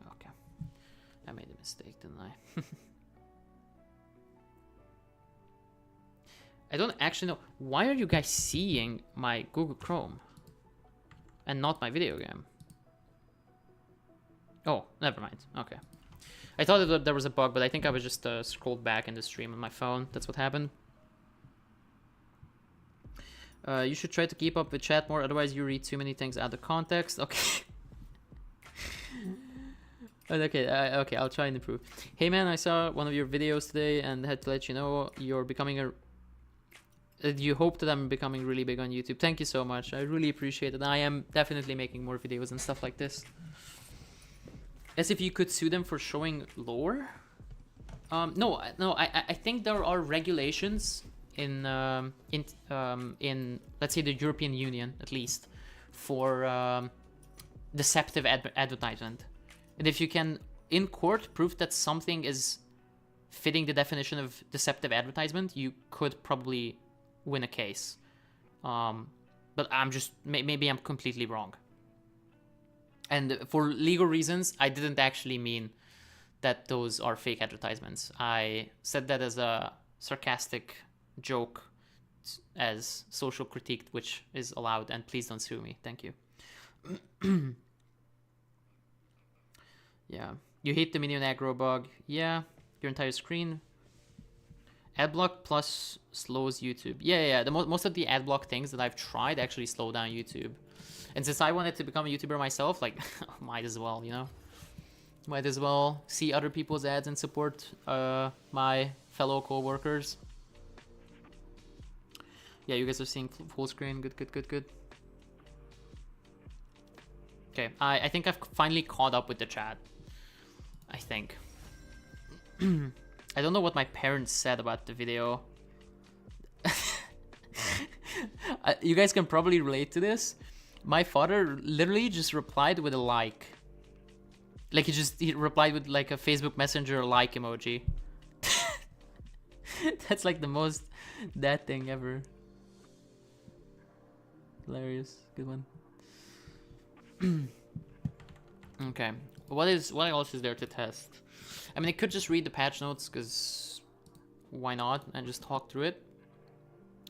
Okay. I made a mistake, didn't I? I don't actually know. Why are you guys seeing my Google Chrome? And not my video game? Oh, never mind. Okay. I thought that there was a bug, but I think I was just scrolled back in the stream on my phone. That's what happened. You should try to keep up with chat more, otherwise you read too many things out of context. Okay. Okay, I'll try and improve. Hey man, I saw one of your videos today and had to let you know you're becoming a... you hope that I'm becoming really big on YouTube. Thank you so much. I really appreciate it. I am definitely making more videos and stuff like this. As if you could sue them for showing lore? No, I think there are regulations in let's say the European Union, at least, for deceptive advertisement. And if you can in court prove that something is fitting the definition of deceptive advertisement, you could probably win a case. But I'm just maybe I'm completely wrong. And for legal reasons, I didn't actually mean that those are fake advertisements. I said that as a sarcastic joke, as social critique, which is allowed, and please don't sue me. Thank you. Yeah. You hate the minion aggro bug. Yeah, your entire screen. Adblock plus slows YouTube. Yeah. Most of the adblock things that I've tried actually slow down YouTube. And since I wanted to become a YouTuber myself, like, might as well, you know? Might as well see other people's ads and support my fellow co-workers. Yeah, you guys are seeing full screen. Good. Okay, I think I've finally caught up with the chat. I think. I don't know what my parents said about the video. You guys can probably relate to this. My father literally just replied with a like. Like he replied with like a Facebook Messenger like emoji. That's like the most dad thing ever. Hilarious. Good one. Okay. What else is there to test? I mean, I could just read the patch notes, because why not? And just talk through it.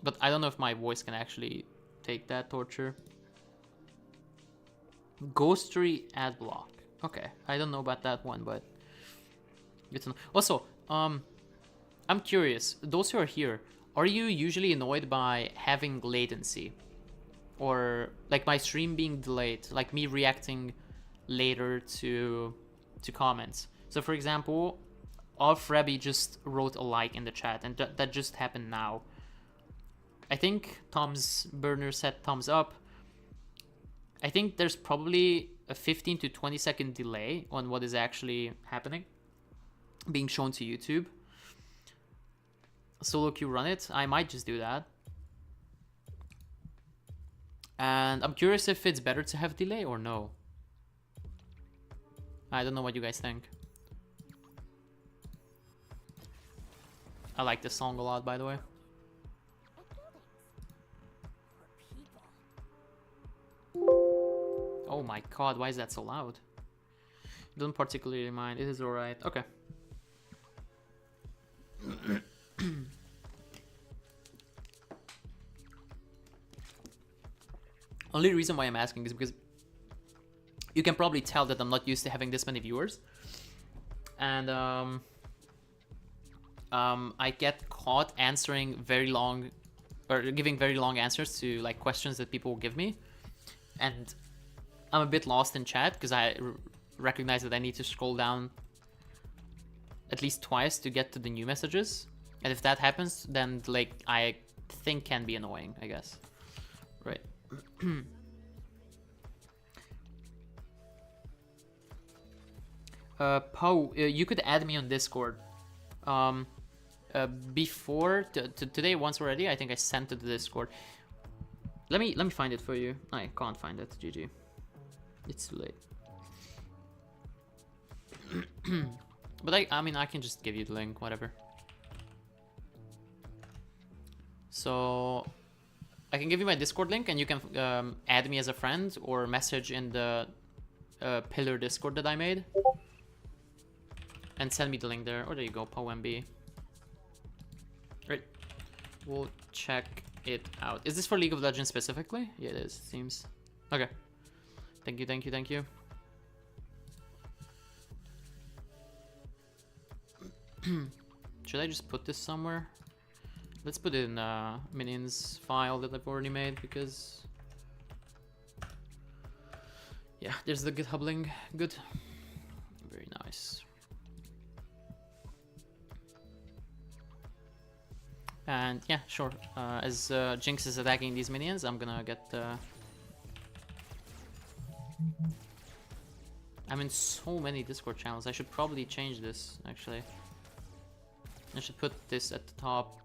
But I don't know if my voice can actually take that torture. Ghostery ad block. Okay, I don't know about that one, but good to know. Also, I'm curious. Those who are here, are you usually annoyed by having latency? Or like my stream being delayed, like me reacting later to comments? So for example, Alfrebi just wrote a like in the chat, and that just happened now. I think Tom's burner said thumbs up. I think there's probably a 15 to 20 second delay on what is actually happening, being shown to YouTube. soloQ run it. I might just do that. And I'm curious if it's better to have delay or no. I don't know what you guys think. I like this song a lot, by the way. Oh my god, why is that so loud? Don't particularly mind, it is alright. Okay. Only reason why I'm asking is because you can probably tell that I'm not used to having this many viewers. And I get caught answering very long, or giving very long answers to like questions that people give me. And I'm a bit lost in chat because I recognize that I need to scroll down at least twice to get to the new messages. And if that happens, then like I think can be annoying, I guess. Right. Poe, you could add me on Discord. Before today once already. I think I sent it to Discord. Let me find it for you. I can't find it. GG. It's too late. But I mean I can just give you the link, whatever. So I can give you my Discord link, and you can add me as a friend or message in the Pillar Discord that I made, and send me the link there. Oh, there you go, PoeMB. Right, we'll check it out. Is this for League of Legends specifically? Yeah, it is, it seems. Okay. Thank you. Should I just put this somewhere? Let's put it in Minions file that I've already made, because yeah, there's the GitHub link. Good. Very nice. And yeah, sure. As Jinx is attacking these minions, I'm gonna get I'm in so many Discord channels. I should probably change this, actually. I should put this at the top.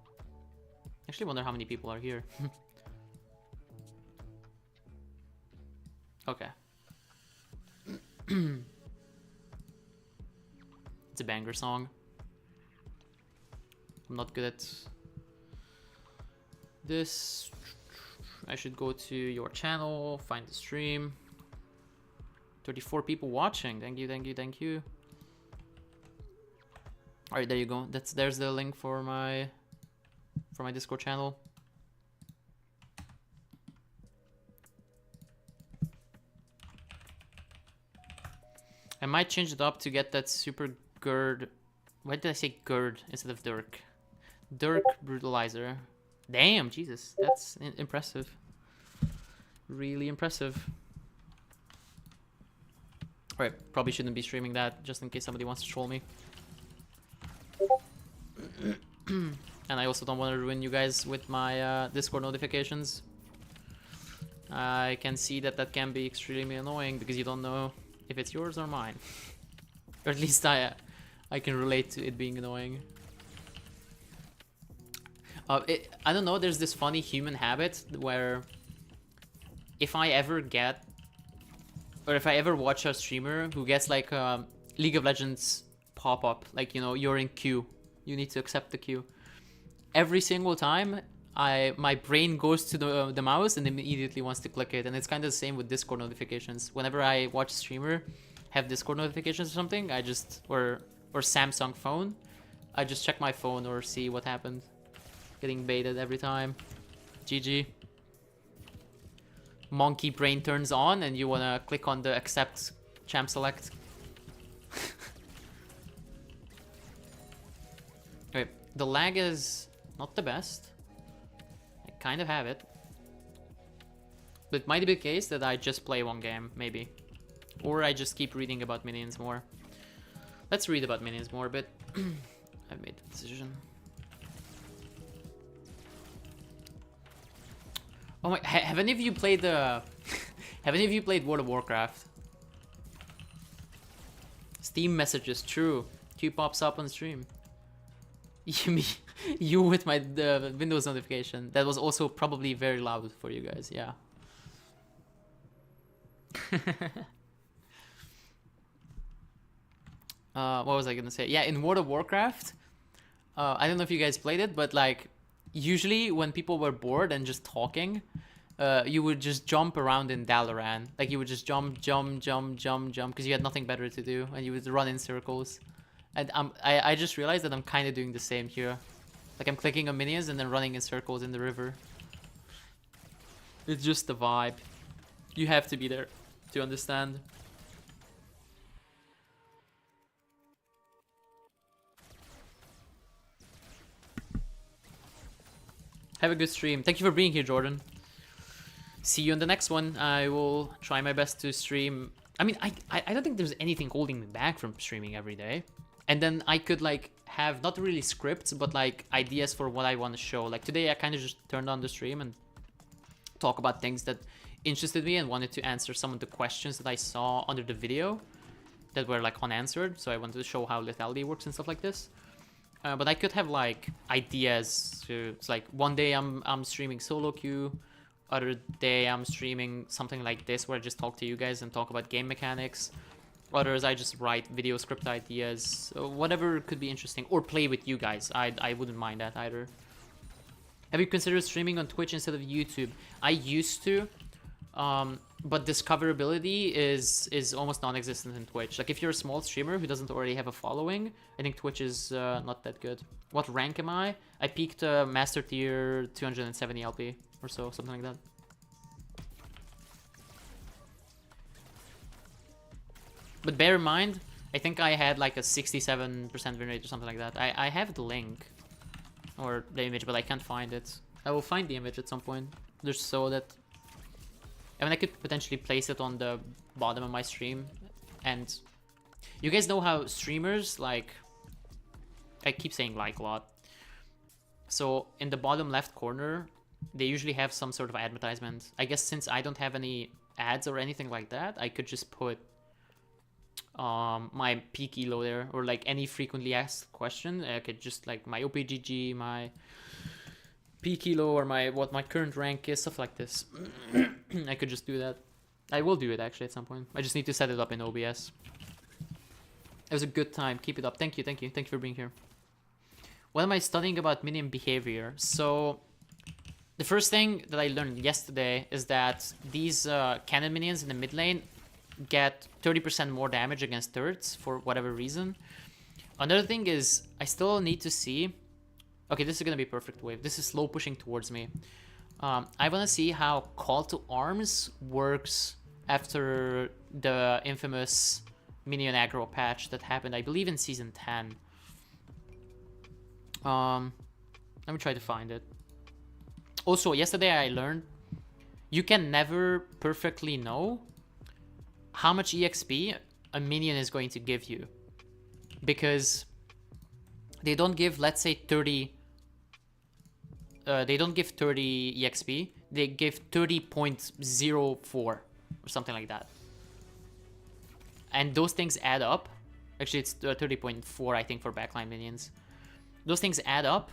Actually wonder how many people are here. Okay. It's a banger song. I'm not good at this. I should go to your channel, find the stream. 34 people watching. Thank you. All right, there you go. There's the link for my Discord channel. I might change it up to get that super Gerd. Why did I say Gerd instead of Dirk? Dirk Brutalizer. Damn, Jesus, that's impressive. Really impressive. Alright, probably shouldn't be streaming that just in case somebody wants to troll me. And I also don't want to ruin you guys with my Discord notifications. I can see that that can be extremely annoying because you don't know if it's yours or mine. Or at least I can relate to it being annoying. I don't know, there's this funny human habit where if I ever get, or if I ever watch a streamer who gets like a League of Legends pop-up, like, you know, you're in queue, you need to accept the queue. Every single time, my brain goes to the mouse and immediately wants to click it, and it's kind of the same with Discord notifications. Whenever I watch a streamer have Discord notifications or something, I just, or Samsung phone, I just check my phone or see what happened. Getting baited every time. GG. Monkey brain turns on and you wanna click on the accept champ select. Okay, the lag is not the best. I kind of have it. But it might be the case that I just play one game, maybe. Or I just keep reading about minions more. Let's read about minions more a bit. I've made the decision. Oh my, have any of you played the... have any of you played World of Warcraft? Steam messages, true. Q pops up on stream. You with my Windows notification. That was also probably very loud for you guys, yeah. What was I gonna say? Yeah, in World of Warcraft, I don't know if you guys played it, but like, usually when people were bored and just talking, you would just jump around in Dalaran. Like, you would just jump, because you had nothing better to do, and you would run in circles. And I just realized that I'm kind of doing the same here. Like, I'm clicking on minions and then running in circles in the river. It's just the vibe. You have to be there to understand. Have a good stream. Thank you for being here, Jordan. See you in the next one. I will try my best to stream. I mean, I don't think there's anything holding me back from streaming every day. And then I could like have not really scripts, but like ideas for what I want to show. Like today I kind of just turned on the stream and talk about things that interested me and wanted to answer some of the questions that I saw under the video that were like unanswered. So I wanted to show how lethality works and stuff like this. But I could have like ideas to, it's like one day I'm streaming soloQ, other day I'm streaming something like this where I just talk to you guys and talk about game mechanics. Others I just write video script ideas, so whatever could be interesting, or play with you guys. I wouldn't mind that either. Have you considered streaming on Twitch instead of YouTube? I used to, but discoverability is almost non-existent in Twitch. Like if you're a small streamer who doesn't already have a following, I think Twitch is not that good. What rank am I? I peaked Master Tier 270 LP or so, something like that. But bear in mind, I think I had like a 67% win rate or something like that. I have the link or the image, but I can't find it. I will find the image at some point, just so that... I mean, I could potentially place it on the bottom of my stream. And you guys know how streamers, like... I keep saying like a lot. So in the bottom left corner, they usually have some sort of advertisement. I guess since I don't have any ads or anything like that, I could just put my peak elo there, or like any frequently asked question. I could just like my OPGG, my peak elo, or my what my current rank is, stuff like this. I could just do that. I will do it actually at some point. I just need to set it up in OBS. It was a good time. Keep it up. Thank you, thank you, thank you for being here. What am I studying about Minion Behaviour? So the first thing that I learned yesterday is that these cannon minions in the mid lane get 30% more damage against turrets for whatever reason. Another thing is I still need to see... Okay, this is gonna be perfect wave. This is slow pushing towards me. I wanna see how Call to Arms works after the infamous minion aggro patch that happened, I believe, in season 10. Let me try to find it. Also, yesterday I learned you can never perfectly know how much EXP a minion is going to give you, because they don't give, let's say, 30. They don't give 30 EXP. They give 30.04 or something like that. And those things add up. Actually, it's 30.4, I think, for backline minions. Those things add up.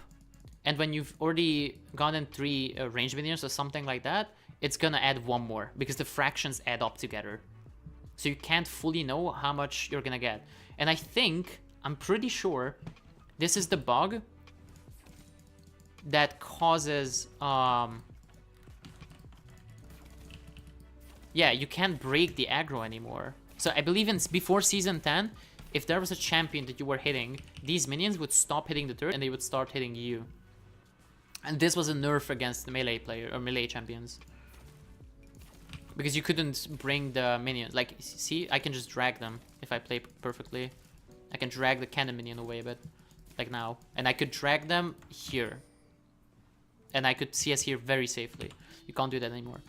And when you've already gotten 3 range minions or something like that, it's gonna add 1 more, because the fractions add up together. So you can't fully know how much you're gonna get. And I think, I'm pretty sure, this is the bug that causes... yeah, you can't break the aggro anymore. So I believe before season 10, if there was a champion that you were hitting, these minions would stop hitting the turret and they would start hitting you. And this was a nerf against the melee player or melee champions, because you couldn't bring the minions. Like, see, I can just drag them if I play perfectly. I can drag the cannon minion away a bit, like now, and I could drag them here, and I could CS here very safely. You can't do that anymore.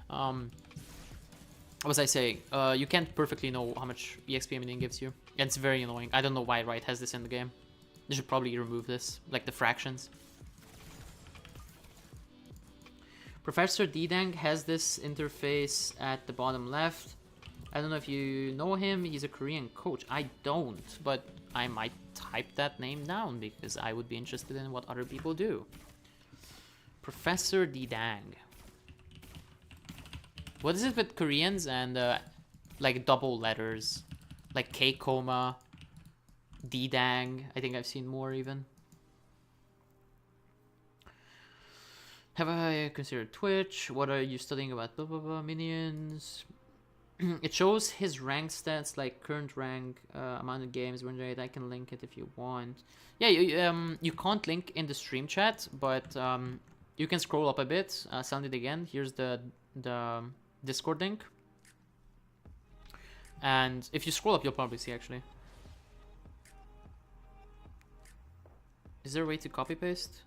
What was I saying? You can't perfectly know how much EXP a minion gives you. And it's very annoying. I don't know why Riot has this in the game. They should probably remove this, like the fractions. Professor Ddang has this interface at the bottom left. I don't know if you know him. He's a Korean coach. I don't, but I might type that name down because I would be interested in what other people do. Professor Ddang. What is it with Koreans and like double letters? Like K-Coma, Ddang. I think I've seen more even. Have I considered Twitch? What are you studying about blah blah blah minions? It shows his rank stats, like current rank, amount of games, win rate. I can link it if you want. Yeah, you can't link in the stream chat, but you can scroll up a bit. Send it again. Here's the Discord link. And if you scroll up, you'll probably see, actually. Is there a way to copy paste?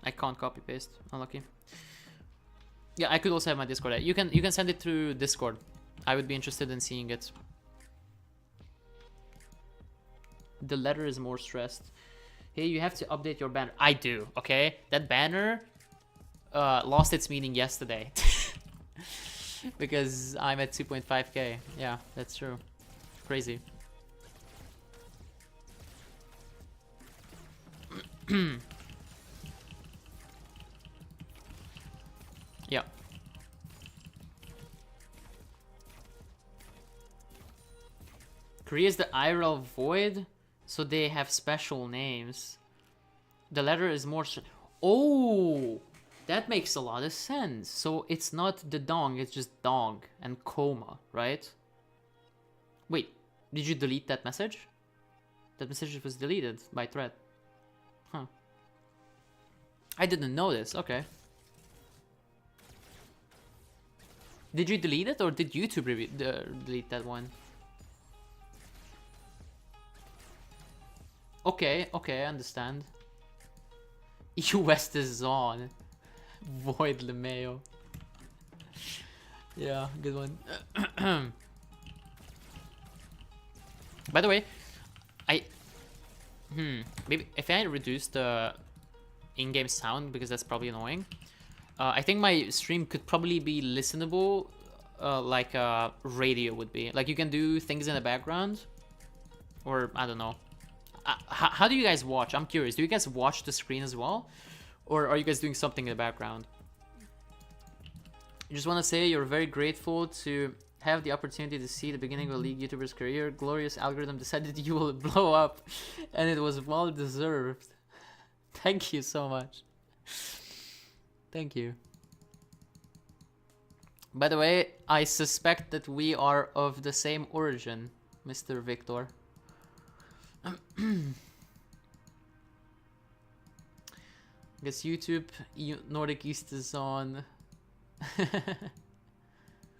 I can't copy paste. Unlucky. Yeah, I could also have my Discord. You can send it through Discord. I would be interested in seeing it. The letter is more stressed. Hey, you have to update your banner. I do, okay? That banner lost its meaning yesterday. Because I'm at 2.5k. Yeah, that's true. Crazy. Yeah. Korea is the IRL void, so they have special names. The letter is more... Oh! That makes a lot of sense. So it's not the dong, it's just dong and coma, right? Wait, did you delete that message? That message was deleted by thread. Huh. I didn't know this, okay. Did you delete it or did YouTube delete that one? Okay, okay, I understand. US is on. Void Lemeo. Yeah, good one. By the way, maybe if I reduce the in-game sound, because that's probably annoying, I think my stream could probably be listenable like a radio would be. Like you can do things in the background, or I don't know. How do you guys watch? I'm curious. Do you guys watch the screen as well? Or are you guys doing something in the background? I just want to say you're very grateful to have the opportunity to see the beginning of a League YouTuber's career. Glorious algorithm decided you will blow up, and it was well deserved. Thank you so much. Thank you. By the way, I suspect that we are of the same origin, Mr. Victor. Guess YouTube, Nordic East is on.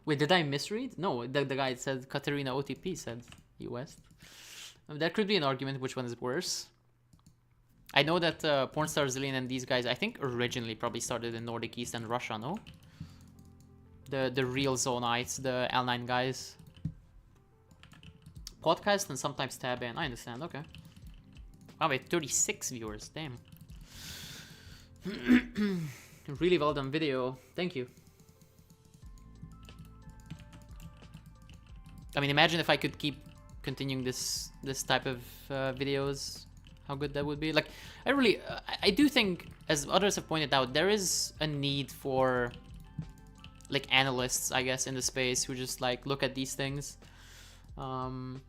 Wait, did I misread? No, the guy said Katerina OTP said US. That could be an argument which one is worse. I know that Pornstar Zillion and these guys, I think originally probably started in Nordic East and Russia, no? The real Zonites, the L9 guys. Podcast and sometimes tab in, I understand, okay. Wow, wait, 36 viewers, damn. Really well done video, thank you. I mean, imagine if I could keep continuing this type of videos, how good that would be. Like, I do think, as others have pointed out, there is a need for like analysts, I guess, in the space who just like look at these things. And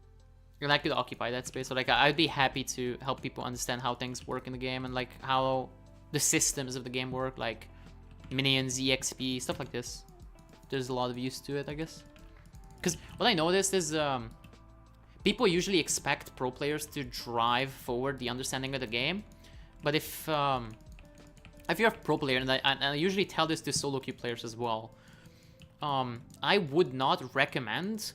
I could occupy that space. So like, I'd be happy to help people understand how things work in the game and like how the systems of the game work, like minions, EXP, stuff like this. There's a lot of use to it, I guess. Because what I noticed is people usually expect pro players to drive forward the understanding of the game, but if you're a pro player, and I usually tell this to solo queue players as well, I would not recommend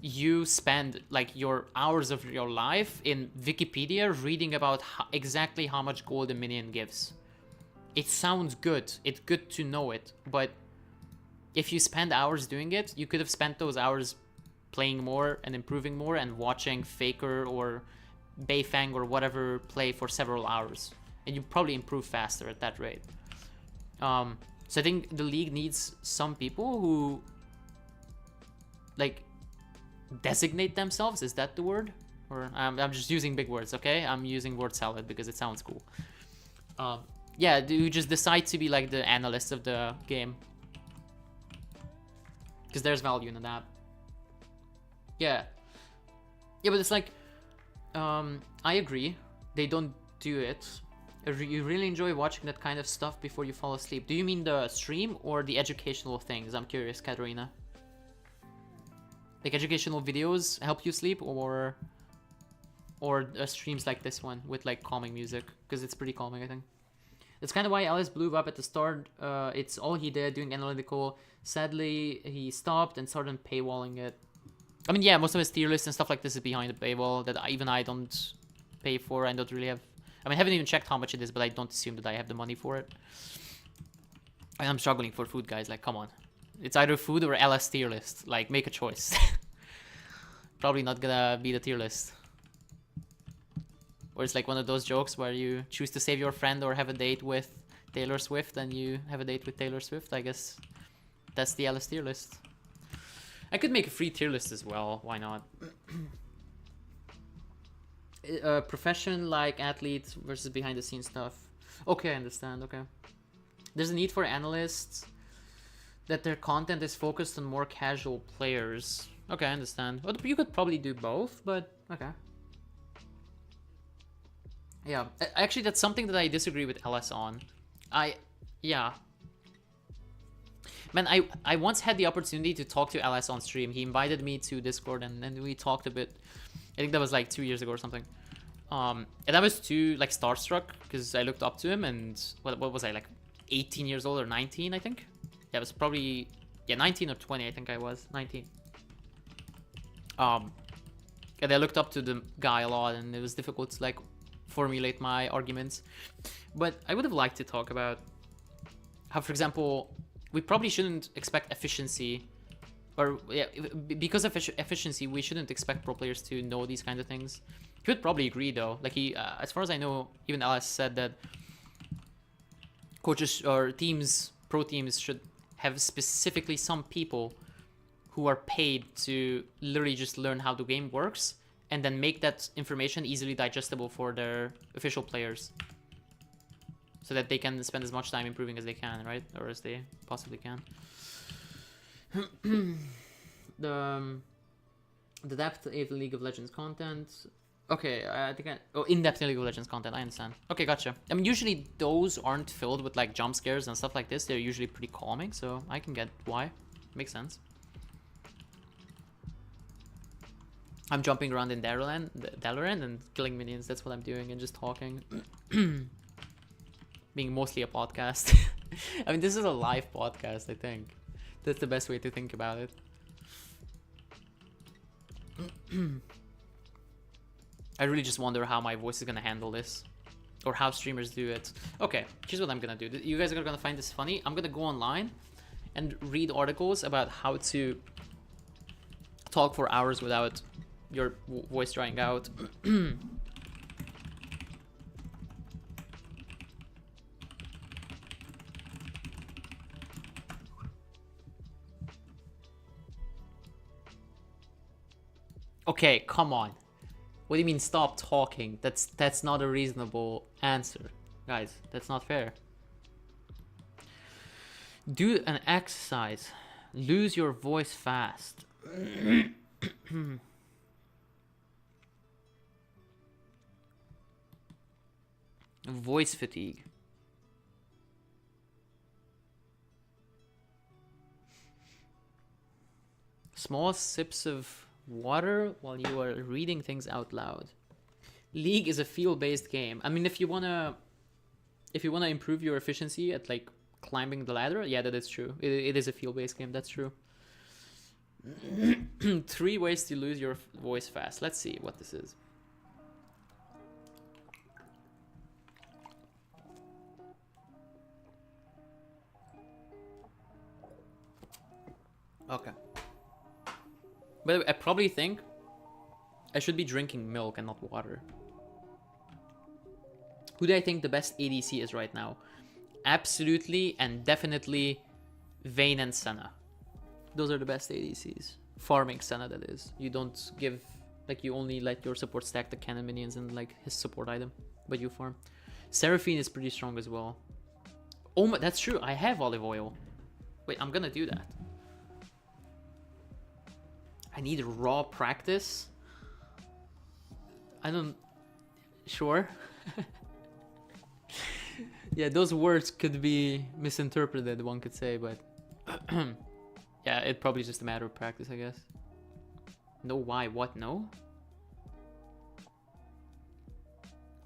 you spend like your hours of your life in Wikipedia reading about exactly how much gold a minion gives. It sounds good, it's good to know it, but if you spend hours doing it, you could have spent those hours playing more and improving more and watching Faker or Beifang or whatever play for several hours. And you probably improve faster at that rate. So I think the league needs some people who like designate themselves, is that the word? Or I'm just using big words, okay? I'm using word salad because it sounds cool. Yeah, you just decide to be like the analyst of the game. Because there's value in that. Yeah. Yeah, but it's like, I agree. They don't do it. You really enjoy watching that kind of stuff before you fall asleep. Do you mean the stream or the educational things? I'm curious, Katerina. Like educational videos help you sleep, or streams like this one with like calming music, because it's pretty calming, I think. That's kind of why Alice blew up at the start. It's all he did, doing analytical. Sadly, he stopped and started paywalling it. I mean, yeah, most of his tier list and stuff like this is behind the paywall that even I don't pay for. I don't really have... I mean, I haven't even checked how much it is, but I don't assume that I have the money for it. And I'm struggling for food, guys. Like, come on. It's either food or LS tier list. Like, make a choice. Probably not gonna be the tier list. Or it's like one of those jokes where you choose to save your friend or have a date with Taylor Swift, and you have a date with Taylor Swift. I guess that's the LS tier list. I could make a free tier list as well. Why not? Profession like athletes versus behind the scenes stuff. Okay, I understand. Okay. There's a need for analysts that their content is focused on more casual players. Okay, I understand. Well, you could probably do both, but okay. Yeah, actually that's something that I disagree with LS on. Yeah. Man, I once had the opportunity to talk to LS on stream. He invited me to Discord and we talked a bit. I think that was like 2 years ago or something. And I was too like starstruck because I looked up to him, and what was I, like 18 years old or 19, I think? Yeah, it was probably, yeah, 19 or 20, I think I was, 19. And I looked up to the guy a lot, and it was difficult to like formulate my arguments. But I would have liked to talk about how, for example, we probably shouldn't expect efficiency, or yeah, because of efficiency, we shouldn't expect pro players to know these kinds of things. He would probably agree though. Like he, as far as I know, even LS said that coaches or teams, pro teams, should have specifically some people who are paid to literally just learn how the game works and then make that information easily digestible for their official players, so that they can spend as much time improving as they can, right? Or as they possibly can. The depth of League of Legends content. Okay, I think in-depth League of Legends content, I understand. Okay, gotcha. I mean, usually those aren't filled with like jump scares and stuff like this. They're usually pretty calming, so I can get why. Makes sense. I'm jumping around in Dalaran and killing minions. That's what I'm doing, and just talking. Being mostly a podcast. I mean, this is a live podcast, I think. That's the best way to think about it. I really just wonder how my voice is gonna handle this. Or how streamers do it. Okay, here's what I'm gonna do. You guys are gonna find this funny. I'm gonna go online and read articles about how to talk for hours without your voice drying out. Okay, come on. What do you mean stop talking? That's not a reasonable answer. Guys, that's not fair. Do an exercise. Lose your voice fast. Voice fatigue. Small sips of water while you are reading things out loud. League is a field-based game. I mean, if you wanna improve your efficiency at like climbing the ladder, yeah, that is true. It is a field-based game. That's true. 3 ways to lose your voice fast. Let's see what this is. Okay. But I probably think I should be drinking milk and not water. Who do I think the best ADC is right now? Absolutely and definitely Vayne and Senna. Those are the best ADCs. Farming Senna, that is. You don't give, like, you only let your support stack the cannon minions and like his support item, but you farm. Seraphine is pretty strong as well. Oh my, that's true. I have olive oil. Wait, I'm gonna do that. I need raw practice. I don't... Sure. Yeah, those words could be misinterpreted, one could say, but... yeah, it's probably just a matter of practice, I guess. No, why? What? No?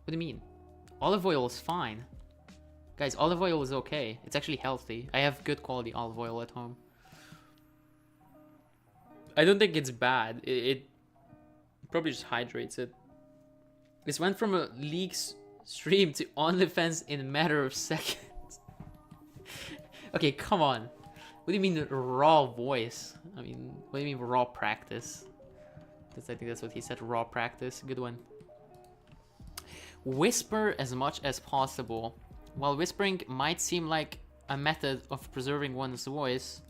What do you mean? Olive oil is fine. Guys, olive oil is okay. It's actually healthy. I have good quality olive oil at home. I don't think it's bad. It probably just hydrates it. This went from a League stream to OnlyFans in a matter of seconds. Okay, come on. What do you mean raw voice? I mean, what do you mean raw practice? I think that's what he said, raw practice. Good one. Whisper as much as possible. While whispering might seem like a method of preserving one's voice,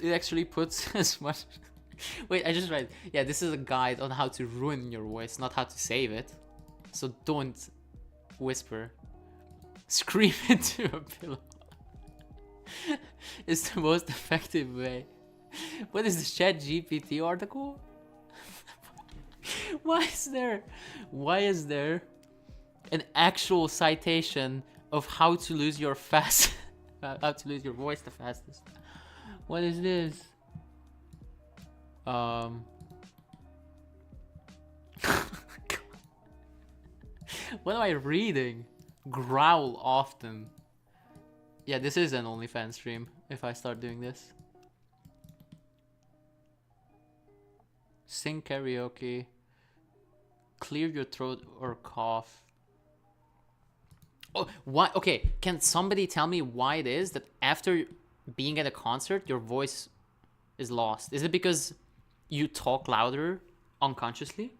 it actually puts as much... Wait, I just read. Yeah, this is a guide on how to ruin your voice, not how to save it. So don't whisper. Scream into a pillow. It's the most effective way. What is this ChatGPT article? Why is there an actual citation of how to lose your how to lose your voice the fastest? What is this? What am I reading? Growl often. Yeah, this is an OnlyFans stream if I start doing this. Sing karaoke. Clear your throat or cough. Oh, why? Okay, can somebody tell me why it is that after being at a concert, your voice is lost? Is it because you talk louder unconsciously?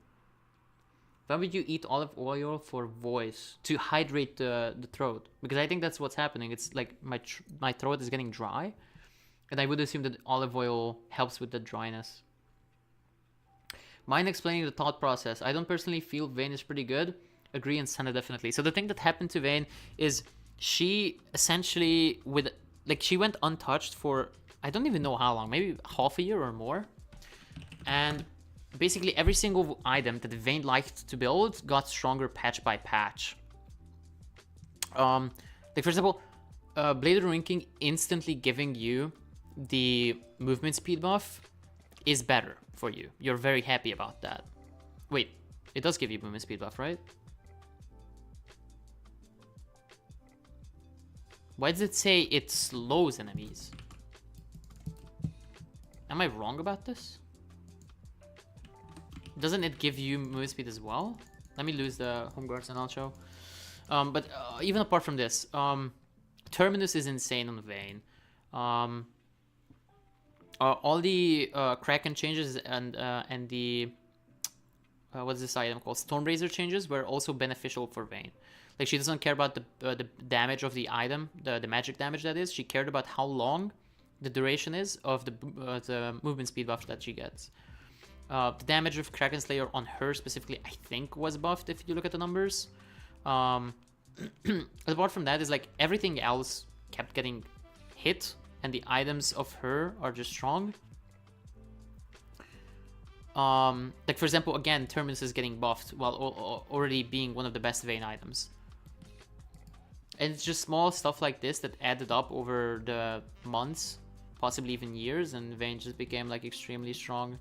Why would you eat olive oil for voice? To hydrate the throat? Because I think that's what's happening. It's like my throat is getting dry. And I would assume that olive oil helps with the dryness. Mind explaining the thought process. I don't personally feel Vayne is pretty good. Agree, and Senna definitely. So the thing that happened to Vayne is she essentially, she went untouched for, I don't even know how long, maybe half a year or more. And basically every single item that Vayne liked to build got stronger patch by patch. Like for example, Blade Ranking instantly giving you the movement speed buff is better for you. You're very happy about that. Wait, it does give you movement speed buff, right? Why does it say it slows enemies? Am I wrong about this? Doesn't it give you movement speed as well? Let me lose the home guards and I'll show. But even apart from this, Terminus is insane on Vayne. All the Kraken changes and the what's this item called? Stormrazor changes were also beneficial for Vayne. Like, she doesn't care about the damage of the item, the magic damage that is. She cared about how long the duration is of the movement speed buff that she gets. The damage of Kraken Slayer on her specifically, I think, was buffed if you look at the numbers. Apart from that, is like everything else kept getting hit, and the items of her are just strong. Like, for example, again, Terminus is getting buffed while already being one of the best Vayne items. And it's just small stuff like this that added up over the months, possibly even years, and Vayne just became like extremely strong.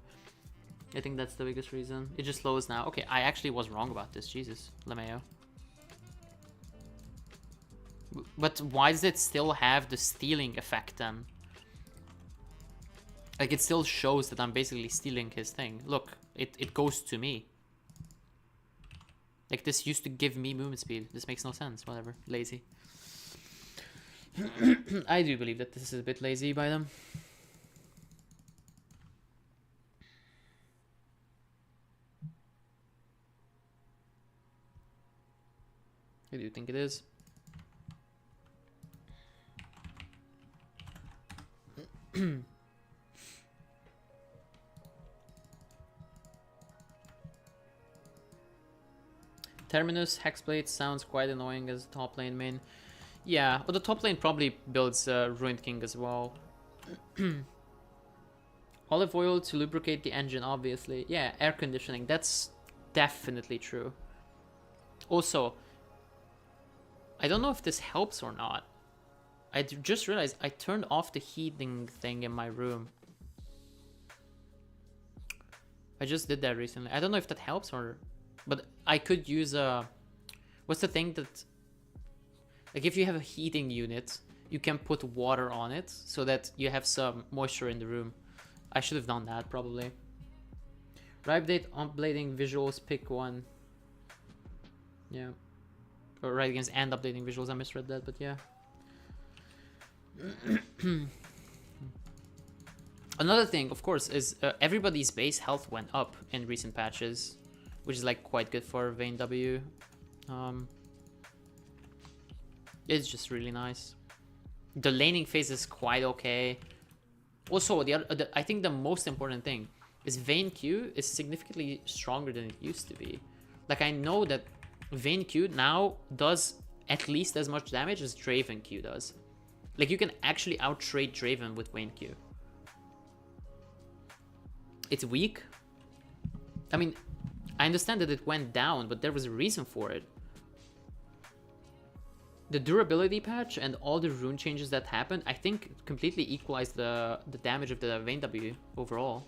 I think that's the biggest reason. It just slows now. Okay, I actually was wrong about this. Jesus, LeMayo. But why does it still have the stealing effect then? Like, it still shows that I'm basically stealing his thing. Look, it goes to me. Like, this used to give me movement speed. This makes no sense. Whatever. Lazy. I do believe that this is a bit lazy by them. I do think it is. Terminus Hexblade sounds quite annoying as a top lane main. Yeah, but the top lane probably builds Ruined King as well. Olive oil to lubricate the engine, obviously. Yeah, air conditioning, that's definitely true. Also, I don't know if this helps or not. I just realized I turned off the heating thing in my room. I just did that recently. I don't know if that helps or... But I could use a... What's the thing that... Like, if you have a heating unit, you can put water on it so that you have some moisture in the room. I should have done that, probably. Ripe date, updating visuals, pick one. Yeah. Or right against and updating visuals, I misread that, but yeah. Another thing, of course, is everybody's base health went up in recent patches, which is like quite good for Vayne W. It's just really nice. The laning phase is quite okay. Also, I think the most important thing is Vayne Q is significantly stronger than it used to be. Like, I know that Vayne Q now does at least as much damage as Draven Q does. Like, you can actually out-trade Draven with Vayne Q. It's weak. I mean, I understand that it went down, but there was a reason for it. The durability patch and all the rune changes that happened, I think, completely equalized the damage of the Vayne W overall.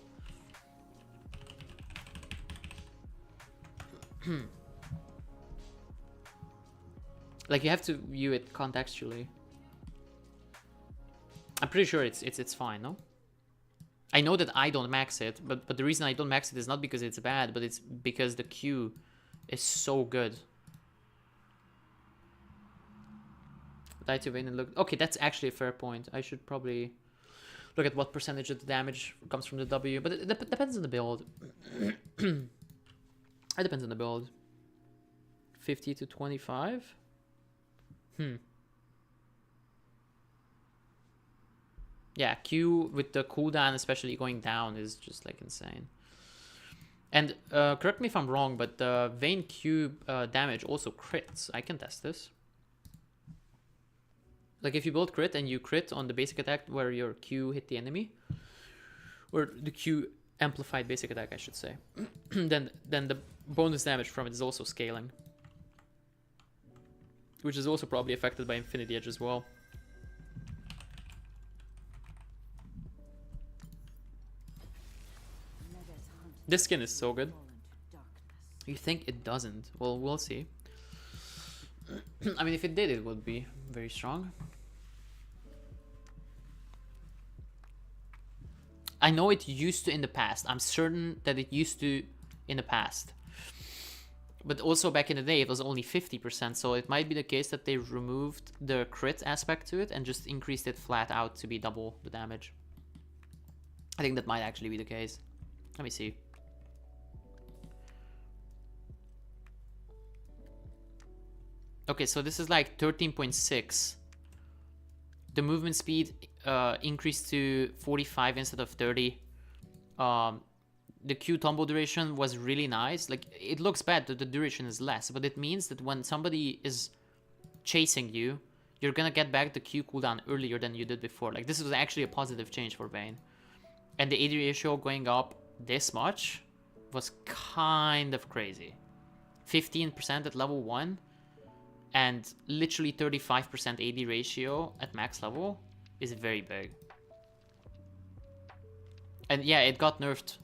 Like, you have to view it contextually. I'm pretty sure it's fine, no? I know that I don't max it, but the reason I don't max it is not because it's bad, but it's because the Q is so good. Die to Vayne and look... Okay, that's actually a fair point. I should probably look at what percentage of the damage comes from the W, but it depends on the build. It depends on the build. 50 to 25? Yeah, Q with the cooldown especially going down is just like insane. And correct me if I'm wrong, but the Vayne Q damage also crits. I can test this. Like, if you build crit and you crit on the basic attack where your Q hit the enemy, or the Q amplified basic attack, I should say, then the bonus damage from it is also scaling, which is also probably affected by Infinity Edge as well. This skin is so good. You think it doesn't? Well, we'll see. I mean, if it did, it would be very strong. I know it used to in the past. I'm certain that it used to in the past. But also back in the day, it was only 50%, so it might be the case that they removed the crit aspect to it and just increased it flat out to be double the damage. I think that might actually be the case. Let me see. Okay, so this is like 13.6. The movement speed increased to 45 instead of 30. The Q combo duration was really nice. Like, it looks bad that the duration is less, but it means that when somebody is chasing you, you're gonna get back the Q cooldown earlier than you did before. Like, this was actually a positive change for Vayne. And the AD ratio going up this much was kind of crazy. 15% at level 1 and literally 35% AD ratio at max level is very big. And yeah, it got nerfed.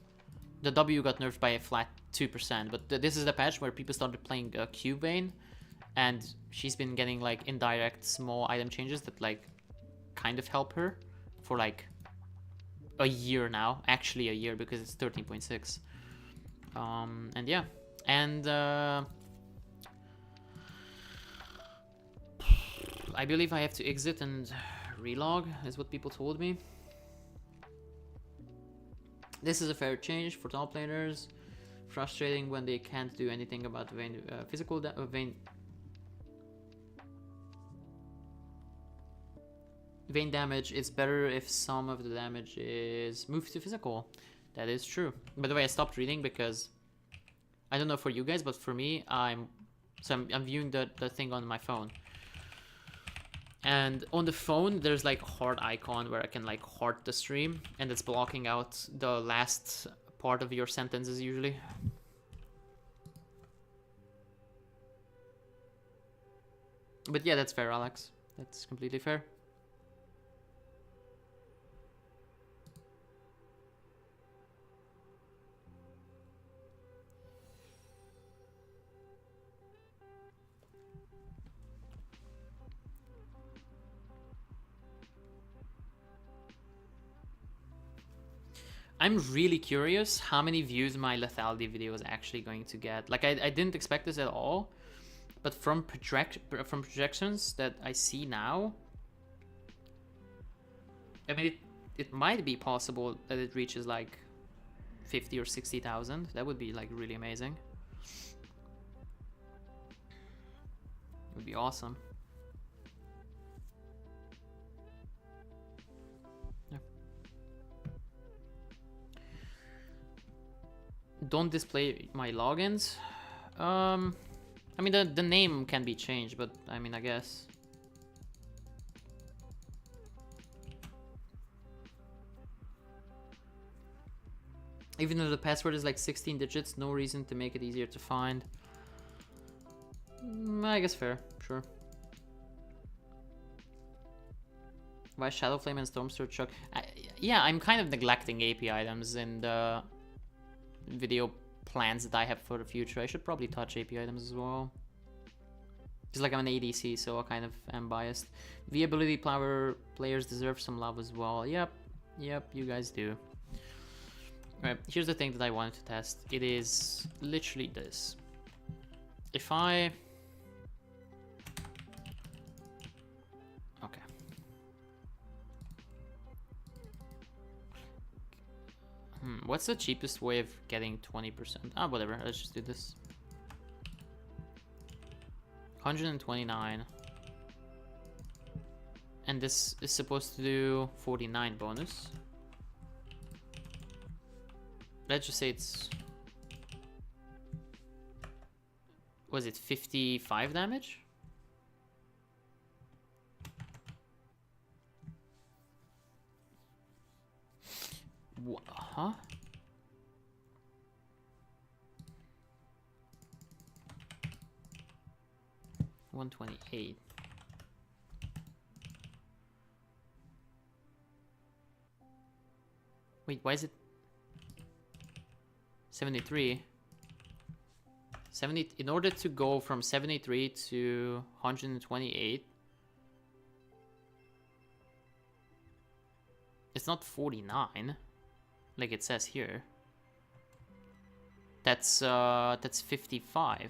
The W got nerfed by a flat 2%, but this is the patch where people started playing Q Vayne, and she's been getting like indirect small item changes that like kind of help her for like a year now. Actually a year, because it's 13.6. And yeah, and I believe I have to exit and relog, is what people told me. This is a fair change for top laners. Frustrating when they can't do anything about Vayne, physical Vayne damage. It's better if some of the damage is moved to physical. That is true. By the way, I stopped reading because I don't know for you guys, but for me, I'm viewing the thing on my phone. And on the phone, there's like a heart icon where I can like heart the stream, and it's blocking out the last part of your sentences usually. But yeah, that's fair, Alex. That's completely fair. I'm really curious how many views my lethality video is actually going to get. Like, I didn't expect this at all, but from projections that I see now, I mean, it might be possible that it reaches like 50 or 60,000. That would be like really amazing. It would be awesome. Don't display my logins. I mean, the name can be changed, but I mean, I guess. Even though the password is like 16 digits, no reason to make it easier to find. I guess fair, sure. Why Shadowflame and Stormstorm Chuck? Yeah, I'm kind of neglecting AP items in the video plans that I have for the future. I should probably touch AP items as well. Just like I'm an ADC, so I kind of am biased. The ability power players deserve some love as well. Yep, you guys do. Alright, here's the thing that I wanted to test. It is literally this. If I... Okay. What's the cheapest way of getting 20%? Ah, whatever, let's just do this. 129. And this is supposed to do 49 bonus. Let's just say it's... Was it 55 damage? Huh? $128. Wait, why is it 73? 70. In order to go from 73 to 128, it's not 49. like it says here. That's 55.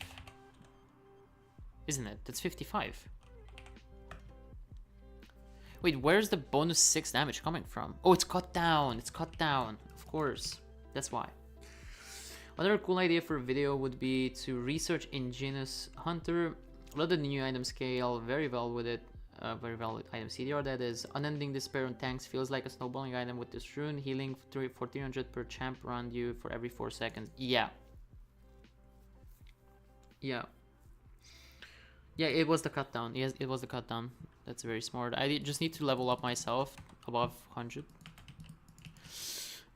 Isn't it? That's 55. Wait, where's the bonus 6 damage coming from? Oh, it's cut down. It's cut down. Of course. That's why. Another cool idea for a video would be to research Ingenious Hunter. Let the new item scale very well with it. Very well with item CDR, that is. Unending Despair on tanks feels like a snowballing item with this rune. Healing for 300 per champ around you for every 4 seconds. Yeah. Yeah. Yeah, it was the cut down. Yes, it was the cut down. That's very smart. I just need to level up myself above 100.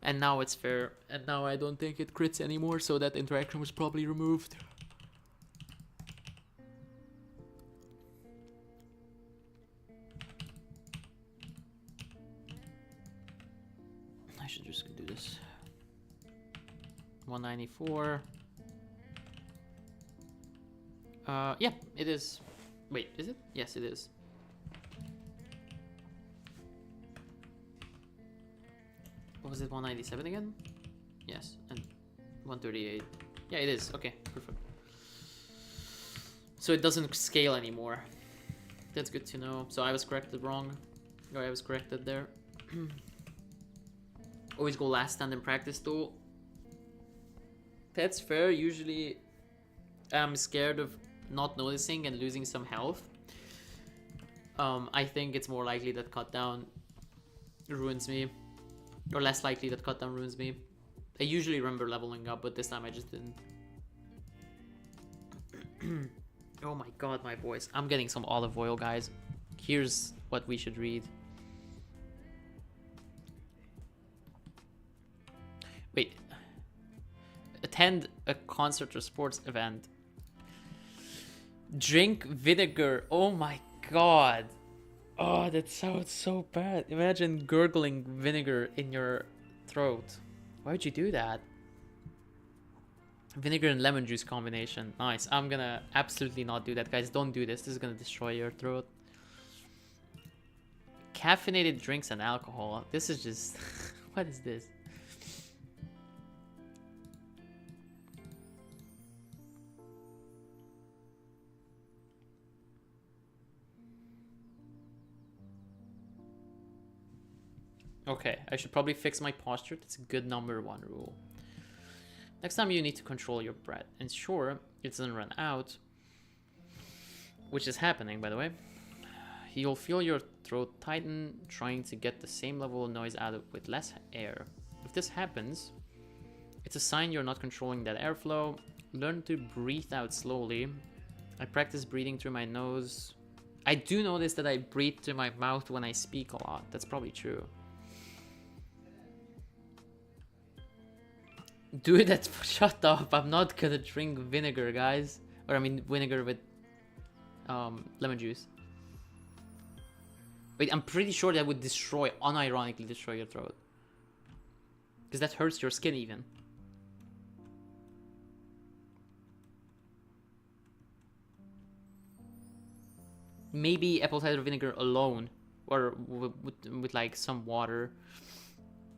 And now it's fair. And now I don't think it crits anymore, so that interaction was probably removed. I should just do this. 194. Yeah, it is. Wait, is it? Yes, it is. What was it, 197 again? Yes, and 138. Yeah, it is. Okay, perfect. So it doesn't scale anymore. That's good to know. So I was corrected wrong. Or I was corrected there. Always go last stand in practice though. That's fair. Usually I'm scared of not noticing and losing some health. I think it's more likely that cut down ruins me. Or less likely that cut down ruins me. I usually remember leveling up, but this time I just didn't. Oh my god, my voice. I'm getting some olive oil, guys. Here's what we should read. Wait. Attend a concert or sports event. Drink vinegar. Oh my god. Oh, that sounds so bad. Imagine gurgling vinegar in your throat. Why would you do that? Vinegar and lemon juice combination. Nice. I'm gonna absolutely not do that, guys. Don't do this. This is gonna destroy your throat. Caffeinated drinks and alcohol. This is just... What is this? Okay, I should probably fix my posture. That's a good #1 rule. Next time you need to control your breath. Ensure it doesn't run out. Which is happening, by the way. You'll feel your throat tighten, trying to get the same level of noise out with less air. If this happens, it's a sign you're not controlling that airflow. Learn to breathe out slowly. I practice breathing through my nose. I do notice that I breathe through my mouth when I speak a lot. That's probably true. Dude, that's... Shut up. I'm not gonna drink vinegar, guys. Or I mean vinegar with lemon juice. Wait, I'm pretty sure that would destroy, unironically destroy your throat. Because that hurts your skin even. Maybe apple cider vinegar alone, or with like some water,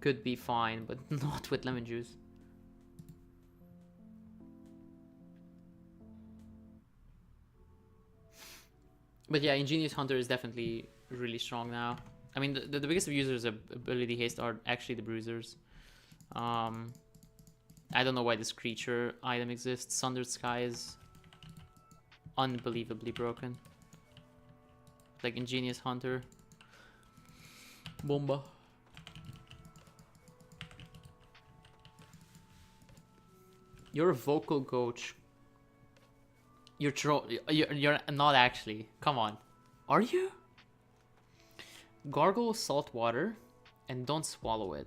could be fine, but not with lemon juice. But yeah, Ingenious Hunter is definitely really strong now. I mean, the biggest abusers of ability haste are actually the bruisers. I don't know why this creature item exists. Sundered Sky is unbelievably broken. Like Ingenious Hunter. Bomba. You're a vocal coach. You're not actually. Come on. Are you? Gargle salt water and don't swallow it.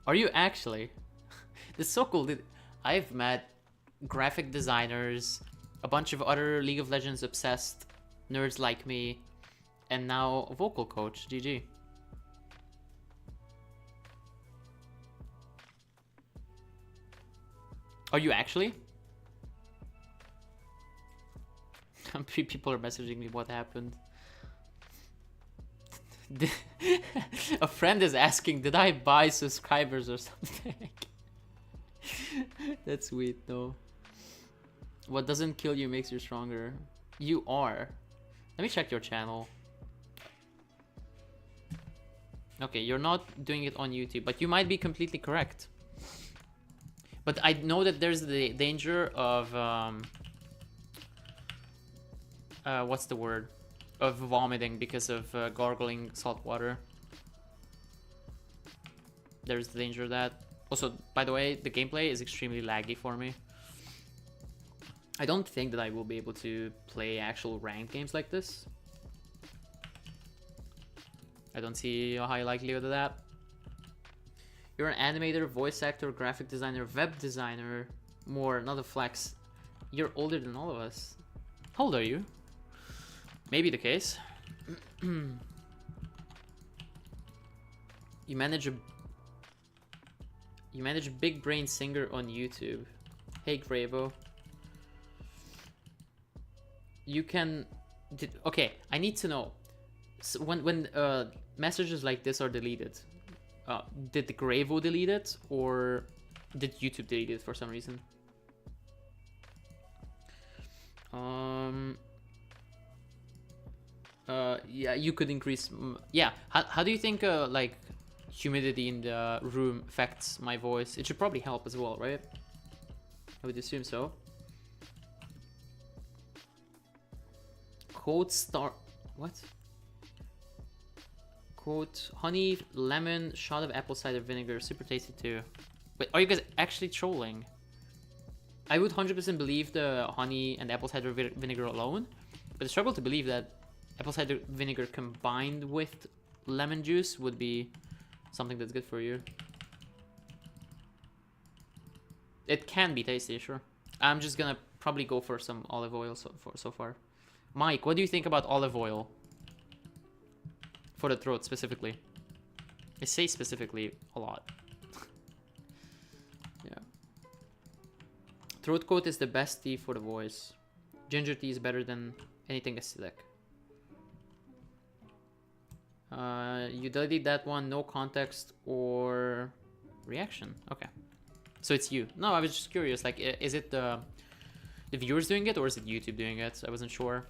Are you actually? This is so cool. I've met graphic designers, a bunch of other League of Legends obsessed nerds like me, and now a vocal coach. GG. Are you actually? People are messaging me what happened. A friend is asking, did I buy subscribers or something? That's sweet, though. What doesn't kill you makes you stronger. You are. Let me check your channel. Okay, you're not doing it on YouTube, but you might be completely correct. But I know that there's the danger of what's the word? Of vomiting because of gargling salt water. There's the danger of that. Also, by the way, the gameplay is extremely laggy for me. I don't think that I will be able to play actual ranked games like this. I don't see a high likelihood of that. You're an animator, voice actor, graphic designer, web designer. More, not a flex. You're older than all of us. How old are you? Maybe the case. You manage a big brain singer on YouTube. Hey Gravo. You can okay, I need to know. So when messages like this are deleted, did the Gravo delete it or did YouTube delete it for some reason? Yeah, you could increase. Yeah, how do you think like humidity in the room affects my voice? It should probably help as well, right? I would assume so. Quote star. What? Quote, honey, lemon, shot of apple cider vinegar, super tasty too. Wait, are you guys actually trolling? I would 100% believe the honey and apple cider vinegar alone, but I struggle to believe that apple cider vinegar combined with lemon juice would be something that's good for you. It can be tasty, sure. I'm just gonna probably go for some olive oil so far. Mike, what do you think about olive oil? For the throat specifically. I say specifically a lot. Yeah. Throat coat is the best tea for the voice. Ginger tea is better than anything acidic. You deleted that one, no context or reaction. Okay. So it's you. No, I was just curious. Like, is it the viewers doing it or is it YouTube doing it? I wasn't sure.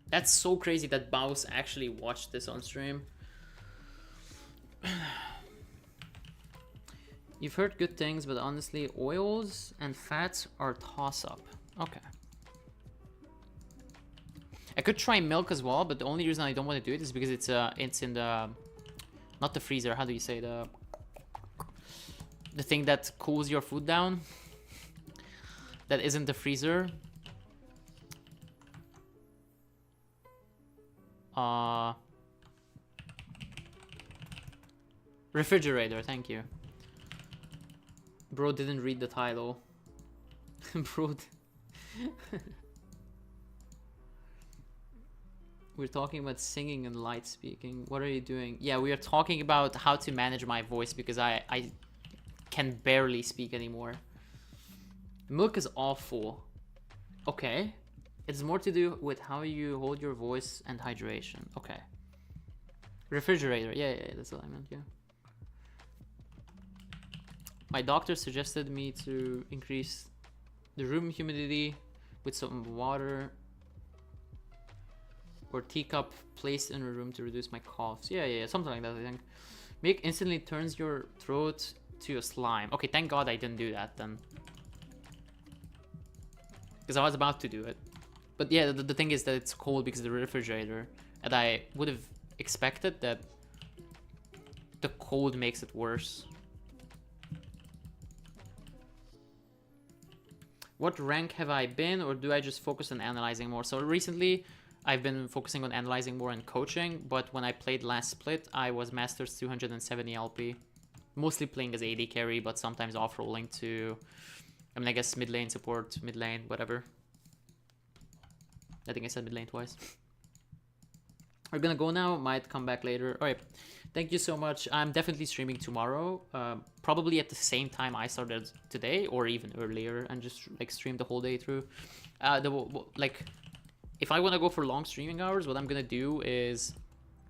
That's so crazy that Baus actually watched this on stream. You've heard good things, but honestly, oils and fats are toss-up. Okay. I could try milk as well, but the only reason I don't want to do it is because it's in the, not the freezer. How do you say, the thing that cools your food down? That isn't the freezer. Refrigerator, thank you. Bro didn't read the title. Bro. We're talking about singing and light speaking. What are you doing? Yeah, we are talking about how to manage my voice because I can barely speak anymore. Milk is awful. Okay. It's more to do with how you hold your voice and hydration. Okay. Refrigerator. Yeah, that's what I meant, yeah. My doctor suggested me to increase the room humidity with some water or teacup placed in a room to reduce my coughs. Yeah, something like that, I think. Milk instantly turns your throat to a slime. Okay, thank God I didn't do that then. Because I was about to do it. But yeah, the thing is that it's cold because of the refrigerator. And I would have expected that the cold makes it worse. What rank have I been, or do I just focus on analyzing more? So recently, I've been focusing on analyzing more and coaching, but when I played last split, I was Masters 270 LP. Mostly playing as AD carry, but sometimes off-rolling to, I mean, I guess mid lane support, mid lane, whatever. I think I said mid lane twice. We're gonna go now, might come back later. Alright, Thank you so much. I'm definitely streaming tomorrow, probably at the same time I started today, or even earlier, and just like stream the whole day through. Like, if I want to go for long streaming hours, what I'm gonna do is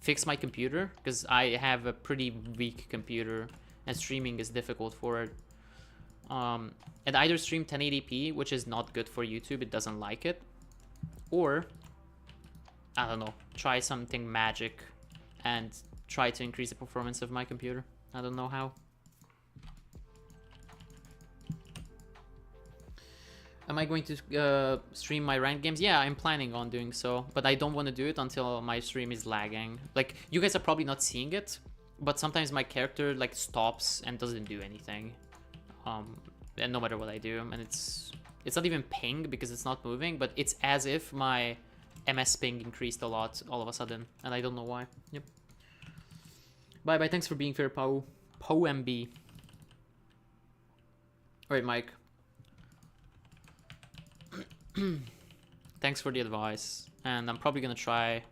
fix my computer, because I have a pretty weak computer, and streaming is difficult for it. And either stream 1080p, which is not good for YouTube, it doesn't like it, or I don't know, try something magic and try to increase the performance of my computer. I don't know how. Am I going to stream my ranked games? Yeah, I'm planning on doing so, but I don't want to do it until my stream is lagging. Like, you guys are probably not seeing it, but sometimes my character like stops and doesn't do anything. And no matter what I do, and it's not even ping because it's not moving, but it's as if my MS ping increased a lot all of a sudden, and I don't know why. Yep. Bye bye. Thanks for being fair, Pau. PoMB. Alright, Mike. Thanks for the advice, and I'm probably gonna try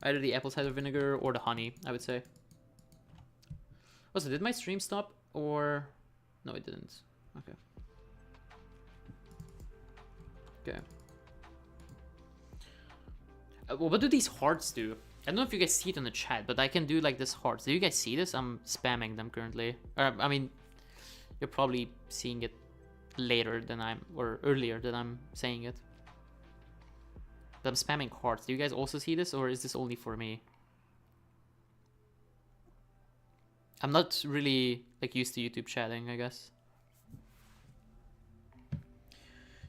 either the apple cider vinegar or the honey, I would say. Also, did my stream stop, or no, it didn't. Okay. Okay. Well, what do these hearts do? I don't know if you guys see it in the chat, but I can do like this hearts. Do you guys see this? I'm spamming them currently. I mean, you're probably seeing it later than or earlier than I'm saying it. But I'm spamming hearts. Do you guys also see this, or is this only for me? I'm not really like used to YouTube chatting, I guess.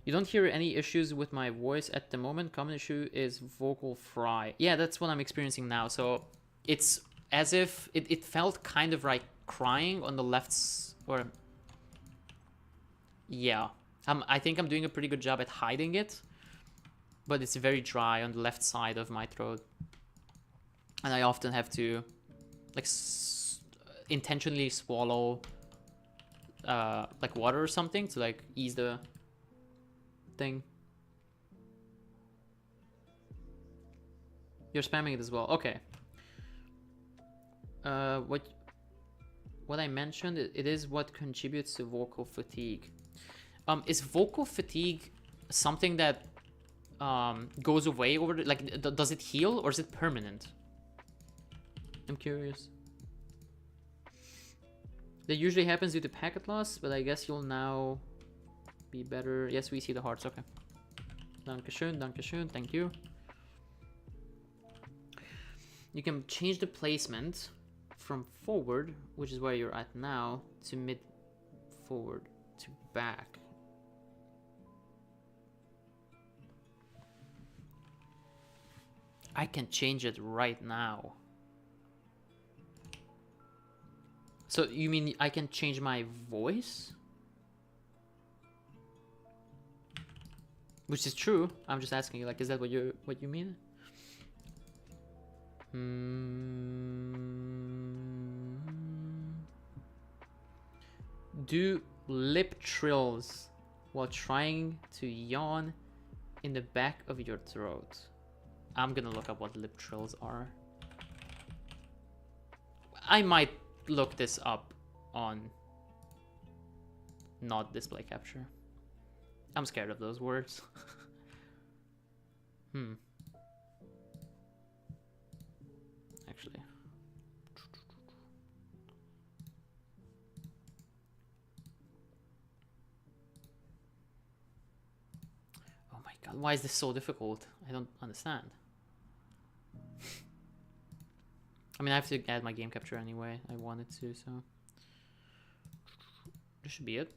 You don't hear any issues with my voice at the moment. Common issue is vocal fry. Yeah, that's what I'm experiencing now. So it's as if it felt kind of like crying on the or yeah. I think I'm doing a pretty good job at hiding it, but it's very dry on the left side of my throat, and I often have to like intentionally swallow like water or something to like ease the thing. You're spamming it as well. Okay. What I mentioned, it is what contributes to vocal fatigue. Is vocal fatigue something that goes away over like does it heal, or is it permanent? I'm curious. That usually happens due to packet loss, but I guess you'll now be better. Yes, we see the hearts. Okay. Dankeschön, thank you. You can change the placement from forward, which is where you're at now, to mid forward to back. I can change it right now. So you mean I can change my voice? Which is true. I'm just asking you, like, is that what you mean? Do lip trills while trying to yawn in the back of your throat. I'm gonna look up what lip trills are. I might look this up on not display capture. I'm scared of those words. Actually. Oh my god, why is this so difficult? I don't understand. I mean, I have to add my game capture anyway. I wanted to, so. This should be it.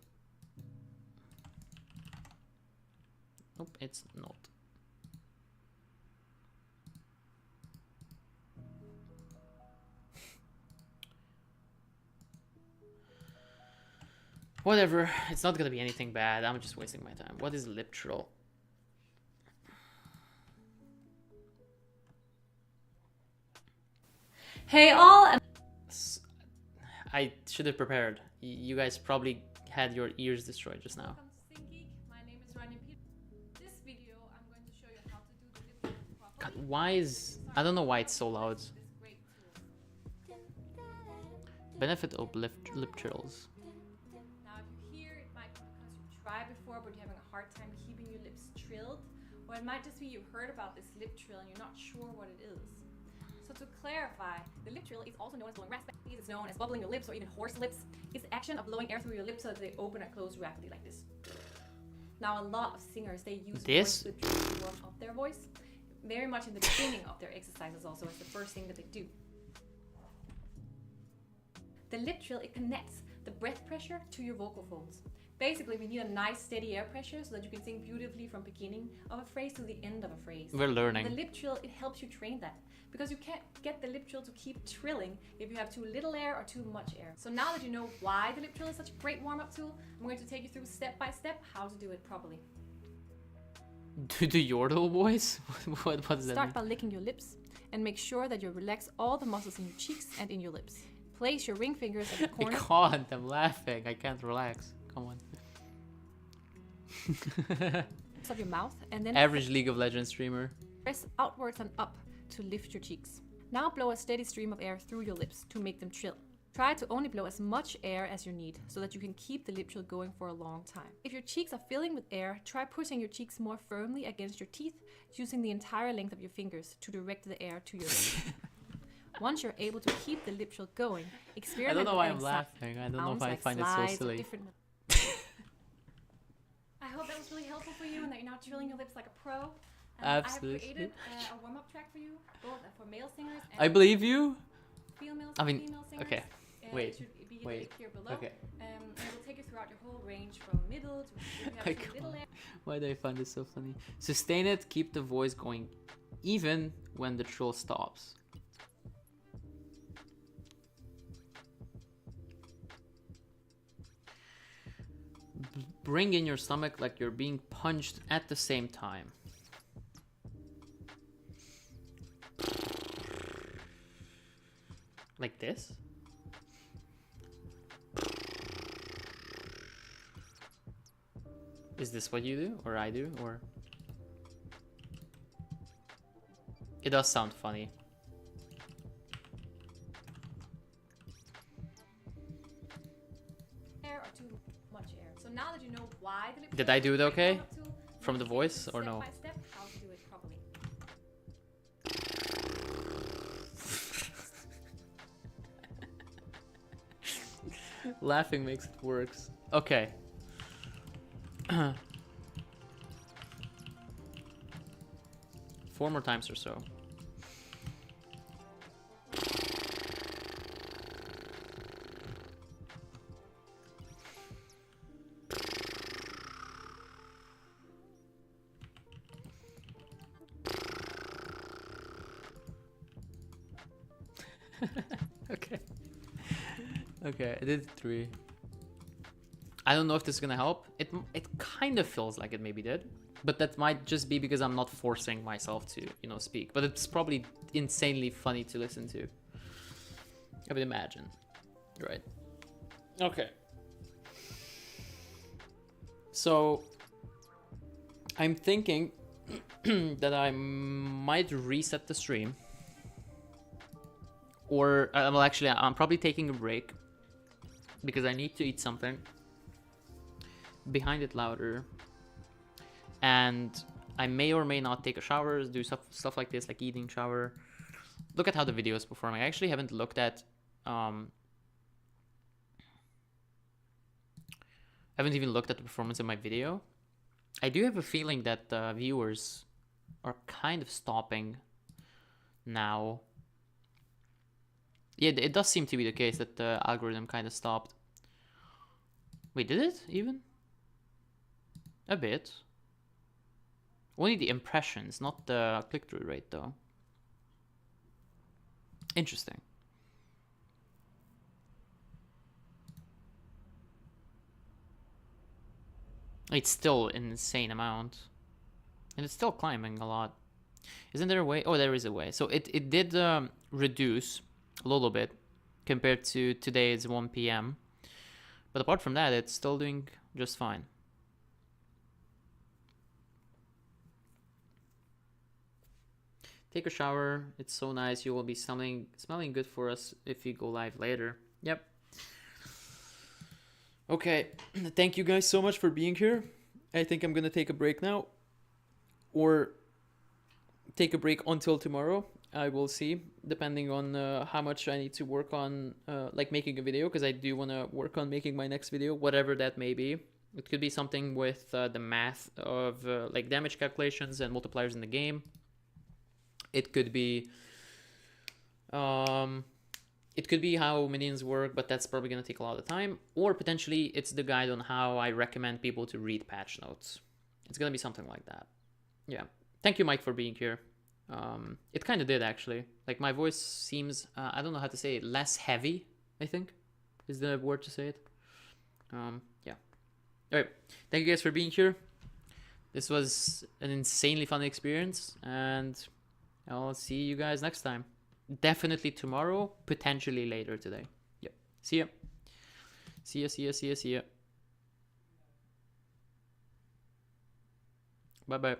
Nope, it's not. Whatever, it's not gonna be anything bad. I'm just wasting my time. What is lip trill? Hey all! I should have prepared. You guys probably had your ears destroyed just now. God, why is... I don't know why it's so loud. Benefit of lip trills. Now, if you hear, it might be because you've tried before, but you're having a hard time keeping your lips trilled, or it might just be you've heard about this lip trill and you're not sure what it is. So to clarify, the lip trill is also known as blowing raspberries. It's known as bubbling your lips or even horse lips. It's the action of blowing air through your lips so that they open and close rapidly like this. Now, a lot of singers, they use voice lip trill to warm up their voice, very much in the beginning of their exercises also. It's the first thing that they do. The lip trill, it connects the breath pressure to your vocal folds. Basically, we need a nice steady air pressure so that you can sing beautifully from beginning of a phrase to the end of a phrase. We're learning. The lip trill, it helps you train that, because you can't get the lip trill to keep trilling if you have too little air or too much air. So now that you know why the lip trill is such a great warm-up tool, I'm going to take you through step by step how to do it properly. Do the yodel voice? What does that Start mean? by licking your lips and make sure that you relax all the muscles in your cheeks and in your lips. Place your ring fingers at the corner. I can't, I'm laughing. I can't relax. Come on. Of your mouth, and then Average League of Legends streamer. press outwards and up to lift your cheeks. Now blow a steady stream of air through your lips to make them trill. Try to only blow as much air as you need so that you can keep the lip trill going for a long time. If your cheeks are filling with air, try pushing your cheeks more firmly against your teeth, using the entire length of your fingers to direct the air to your lips. Once you're able to keep the lip trill going, experiment I don't know why with I'm adding laughing. I don't know if I like find it so slides or silly. different- I hope that was really helpful for you and that you're not trilling your lips like a pro. Absolutely. I have created a warm-up track for you, both for male singers and I believe you. female I mean, female singers. okay. It should be Wait. here below. Okay. And it will take you throughout your whole range from middle to if you I have too little air. Why do I find this so funny? Sustain it, keep the voice going even when the trill stops. Bring in your stomach like you're being punched at the same time. Like this? Is this what you do, or I do, or? It does sound funny. Air or too much air. So now that you know why the lip Did trill I do it is a great okay? warm-up tool, From the let's take voice, you or no? Step by step how to do it properly. Laughing makes it works. Okay. 4 more times or so. Okay. Okay, I did 3. I don't know if this is gonna help. It kind of feels like it maybe did, but that might just be because I'm not forcing myself to, you know, speak. But it's probably insanely funny to listen to. I would imagine. Right. Okay. So I'm thinking that I might reset the stream. Or, well, actually, I'm probably taking a break because I need to eat something. Behind it louder. And I may or may not take a shower, do stuff like this, like eating shower. Look at how the video is performing. I actually haven't looked at... haven't even looked at the performance of my video. I do have a feeling that viewers are kind of stopping now. Yeah, it does seem to be the case that the algorithm kind of stopped. Wait, did it even? A bit. Only the impressions, not the click-through rate though. Interesting. It's still an insane amount. And it's still climbing a lot. Isn't there a way? Oh, there is a way. So it did reduce a little bit compared to today's 1 p.m. But apart from that, it's still doing just fine. Take a shower. It's so nice. You will be smelling good for us if you go live later. Yep. Okay, thank you guys so much for being here. I think I'm gonna take a break now, or take a break until tomorrow. I will see, depending on how much I need to work on, like making a video, because I do want to work on making my next video, whatever that may be. It could be something with the math of like damage calculations and multipliers in the game. It could be how minions work, but that's probably going to take a lot of time. Or potentially it's the guide on how I recommend people to read patch notes. It's going to be something like that. Yeah. Thank you, Mike, for being here. It kind of did, actually. Like, my voice seems, I don't know how to say it, less heavy, I think, is the word to say it. Yeah. Alright, thank you guys for being here. This was an insanely fun experience, and I'll see you guys next time. Definitely tomorrow, potentially later today. Yep. See ya. See ya, see ya, see ya, see ya. Bye-bye.